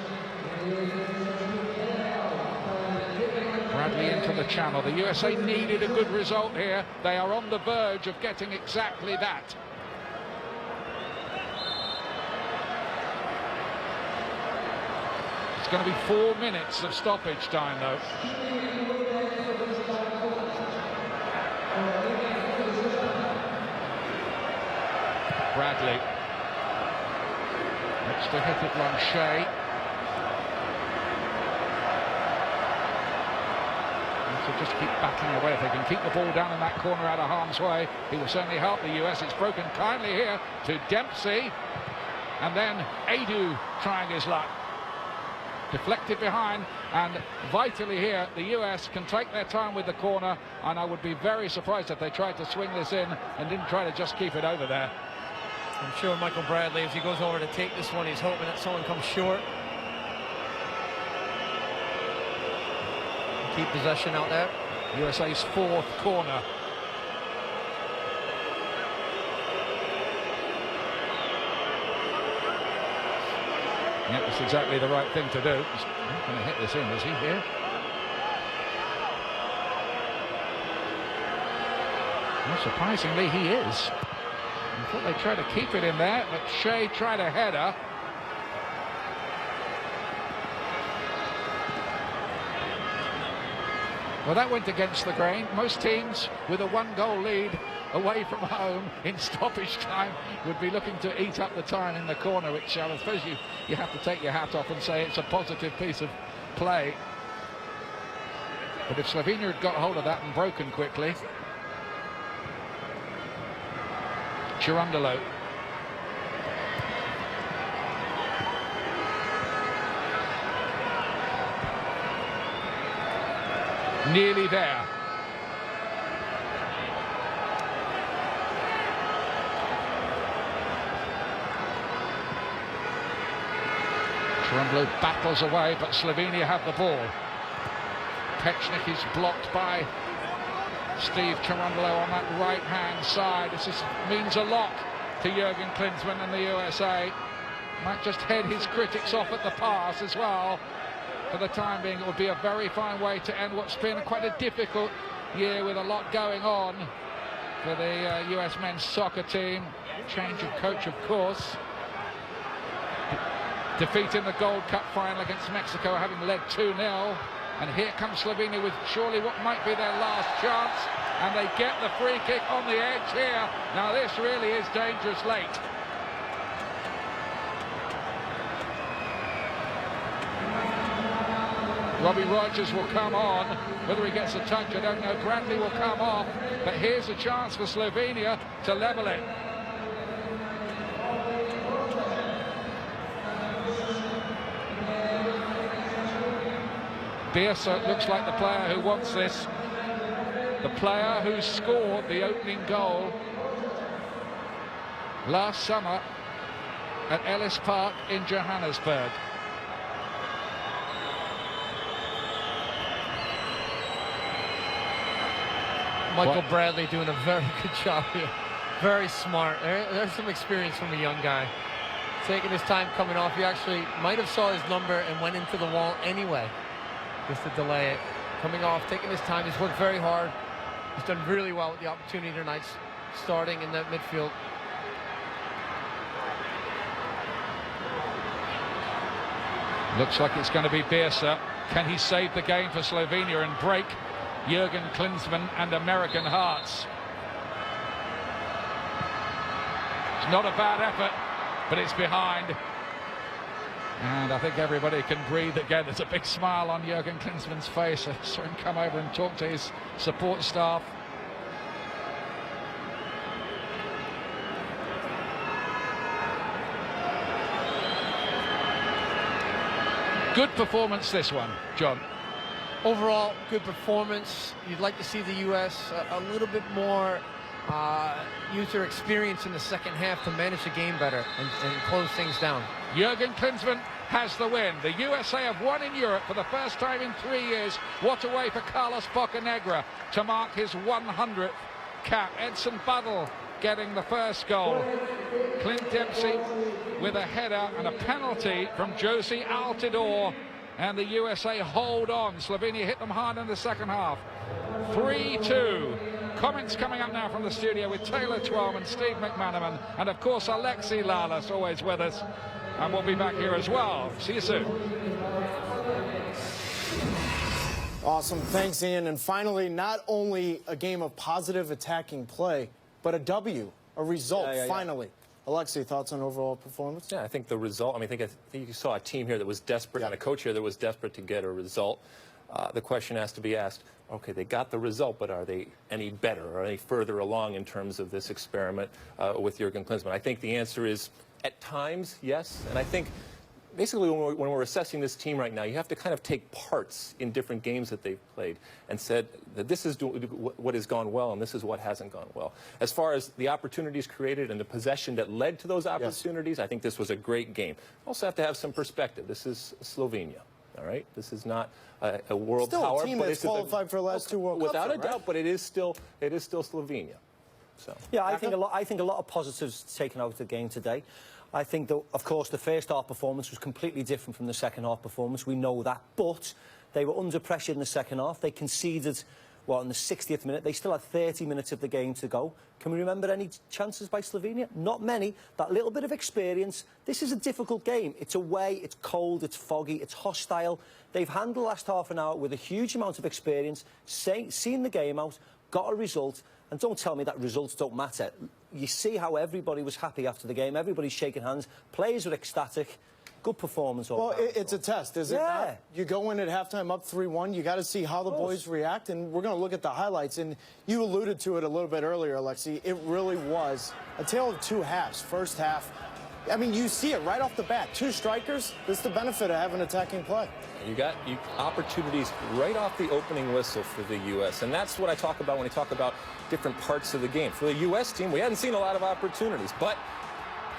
Bradley into the channel. The USA needed a good result here. They are on the verge of getting exactly that. It's going to be 4 minutes of stoppage time, though. Bradley. Next to hit it, Shea. So just keep battling away. If they can keep the ball down in that corner out of harm's way, it will certainly help the US. It's broken kindly here to Dempsey. And then Edu trying his luck. Deflected behind, and vitally here, the US can take their time with the corner, and I would be very surprised if they tried to swing this in and didn't try to just keep it over there. I'm sure Michael Bradley, as he goes over to take this one, he's hoping that someone comes short. Keep possession out there. USA's fourth corner. Yep, that's exactly the right thing to do. He's not going to hit this in, is he, here? Well, surprisingly, he is. I thought they tried to keep it in there, but Shea tried a header. Well, that went against the grain. Most teams with a one-goal lead away from home in stoppage time would be looking to eat up the time in the corner, which I suppose you have to take your hat off and say it's a positive piece of play. But if Slovenia had got hold of that and broken quickly. Chirundolo. Nearly there. Chirundolo battles away, but Slovenia have the ball. Pechnik is blocked by Steve Chirundolo on that right-hand side. This means a lot to Jurgen Klinsmann and the USA. Might just head his critics off at the pass as well. For the time being, it would be a very fine way to end what's been quite a difficult year with a lot going on for the US men's soccer team. Change of coach, of course. Defeat in the Gold Cup final against Mexico, having led 2-0. And here comes Slovenia with surely what might be their last chance. And they get the free kick on the edge here. Now this really is dangerous late. Robbie Rogers will come on. Whether he gets a touch, I don't know. Bradley will come off. But here's a chance for Slovenia to level it. Bierce looks like the player who wants this. The player who scored the opening goal last summer at Ellis Park in Johannesburg. Michael Bradley doing a very good job here. Very smart. There's some experience from a young guy. Taking his time coming off. He actually might have saw his number and went into the wall anyway, just to delay it. Coming off, taking his time. He's worked very hard. He's done really well with the opportunity tonight, starting in that midfield. Looks like it's going to be Bielsa. Can he save the game for Slovenia and break Jurgen Klinsmann and American hearts? It's not a bad effort, but it's behind. And I think everybody can breathe again. There's a big smile on Jurgen Klinsmann's face. I saw him come over and talk to his support staff. Good performance, this one, John. Overall, good performance. You'd like to see the U.S. a little bit more use their experience in the second half to manage the game better and close things down. Jurgen Klinsmann has the win. The USA have won in Europe for the first time in 3 years. What a way for Carlos Bocanegra to mark his 100th cap. Edson Buddle getting the first goal. Clint Dempsey with a header and a penalty from Josie Altidore. And the USA hold on. Slovenia hit them hard in the second half. 3-2. Comments coming up now from the studio with Taylor Twelman, Steve McManaman, and of course Alexi Lalas always with us. And we'll be back here as well. See you soon. Awesome. Thanks, Ian. And finally, not only a game of positive attacking play, but a W, a result, finally. Alexi, thoughts on overall performance? Yeah, I think the result, I think you saw a team here that was desperate and a coach here that was desperate to get a result. The question has to be asked, okay, they got the result, but are they any better or any further along in terms of this experiment with Jurgen Klinsmann? I think the answer is, at times, yes. And I think basically when we're assessing this team right now, you have to kind of take parts in different games that they've played and said that this is what has gone well and this is what hasn't gone well. As far as the opportunities created and the possession that led to those opportunities, I think this was a great game. Also have to have some perspective. This is Slovenia. All right, this is not a world power. Still a team that's qualified for the last two World Cups, without a doubt, but it is still Slovenia. So yeah, I think a lot of positives taken out of the game today. I think that, of course, the first half performance was completely different from the second half performance. We know that, but they were under pressure in the second half. They conceded, well, in the 60th minute. They still had 30 minutes of the game to go. Can we remember any chances by Slovenia? Not many. That little bit of experience. This is a difficult game. It's away, it's cold, it's foggy, it's hostile. They've handled the last half an hour with a huge amount of experience, seen the game out, got a result. And don't tell me that results don't matter. You see how everybody was happy after the game. Everybody's shaking hands. Players were ecstatic. Good performance. Well, it's a test, is it not? You go in at halftime up 3-1. You got to see how the boys react. And we're going to look at the highlights. And you alluded to it a little bit earlier, Alexi. It really was a tale of two halves. First half, I mean, you see it right off the bat. Two strikers. This is the benefit of having attacking play. You got opportunities right off the opening whistle for the U.S. And that's what I talk about when I talk about different parts of the game. For the U.S. team, we hadn't seen a lot of opportunities, but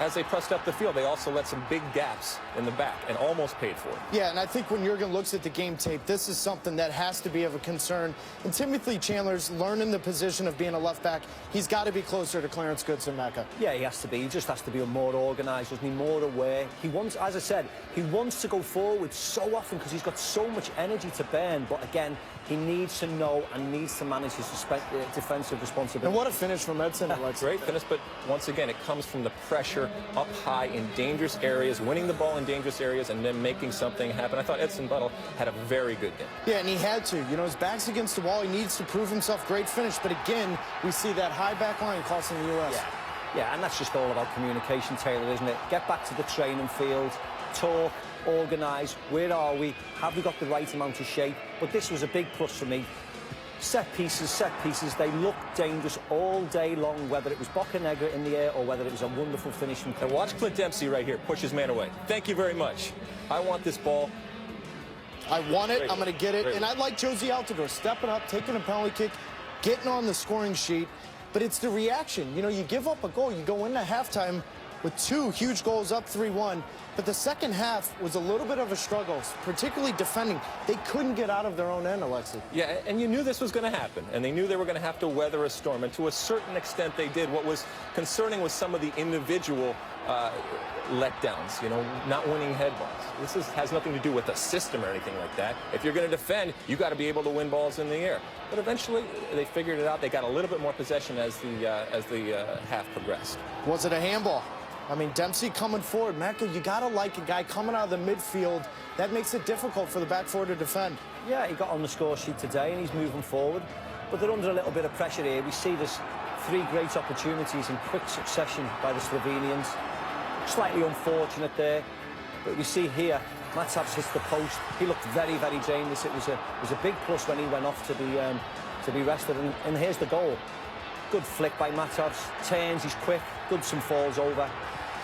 as they pressed up the field, they also let some big gaps in the back and almost paid for it. Yeah, and I think when Jurgen looks at the game tape, this is something that has to be of a concern. And Timothy Chandler's learning the position of being a left back. He's got to be closer to Clarence Goodson-Mecca. Yeah, he has to be. He just has to be more organised, doesn't he? More aware. He wants, as I said, he wants to go forward so often because he's got so much energy to burn. But again, he needs to know and needs to manage his defensive responsibility. And what a finish from Edson. Great finish, but once again, it comes from the pressure up high in dangerous areas, winning the ball in dangerous areas, and then making something happen. I thought Edson Buddle had a very good game. Yeah, and he had to. You know, his back's against the wall. He needs to prove himself. Great finish. But again, we see that high back line costing the U.S. Yeah, and that's just all about communication, Taylor, isn't it? Get back to the training field, talk, organise. Where are we? Have we got the right amount of shape? But this was a big plus for me. Set pieces, they looked dangerous all day long, whether it was Bocanegra in the air or whether it was a wonderful finish from And watch Clint Dempsey right here, push his man away. Thank you very much. I want this ball. I want it, I'm going to get it. And I like Josie Altidore stepping up, taking a penalty kick, getting on the scoring sheet. But it's the reaction. You know, you give up a goal, you go into halftime with two huge goals up 3-1. But the second half was a little bit of a struggle, particularly defending. They couldn't get out of their own end, Alexi. Yeah, and you knew this was going to happen, and they knew they were going to have to weather a storm, and to a certain extent they did. What was concerning was some of the individual letdowns, you know, not winning head balls. This has nothing to do with a system or anything like that. If you're going to defend, you got to be able to win balls in the air. But eventually, they figured it out. They got a little bit more possession as the half progressed. Was it a handball? I mean, Dempsey coming forward. Mecca, you got to like a guy coming out of the midfield. That makes it difficult for the back four to defend. Yeah, he got on the score sheet today and he's moving forward. But they're under a little bit of pressure here. We see there's 3 great opportunities in quick succession by the Slovenians. Slightly unfortunate there. But we see here, Matsavs hits the post. He looked very, very dangerous. It was a big plus when he went off to be rested. And here's the goal. Good flick by Matsavs. Turns, he's quick. Good some falls over.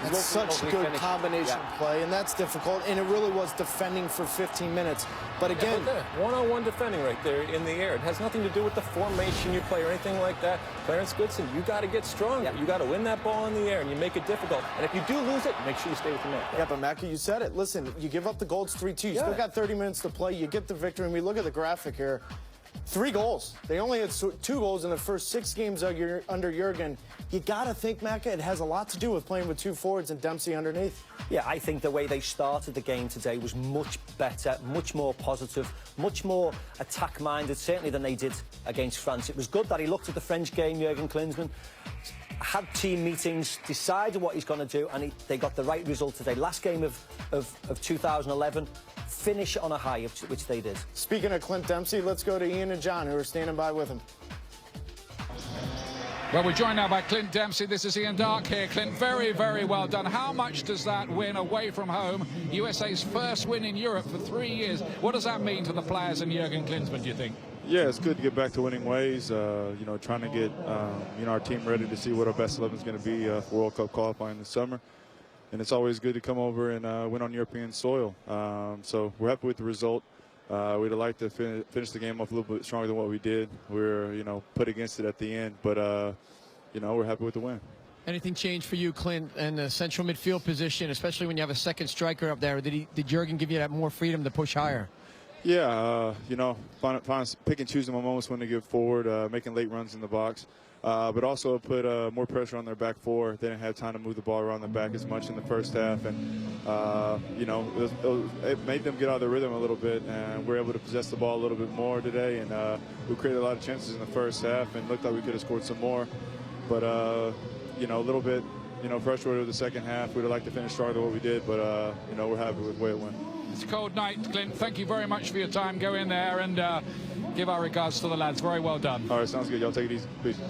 It's such good combination play, and that's difficult. And it really was defending for 15 minutes. But again, one-on-one defending right there in the air. It has nothing to do with the formation you play or anything like that. Clarence Goodson, you got to get stronger. You got to win that ball in the air, and you make it difficult. And if you do lose it, make sure you stay with the man. Yeah, but Macca, you said it. Listen, you give up the goal, it's 3-2. You still got 30 minutes to play. You get the victory. And we look at the graphic here. 3 goals. They only had 2 goals in the first 6 games under Jurgen. You got to think, Macca, it has a lot to do with playing with 2 forwards and Dempsey underneath. Yeah, I think the way they started the game today was much better, much more positive, much more attack-minded, certainly than they did against France. It was good that he looked at the French game, Jurgen Klinsmann, had team meetings, decided what he's going to do, and they got the right result today. Last game of 2011, finish on a high, which they did. Speaking of Clint Dempsey, let's go to Ian and John, who are standing by with him. Well, we're joined now by Clint Dempsey. This is Ian Dark here. Clint, very, very well done. How much does that win away from home, USA's first win in Europe for 3 years, what does that mean to the players and Jurgen Klinsmann, do you think? Yeah, it's good to get back to winning ways. You know, trying to get our team ready to see what our best 11 is going to be for World Cup qualifying this summer. And it's always good to come over and win on European soil. So we're happy with the result. We'd like to finish the game off a little bit stronger than what we did. We were, put against it at the end, but we're happy with the win. Anything change for you, Clint, in the central midfield position, especially when you have a second striker up there? Did Jurgen give you that more freedom to push higher? Yeah, pick and choosing my moments when to get forward, making late runs in the box, but also put more pressure on their back four. They didn't have time to move the ball around the back as much in the first half, and it made them get out of their rhythm a little bit, and we were able to possess the ball a little bit more today, and we created a lot of chances in the first half, and looked like we could have scored some more, but a little bit, frustrated with the second half. We'd have liked to finish stronger than what we did, but we're happy with the way it went. It's a cold night, Clint. Thank you very much for your time. Go in there and give our regards to the lads. Very well done. All right, sounds good. Y'all take it easy. Peace.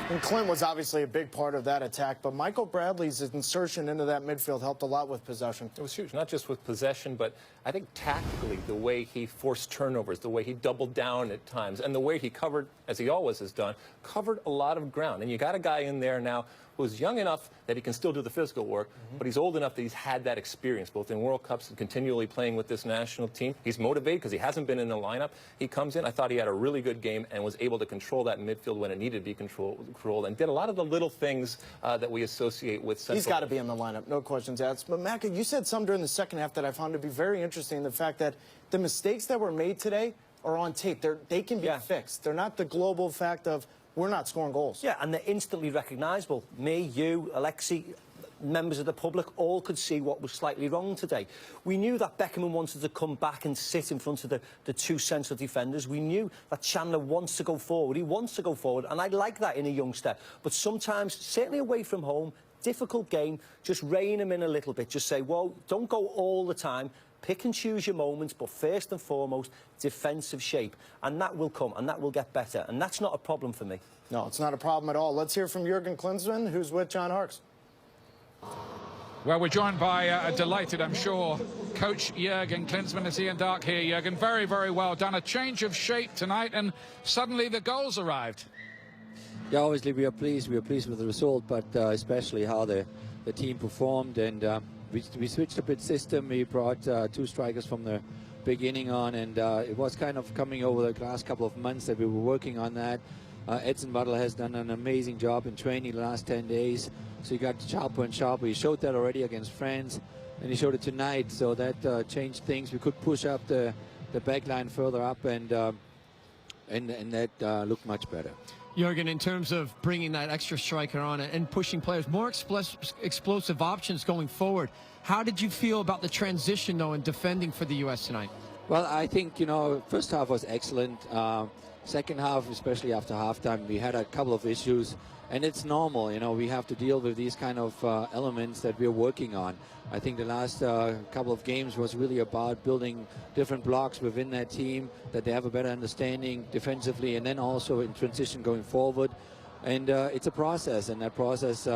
And Clint was obviously a big part of that attack, but Michael Bradley's insertion into that midfield helped a lot with possession. It was huge, not just with possession, but I think tactically, the way he forced turnovers, the way he doubled down at times, and the way he covered, as he always has done, covered a lot of ground. And you got a guy in there now who's young enough that he can still do the physical work, but he's old enough that he's had that experience, both in World Cups and continually playing with this national team. He's motivated because he hasn't been in the lineup. He comes in, I thought he had a really good game and was able to control that midfield when it needed to be controlled and did a lot of the little things that we associate with central. He's got to be in the lineup, no questions asked. But Macca, you said something during the second half that I found to be very interesting, the fact that the mistakes that were made today are on tape. They can be fixed. They're not the global fact of we're not scoring goals. Yeah, and they're instantly recognisable. Me, you, Alexi, members of the public all could see what was slightly wrong today. We knew that Beckham wanted to come back and sit in front of the 2 central defenders. We knew that Chandler wants to go forward. He wants to go forward, and I like that in a youngster. But sometimes, certainly away from home, difficult game, just rein him in a little bit. Just say, well, don't go all the time. Pick and choose your moments, but first and foremost, defensive shape. And that will come, and that will get better. And that's not a problem for me. No, it's not a problem at all. Let's hear from Jurgen Klinsmann, who's with John Harkes. Well, we're joined by a delighted, I'm sure, Coach Jurgen Klinsmann. It's Ian Dark here. Jurgen, very, very well done. A change of shape tonight, and suddenly the goals arrived. Yeah, obviously we are pleased. We are pleased with the result, but especially how the team performed. And we switched a bit system. We brought 2 strikers from the beginning on, and it was kind of coming over the last couple of months that we were working on that. Edson Butler has done an amazing job in training the last 10 days. So you got sharper and sharper. He showed that already against France. and he showed it tonight. So that changed things. We could push up the back line further up, and that looked much better. Jurgen, in terms of bringing that extra striker on and pushing players, more explosive options going forward, how did you feel about the transition, though, in defending for the U.S. tonight? Well, I think, first half was excellent. Second half, especially after halftime, we had a couple of issues. And it's normal, we have to deal with these kind of elements that we're working on. I think the last couple of games was really about building different blocks within that team, that they have a better understanding defensively, and then also in transition going forward. And it's a process, and that process,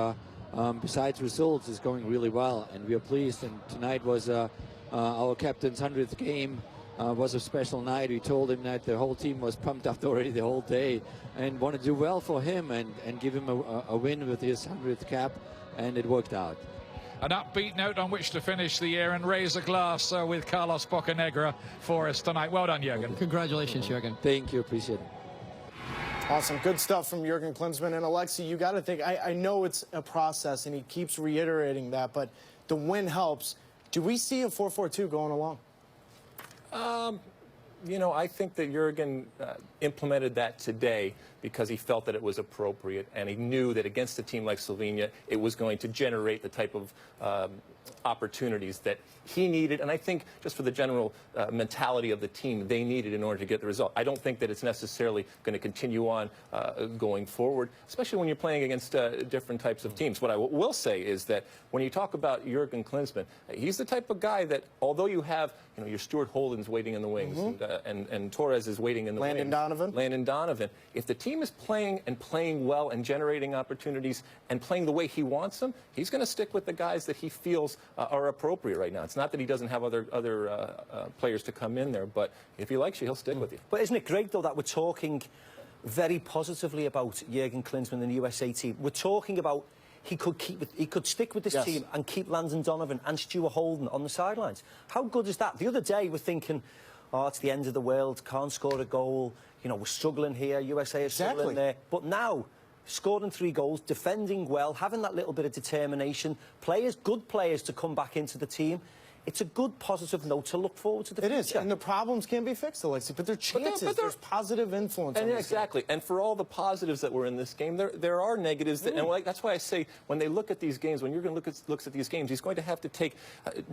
besides results, is going really well, and we are pleased. And tonight was our captain's 100th game. Was a special night. We told him that the whole team was pumped up already the whole day and wanted to do well for him and give him a win with his 100th cap, and it worked out. An upbeat note on which to finish the year and raise a glass with Carlos Bocanegra for us tonight. Well done, Jurgen. Congratulations, Jurgen. Thank you. Appreciate it. Awesome. Good stuff from Jurgen Klinsmann. And Alexi, you got to think, I know it's a process, and he keeps reiterating that, but the win helps. Do we see a 4-4-2 going along? I think that Jurgen implemented that today because he felt that it was appropriate, and he knew that against a team like Slovenia, it was going to generate the type of opportunities that he needed, and I think just for the general mentality of the team, they needed in order to get the result. I don't think that it's necessarily going to continue on going forward, especially when you're playing against different types of teams. What I will say is that when you talk about Jurgen Klinsmann, he's the type of guy that, although you have, your Stuart Holden's waiting in the wings, and Torres is waiting in the wings. Landon Donovan. If the team is playing well and generating opportunities and playing the way he wants them, he's going to stick with the guys that he feels are appropriate right now. It's not that he doesn't have other players to come in there, but if he likes you, he'll stick with you. But isn't it great, though, that we're talking very positively about Jurgen Klinsmann and the USA team? We're talking about he could stick with this team and keep Landon Donovan and Stuart Holden on the sidelines. How good is that? The other day we're thinking, oh, it's the end of the world, can't score a goal, we're struggling here, USA is struggling there. But now, scoring 3 goals, defending well, having that little bit of determination, good players to come back into the team. It's a good positive note to look forward to the future. It is, and the problems can be fixed, Alexi, but they're chances. There's positive influence. And exactly, and for all the positives that were in this game, there are negatives, and that's why I say when they look at these games, when Jurgen looks at these games, he's going to have to take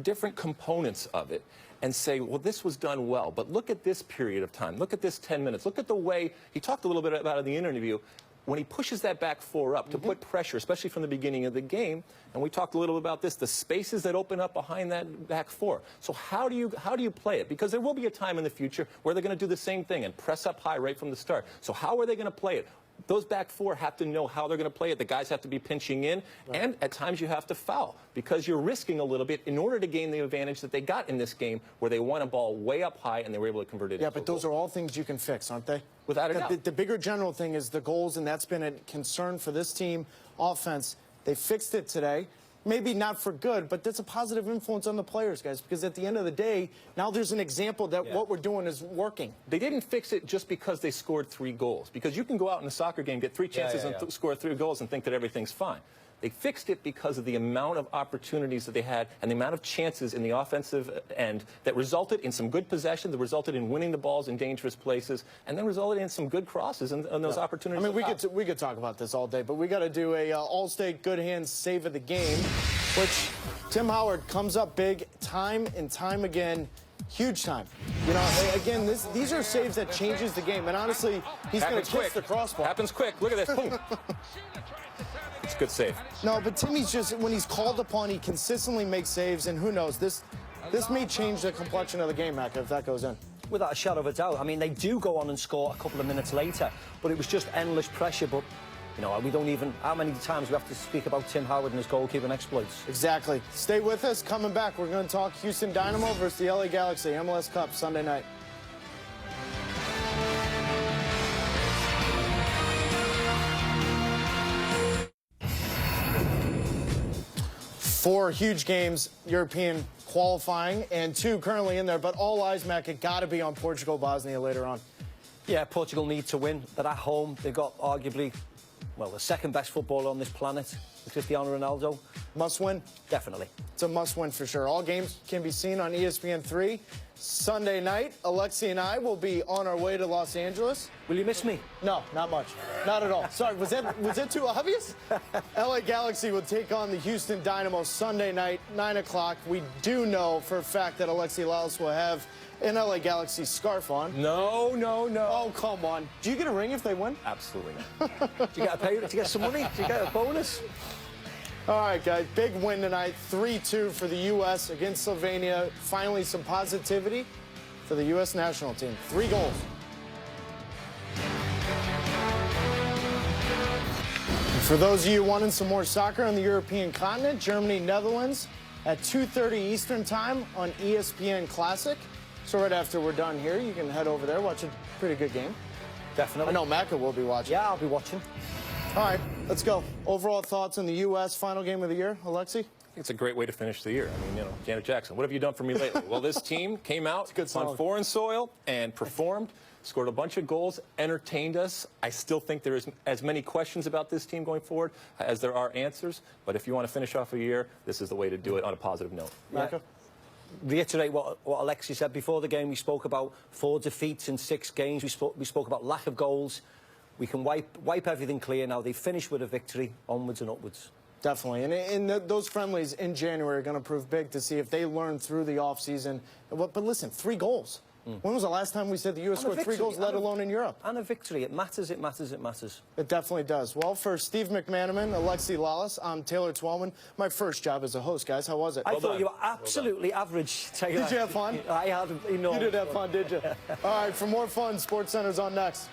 different components of it and say, well, this was done well, but look at this period of time, look at this 10 minutes, look at the way, he talked a little bit about it in the interview, when he pushes that back 4 up to put pressure, especially from the beginning of the game, and we talked a little about this, the spaces that open up behind that back 4. So how do you play it? Because there will be a time in the future where they're going to do the same thing and press up high right from the start. So how are they going to play it? Those back 4 have to know how they're going to play it. The guys have to be pinching in, and at times you have to foul because you're risking a little bit in order to gain the advantage that they got in this game where they won a ball way up high and they were able to convert it into a goal. But those are all things you can fix, aren't they? Without a doubt. The bigger general thing is the goals, and that's been a concern for this team offense. They fixed it today. Maybe not for good, but that's a positive influence on the players, guys, because at the end of the day, now there's an example that what we're doing is working. They didn't fix it just because they scored 3 goals, because you can go out in a soccer game, get 3 chances and score 3 goals and think that everything's fine. They fixed it because of the amount of opportunities that they had and the amount of chances in the offensive end that resulted in some good possession, that resulted in winning the balls in dangerous places, and then resulted in some good crosses and those opportunities. I mean, we could talk about this all day, but we got to do a All-State Good Hands save of the game, which Tim Howard comes up big time and time again. Huge time. Again, these are saves that changes the game, and honestly, he's going to kiss the crossbar. Happens quick. Look at this. Boom. It's a good save. No, but Timmy's just, when he's called upon, he consistently makes saves, and who knows, this may change the complexion of the game, Mac, if that goes in. Without a shadow of a doubt. I mean, they do go on and score a couple of minutes later, but it was just endless pressure. But, we don't even, how many times we have to speak about Tim Howard and his goalkeeping exploits? Exactly. Stay with us. Coming back, we're going to talk Houston Dynamo versus the LA Galaxy, MLS Cup, Sunday night. 4 huge games, European qualifying, and 2 currently in there, but all eyes, Mac, it got to be on Portugal, Bosnia later on. Yeah, Portugal need to win. They're at home. They've got arguably, well, the second best footballer on this planet, Cristiano Ronaldo. Must win? Definitely. It's a must-win for sure. All games can be seen on ESPN3. Sunday night, Alexi and I will be on our way to Los Angeles. Will you miss me? No, not much. Not at all. Sorry, was that too obvious? LA Galaxy will take on the Houston Dynamo Sunday night, 9 o'clock. We do know for a fact that Alexi Lalas will have an LA Galaxy scarf on. No. Oh, come on. Do you get a ring if they win? Absolutely not. Do you get a pay? Do you get some money? Do you get a bonus? All right, guys, big win tonight, 3-2 for the U.S. against Slovenia. Finally, some positivity for the U.S. national team. 3 goals. And for those of you wanting some more soccer on the European continent, Germany, Netherlands at 2:30 Eastern time on ESPN Classic. So right after we're done here, you can head over there, watch a pretty good game. Definitely. I know Macca will be watching. Yeah, I'll be watching. All right, let's go. Overall thoughts on the U.S. final game of the year, Alexi? It's a great way to finish the year. I mean, Janet Jackson, what have you done for me lately? Well, this team came out on foreign soil and performed, scored a bunch of goals, entertained us. I still think there is as many questions about this team going forward as there are answers. But if you want to finish off a year, this is the way to do it on a positive note. Macca? Reiterate what Alexi said before the game. We spoke about 4 defeats in 6 games. We spoke about lack of goals. We can wipe everything clear now. They finished with a victory, onwards and upwards. Definitely. And those friendlies in January are going to prove big to see if they learn through the offseason. But listen, 3 goals. When was the last time we said the U.S. scored 3 goals, let alone in Europe? And a victory. It matters, it matters, it matters. It definitely does. Well, for Steve McManaman, Alexi Lalas, I'm Taylor Twellman. My first job as a host, guys. How was it? I thought you were absolutely average, Taylor. Did you have fun? I had enormous You did have fun, did you? All right, for more fun, SportsCenter's on next.